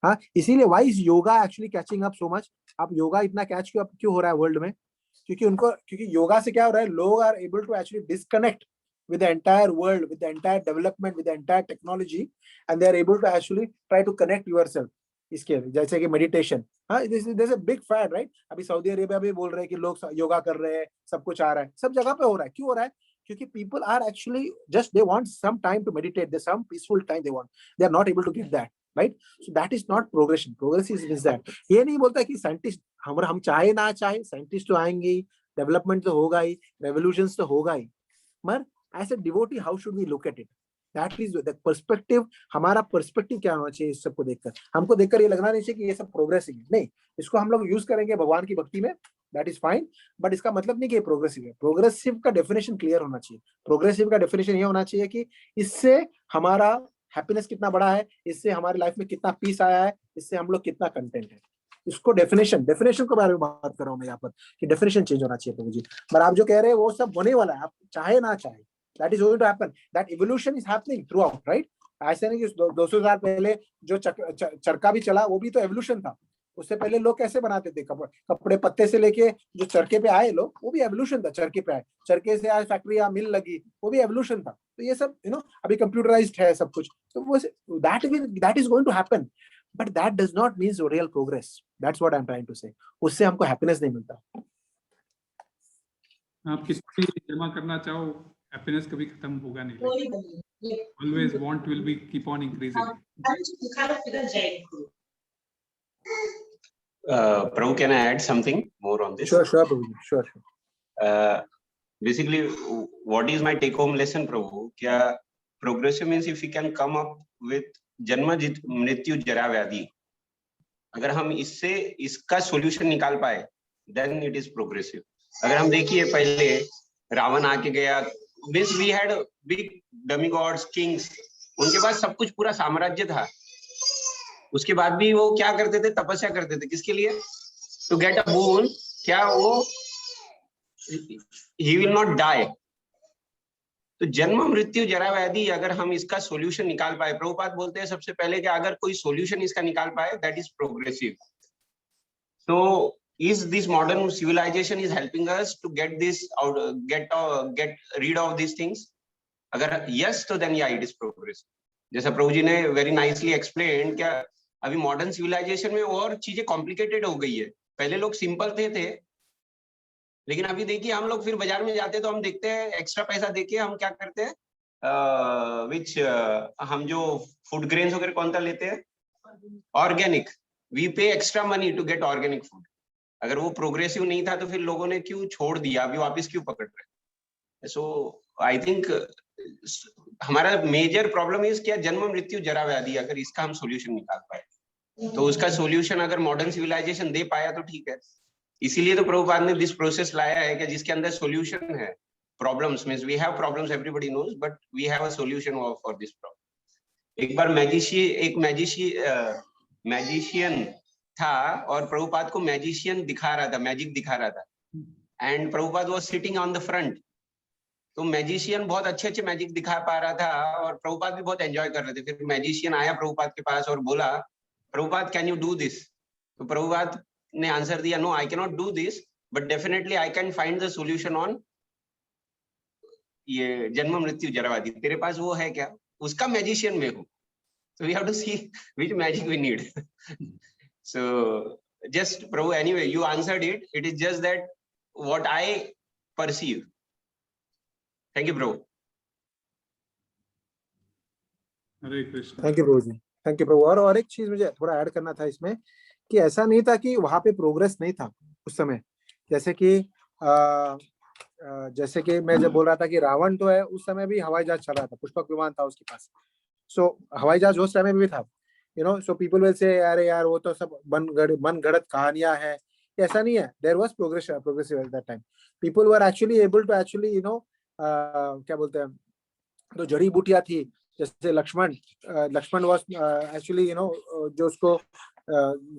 हाँ, इसीलिए why is yoga actually catching up so much. आप yoga इतना catch क्यों हो रहा है world में? क्योंकि योगा से क्या हो रहा है, लोग are able to actually disconnect with the entire world, with the entire development, with the entire technology, and they are able to actually try to connect yourself. इसके जैसे कि मेडिटेशन, हाँ, there's a big fad, right? अभी Saudi Arabia भी बोल रहे हैं कि लोग योगा कर रहे हैं, सब कुछ आ रहा है, सब जगह पे हो रहा है. क्यों हो रहा है? क्योंकि people are actually just they want some time to meditate, there's some peaceful time they want, they are not able to get that, right? So that is not progression. Progress is that. ये नहीं बोलता कि scientist हम चाहे ना चाहे scientist तो आएंगे ही, डेवलपमेंट तो होगा ही, रेवोल्यूशंस तो होगा ही. मगर as a devotee, how should we look at it? That is the perspective. हमारा पर्सपेक्टिव क्या होना चाहिए इस सबको देखकर? हमको देखकर ये लगना नहीं चाहिए कि ये सब प्रोग्रेसिव है. नहीं, इसको हम लोग यूज करेंगे भगवान की भक्ति में, दैट इज फाइन. बट इसका मतलब नहीं कि ये प्रोग्रेसिव है. प्रोग्रेसिव का डेफिनेशन क्लियर होना चाहिए. प्रोग्रेसिव का डेफिनेशन ये होना चाहिए कि इससे हमारा हैप्पीनेस कितना बड़ा है, इससे हमारी लाइफ में कितना पीस आया है, इससे हम लोग कितना कंटेंट है. इसको डेफिनेशन के बारे में बात कर रहा हूँ मैं यहाँ पर कि डेफिनेशन चेंज होना चाहिए प्रभु जी. पर आप जो कह रहे हैं वो सब होने वाला है, आप चाहे ना चाहे. That is going to happen. That evolution is happening throughout, right? ऐसा नहीं कि 200 साल पहले जो चरखा भी चला वो भी तो एवोल्यूशन था. उससे पहले लोग कैसे बनाते थे कपड़े पत्ते से लेके जो चरखे पे आए लोग, वो भी एवोल्यूशन था. चरखे पे आए, चरखे से आज फैक्ट्री मिल लगी, वो भी एवोल्यूशन था. तो ये सब अभी कंप्यूटराइज्ड है सब कुछ, तो वो that is going to happen. But that does not mean real progress. That's what I'm trying to say. उससे हमको हैप्पीनेस नहीं मिलता. आप किसी भी जमा करना चाहो, हैप्पीनेस कभी खत्म होगा नहीं. Always want will be keep on increasing. Prabhu, can I add something more on this? Sure, Prabhu. Sure. Basically, what is my take-home lesson, Prabhu? क्या progressive means if we can come up with जन्म मृत्यु जरा व्याधि, अगर हम इसका solution निकाल पाए, then it is progressive. अगर हम देखिए पहले रावण आके गया, means we had big demigods, kings, उनके पास सब कुछ पूरा साम्राज्य था. उसके बाद भी वो क्या करते थे, तपस्या करते थे. किसके लिए? To get a boon. क्या वो he will not die. तो जन्म मृत्यु जरा व्याधि, अगर हम इसका सॉल्यूशन निकाल पाए, प्रभुपाद बोलते हैं सबसे पहले कि अगर कोई सॉल्यूशन इसका निकाल पाए, that is progressive. So is this modern civilization is helping us to get this out, get rid of these things? अगर yes, तो then yeah, it is progressive. जैसा प्रभु जी ने very nicely explained, क्या अभी मॉडर्न सिविलाइजेशन में और चीजें complicated हो गई है. पहले लोग सिंपल थे, लेकिन अभी देखिए हम लोग फिर बाजार में जाते हैं तो हम देखते हैं एक्स्ट्रा पैसा देके हम क्या करते हैं, विच हम जो फूड ग्रेन्स वगैरह कौन सा लेते हैं, organic, we pay extra money to get organic food. अगर वो प्रोग्रेसिव नहीं था तो फिर लोगों ने क्यों छोड़ दिया, अभी वापस क्यों पकड़ रहे। सो आई थिंक हमारा मेजर प्रॉब्लम इज क्या, जन्म मृत्यु जरा व्याधि, अगर इसका हम सोल्यूशन निकाल पाए तो उसका सोल्यूशन अगर मॉडर्न सिविलाइजेशन दे पाया तो ठीक है। इसीलिए तो प्रभुपाद ने दिस प्रोसेस लाया है कि जिसके अंदर सोल्यूशन है। Problems means we have problems, everybody knows, but we have a solution for this problem. एक बार मैजिशियन था और प्रभुपाद को मैजिशियन दिखा रहा था, मैजिक दिखा रहा था, and Prabhupada was sitting on the front. तो मैजिशियन बहुत अच्छे मैजिक दिखा पा रहा था और प्रभुपाद भी बहुत एंजॉय कर रहे थे। फिर मैजिशियन आया प्रभुपाद के पास और बोला, Prabhupada can you do this? तो प्रभुपाद ने आंसर दिया, no I can not do this, but definitely I can find the solution on ये जन्म मृत्यु जराव्याधि। तेरे पास वो है क्या? उसका मैजिशियन में हूँ। So we have to see which magic we need. So just Prabhu, anyway, you answered it. It is just that what I perceive. Thank you, Prabhu. Hare Krishna. Thank you Prabhu ji, thank you Prabhu. और एक चीज मुझे थोड़ा add करना था इसमें कि ऐसा नहीं था कि वहां पे प्रोग्रेस नहीं था उस समय। जैसे कि मैं जब बोल रहा था कि रावण तो है, उस समय भी हवाई जहाज चल रहा था, पुष्पक विमान था उसके पास। सो हवाई जहाज उस समय भी था, you know. So people will say अरे यार वो तो सब मन गढ़ंत कहानियां हैं, ऐसा नहीं है। There was progressive at that time. People were actually able to actually, you know, क्या बोलते हैं, तो जड़ी बूटियां थी। जैसे Lakshman was actually, you know, जो उसको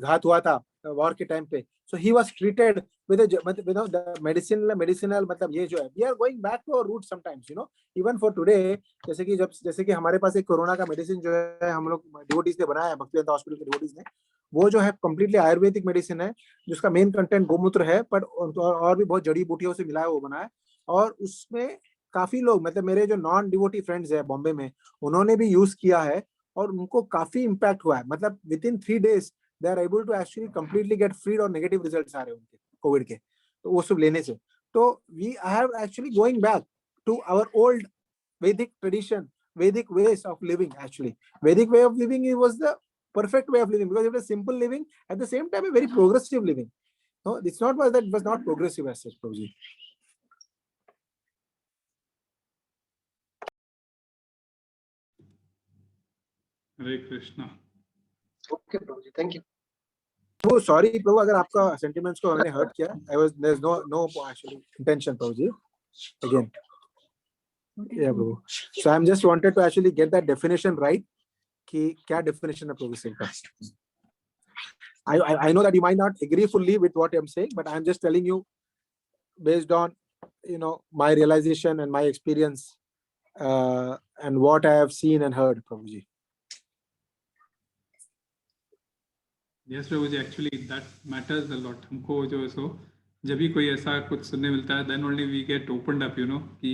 घात हुआ था वॉर के टाइम पे, so he was treated with the medicinal, मतलब ये जो है, we are going back to our root sometimes, you know, even for today. जैसे कि हमारे पास एक कोरोना का मेडिसिन जो है, हम लोग डिवोटीज ने बनाया है, भक्तिवेदांत हॉस्पिटल के डिवोटीज ने, वो जो है कंप्लीटली आयुर्वेदिक मेडिसिन है, जिसका मेन कंटेंट गोमूत्र है, पर और भी बहुत जड़ी बूटियों से मिला है, वो बना है। और उसमें काफी लोग, मतलब मेरे जो नॉन डिवोटी फ्रेंड्स है बॉम्बे में, उन्होंने भी यूज किया है और उनको काफी इम्पैक्ट हुआ है। मतलब within 3 days they are able to actually completely get freed, और नेगेटिव रिजल्ट्स आ रहे हैं उनके कोविड के, तो वो सब लेने से। तो we have actually going back to our old Vedic tradition, Vedic ways of living. Actually, Vedic way of living was the perfect way of living, because it was simple living, at the same time a very progressive living. No, it's not that it was not progressive as such, Prabhuji. Hare Krishna. Okay, Prabhuji, thank you. Oh, sorry, Prabhu, अगर आपका sentiments को मैंने hurt किया, there's no actually intention, Prabhuji. Again. Yeah, Prabhu. So I'm just wanted to actually get that definition right. कि क्या definition है progressive का? I know that you might not agree fully with what I'm saying, but I'm just telling you based on, you know, my realization and my experience and what I have seen and heard, Prabhuji. Yes, Prabhuji, actually that matters a lot. हमको जो है सो जब भी कोई ऐसा कुछ सुनने मिलता है, then only we get opened up, you know, कि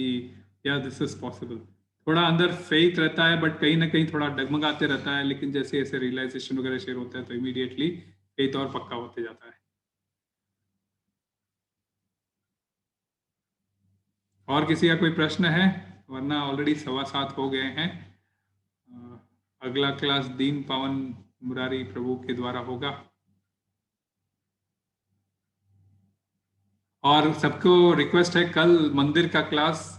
yeah, this is possible. थोड़ा अंदर फेथ रहता है, बट कहीं ना कहीं थोड़ा डगमगाते रहता है, लेकिन जैसे ऐसे रियलाइजेशन वगैरह शेयर होता है तो इमीडिएटली फेथ और पक्का होते जाता है। और किसी का कोई प्रश्न है? वरना ऑलरेडी 7:15 हो गए हैं। अगला क्लास दीन पावन मुरारी प्रभु के द्वारा होगा। और सबको रिक्वेस्ट है, कल मंदिर का क्लास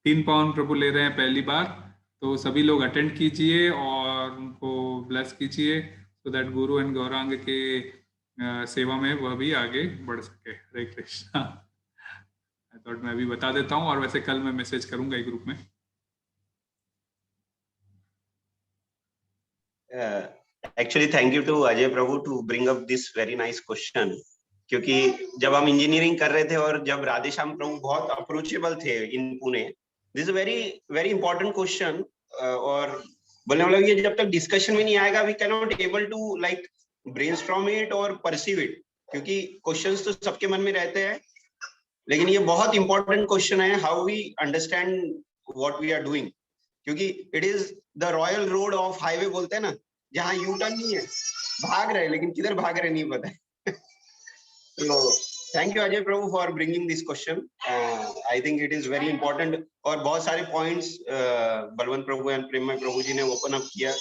दीन पावन प्रभु ले रहे हैं पहली बार, तो सभी लोग अटेंड कीजिए और उनको ब्लेस कीजिए, so that Guru and Gaurang के सेवा में वह भी आगे बढ़ सके। हरे कृष्णा। तो मैं भी बता देता हूँ, और वैसे कल मैं मैसेज करूंगा एक ग्रुप में। Actually, thank you to Ajay Prabhu to bring up this very nice question. क्योंकि जब हम इंजीनियरिंग कर रहे थे और जब राधेश्याम प्रभु बहुत अप्रोचेबल थे in Pune, this is very important question. और बोलने वाला ये जब तक डिस्कशन में नहीं आएगा, we can not able to like brainstorm it और परसीव इट, क्योंकि क्वेश्चंस तो सबके मन में रहते हैं, लेकिन ये बहुत इंपॉर्टेंट क्वेश्चन है, how we understand what we are doing. क्योंकि it is the royal road of highway बोलते हैं ना, जहाँ यू टर्न नहीं है, भाग रहे लेकिन किधर भाग रहे नहीं पता है। तो Thank you Ajay Prabhu for bringing this question. I think it is very important. और बहुत सारे points बलवंत प्रभु and प्रेममय प्रभु जी ने open up किया.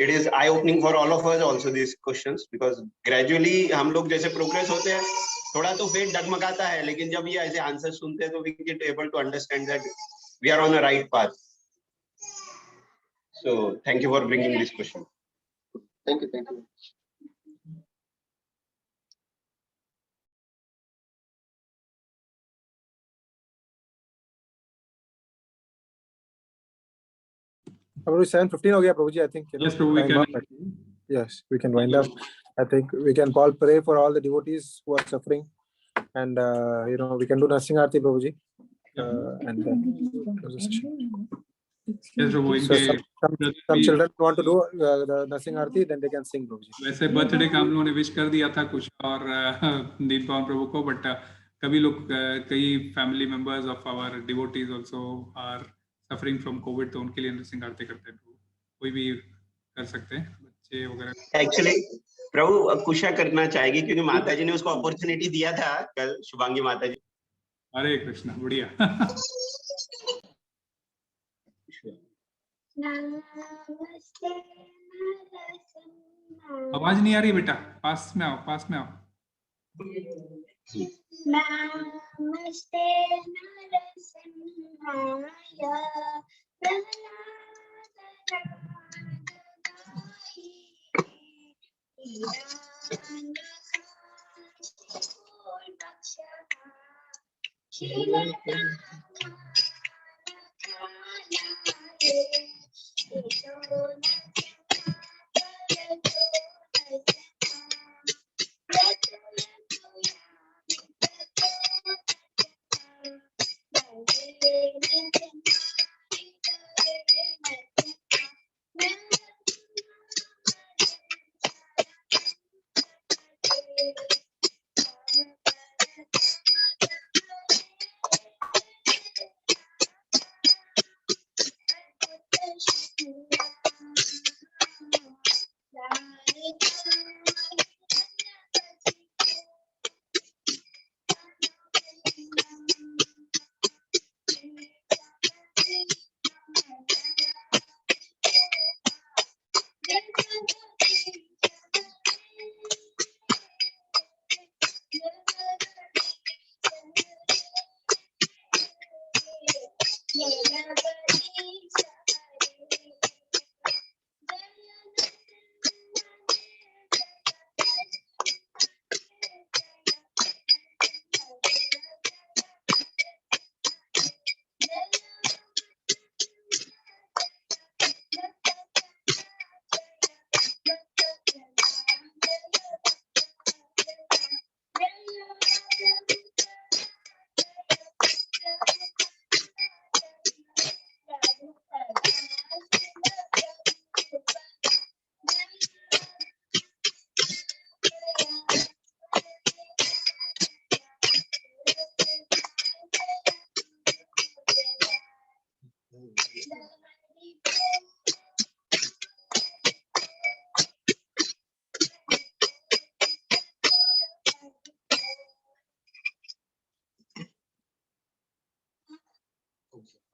It is eye opening for all of us also these questions, because gradually हम लोग जैसे progress होते हैं थोड़ा तो faith डगमगाता है, लेकिन जब ये ऐसे आंसर सुनते हैं तो we get able to understand that we are on the right path. So thank you for bringing this question. Thank you. Thank you. Prabhu, 7:15 हो गया प्रभु जी. I think Yes, Prabhu, we can. Yes, we can wind up. I think we can all pray for all the devotees who are suffering, and we can do Narsingh Aarti, Prabhu ji, and then close the session. Yes, Prabhu. So some children want to do the Narsingh Aarti, then they can sing, Prabhu ji. वैसे birthday का हम लोगों ने wish कर दिया था कुछ और दीन पवन प्रभु को, बट कभी लोग कई family members of our devotees also are suffering from Covid, तो उनके लिए नरसिंह आरती करते हैं. कोई भी कर सकते हैं, बच्चे वगैरह. एक्चुअली प्रभु कुशा करना चाहेगी क्योंकि माता जी ने उसको अपॉर्चुनिटी दिया था कल, शुभांगी माता जी. हरे कृष्णा, बढ़िया. आवाज नहीं आ रही बेटा, पास में आओ, पास में आओ. नमस्ते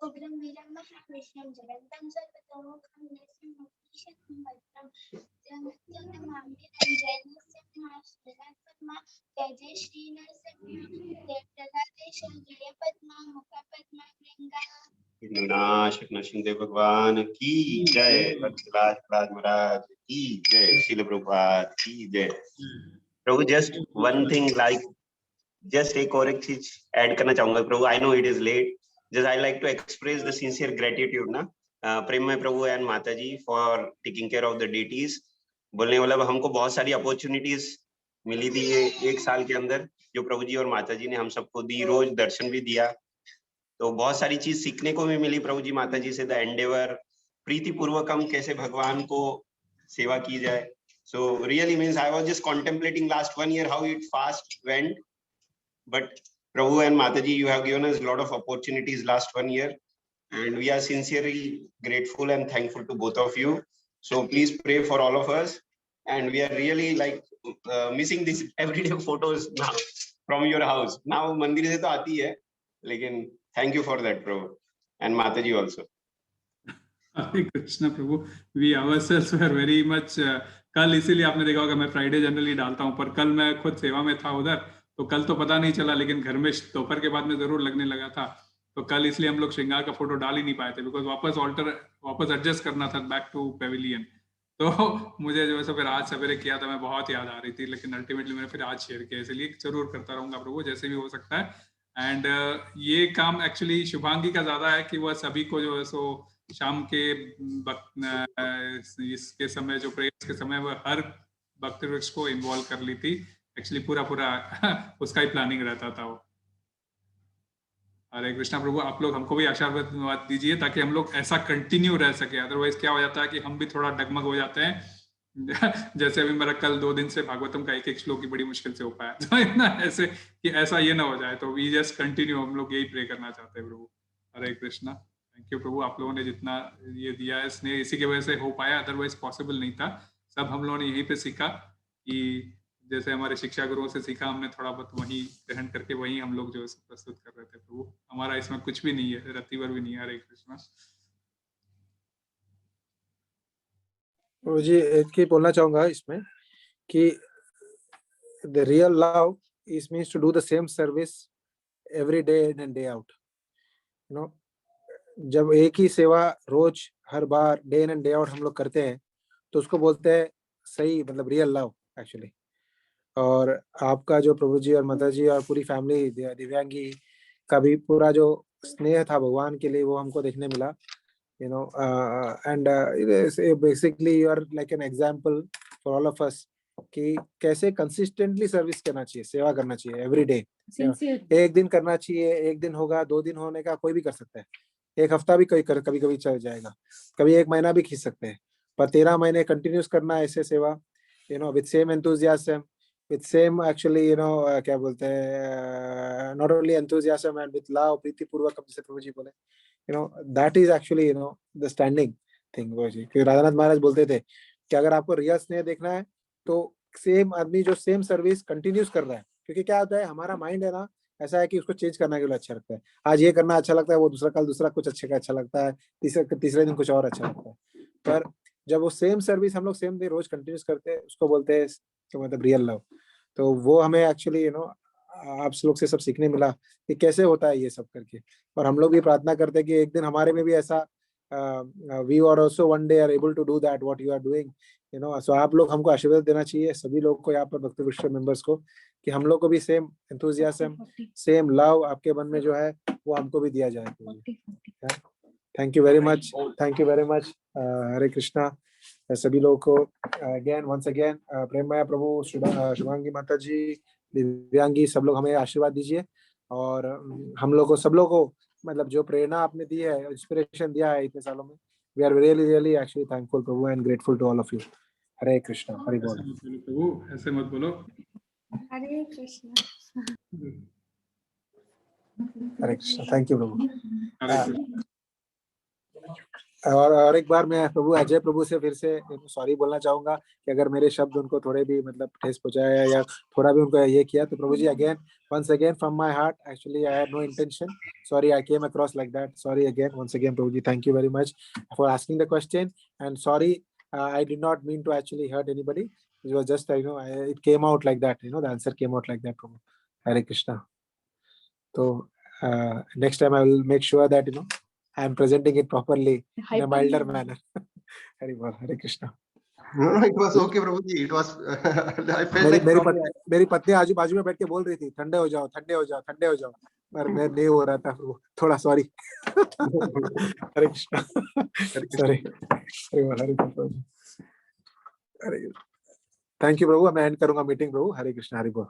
उग्रं वीरं महाकृष्णं जगन्तं सर्वतोमुखं नित्यं मुक्तिशतं वज्रं जगन्नाथस्य महाश्रीनाथपद्मा जय जय श्री नरसिंह जय प्रदादेश जय पद्मा मुख पद्मा गंगा नरसिंह भगवान की जय, भक्तराज महाराज की जय, श्रील प्रभुपाद की जय. Prabhu just one thing, like just एक और एक चीज ऐड करना चाहूंगा Prabhu. I know it is late. Just I like to express the sincere gratitude ना प्रेममय Prabhu and Mata ji for taking care of the deities. बोलने वाला हमको बहुत सारी अपॉर्चुनिटीज मिली थी ये एक साल के अंदर, जो प्रभु जी और माता जी ने हम सबको दी. रोज दर्शन भी दिया, तो बहुत सारी चीज सीखने को भी मिली प्रभु जी माता जी से. द एंडेवर, प्रीति पूर्वकम कैसे भगवान को सेवा की जाए. So really means I was just contemplating last 1 year how it fast went, but Prabhu and Mataji, you have given us a lot of opportunities last 1 year, and we are sincerely grateful and thankful to both of you. So please pray for all of us, and we are really like missing these everyday photos now from your house. Now मंदिर से तो आती है, लेकिन thank you for that, Prabhu, and Mataji also. Hare Krishna Prabhu, we ourselves were very much कल इसीलिए आपने देखा होगा मैं फ्राइडे जनरली डालता हूँ, पर कल मैं खुद सेवा में था उधर, तो कल तो पता नहीं चला, लेकिन घर में दोपहर के बाद में जरूर लगने लगा था। तो कल इसलिए हम लोग श्रृंगार का फोटो डाल ही नहीं पाए थे, बिकॉज वापस एडजस्ट करना था बैक टू पेविलियन। तो मुझे जो है फिर आज सवेरे किया था, मैं बहुत याद आ रही थी, लेकिन अल्टीमेटली मैंने फिर आज शेयर किया, इसलिए जरूर करता रहूंगा प्रभु जैसे भी हो सकता है। एंड ये काम एक्चुअली शुभांगी का ज्यादा है कि वह सभी को जो है सो शाम के इसके समय जो प्रेयर्स के समय वह हर भक्त वृक्ष को इन्वॉल्व कर ली थी। एक्चुअली पूरा उसका ही प्लानिंग रहता था वो। हरे कृष्णा प्रभु, आप लोग हमको भी आशीर्वाद दीजिए ताकि हम लोग ऐसा कंटिन्यू रह सके, अदरवाइज क्या हो जाता है कि हम भी थोड़ा डगमग हो जाते हैं। जैसे अभी मेरा कल 2 दिन से भागवतम का एक श्लोक की बड़ी मुश्किल से हो पाया, तो इतना ऐसे कि ऐसा ये ना हो जाए, तो वी जस्ट कंटिन्यू, हम लोग यही प्रे करना चाहते हैं प्रभु। हरे कृष्णा, थैंक यू प्रभु, आप लोगों ने जितना ये दिया है स्नेह, इसी की वजह से हो पाया, अदरवाइज पॉसिबल नहीं था। सब हम लोगों ने यहीं पे सीखा कि जैसे हमारे शिक्षा गुरुओं से सीखा हमने, थोड़ा बहुत वही ग्रहण करके वही हम लोग जो है प्रस्तुत कर रहे थे प्रभु। हमारा इसमें कुछ भी नहीं है, रत्तीभर भी नहीं है। हरे कृष्णा प्रभु जी, एक ही बोलना चाहूंगा इसमें कि the real love is means to do the same service every day in and day out. You know, जब एक ही सेवा रोज हर बार day in and day out हम लोग करते हैं तो उसको बोलते हैं सही, मतलब रियल लव एक्चुअली। और आपका जो प्रभु जी और माता जी और पूरी फैमिली दिव्यांगी का भी पूरा जो स्नेह था भगवान के लिए वो हमको देखने मिला, you know, and basically you are like an example for all of us कि कैसे कंसिस्टेंटली सर्विस करना चाहिए, सेवा करना चाहिए एवरी डे। एक दिन करना चाहिए, एक दिन होगा, 2 दिन होने का कोई भी कर सकता है, एक हफ्ता भी कभी चल जाएगा, कभी 1 महीना भी खींच सकते हैं, पर 13 महीने कंटिन्यूस करना ऐसे सेवा, you know, with same enthusiasm, with same actually, you know, क्या बोलते हैं, not only enthusiasm and with love, प्रीति पूर्वक, जैसे प्रभु जी बोले, you know, that is actually, you know, the standing thing। प्रभु जी, क्योंकि राधानाथ महाराज बोलते थे कि अगर आपको रियल स्नेह देखना है तो सेम आदमी जो सेम सर्विस कंटिन्यूस कर रहा है, क्योंकि क्या होता है हमारा माइंड है ना ऐसा है कि उसको चेंज करने के लिए अच्छा लगता है, आज ये करना अच्छा लगता है, वो दूसरा कल दूसरा कुछ अच्छे का अच्छा लगता है, तीसरे दिन कुछ और अच्छा लगता है। पर जब वो सेम सर्विस हम लोग सेम डे रोज कंटिन्यूस करते हैं उसको बोलते हैं तो मतलब रियल लव। तो वो हमें एक्चुअली, यू नो, आप लोग से सब सीखने मिला कि कैसे होता है ये सब करके। और हम लोग भी प्रार्थना करते हैं कि एक दिन हमारे में भी ऐसा we are also one day are able to do that what you are doing, you know. So आप लोग हमको आशीर्वाद देना चाहिए, सभी लोग को, यहाँ पर भक्ति वृक्ष मेंबर्स को, कि हम लोग को भी सेम एंथुसियाज्म, सेम लव आपके मन में जो है वो हमको भी दिया जाए। Thank you very much, thank you very much. Hare Krishna सभी लोगों को again once again Premamaya Prabhu, Shubhangi Mata ji, दिव्यांगी, सब लोग हमें आशीर्वाद दीजिए। और हम लोग को, सब लोग को, मतलब जो प्रेरणा आपने दी है, इंस्पिरेशन दिया है इतने सालों में, we are really actually thankful Prabhu and grateful to all of you. Hare Krishna, Hari बोल। प्रभु ऐसे मत बोलो। हरे कृष्णा। Hare Krishna, thank you Prabhu. हरे कृष्णा। और एक बार मैं प्रभु अजय प्रभु से फिर से सॉरी बोलना चाहूंगा कि अगर मेरे शब्द उनको थोड़े भी मतलब ठेस पहुंचाया या थोड़ा भी उनको ये किया, तो प्रभु जी again once again from my heart, actually I had no intention, sorry I came across like that, sorry again, once again Prabhu ji, thank you very much for asking the question, and sorry I did not mean to actually hurt anybody, it was just, you know, it came out like that, you know, the answer came out like that प्रभु। हरे कृष्णा। तो next time I will make sure that, you know, I am presenting it properly in a milder manner। Hari बोल, हरे Krishna. No, it was okay Prabhu ji, it was I felt like मेरी पत्नी आजू बाजू में बैठ के बोल रही थी ठंडे हो जाओ, ठंडे हो जाओ, ठंडे हो जाओ, पर मैं नहीं हो रहा था प्रभु, थोड़ा सॉरी। हरे कृष्णा, सॉरी। हरे बोल, हरे प्रभु, हरे। थैंक यू प्रभु, मैं एंड करूंगा मीटिंग प्रभु। हरे कृष्णा, हरि बोल।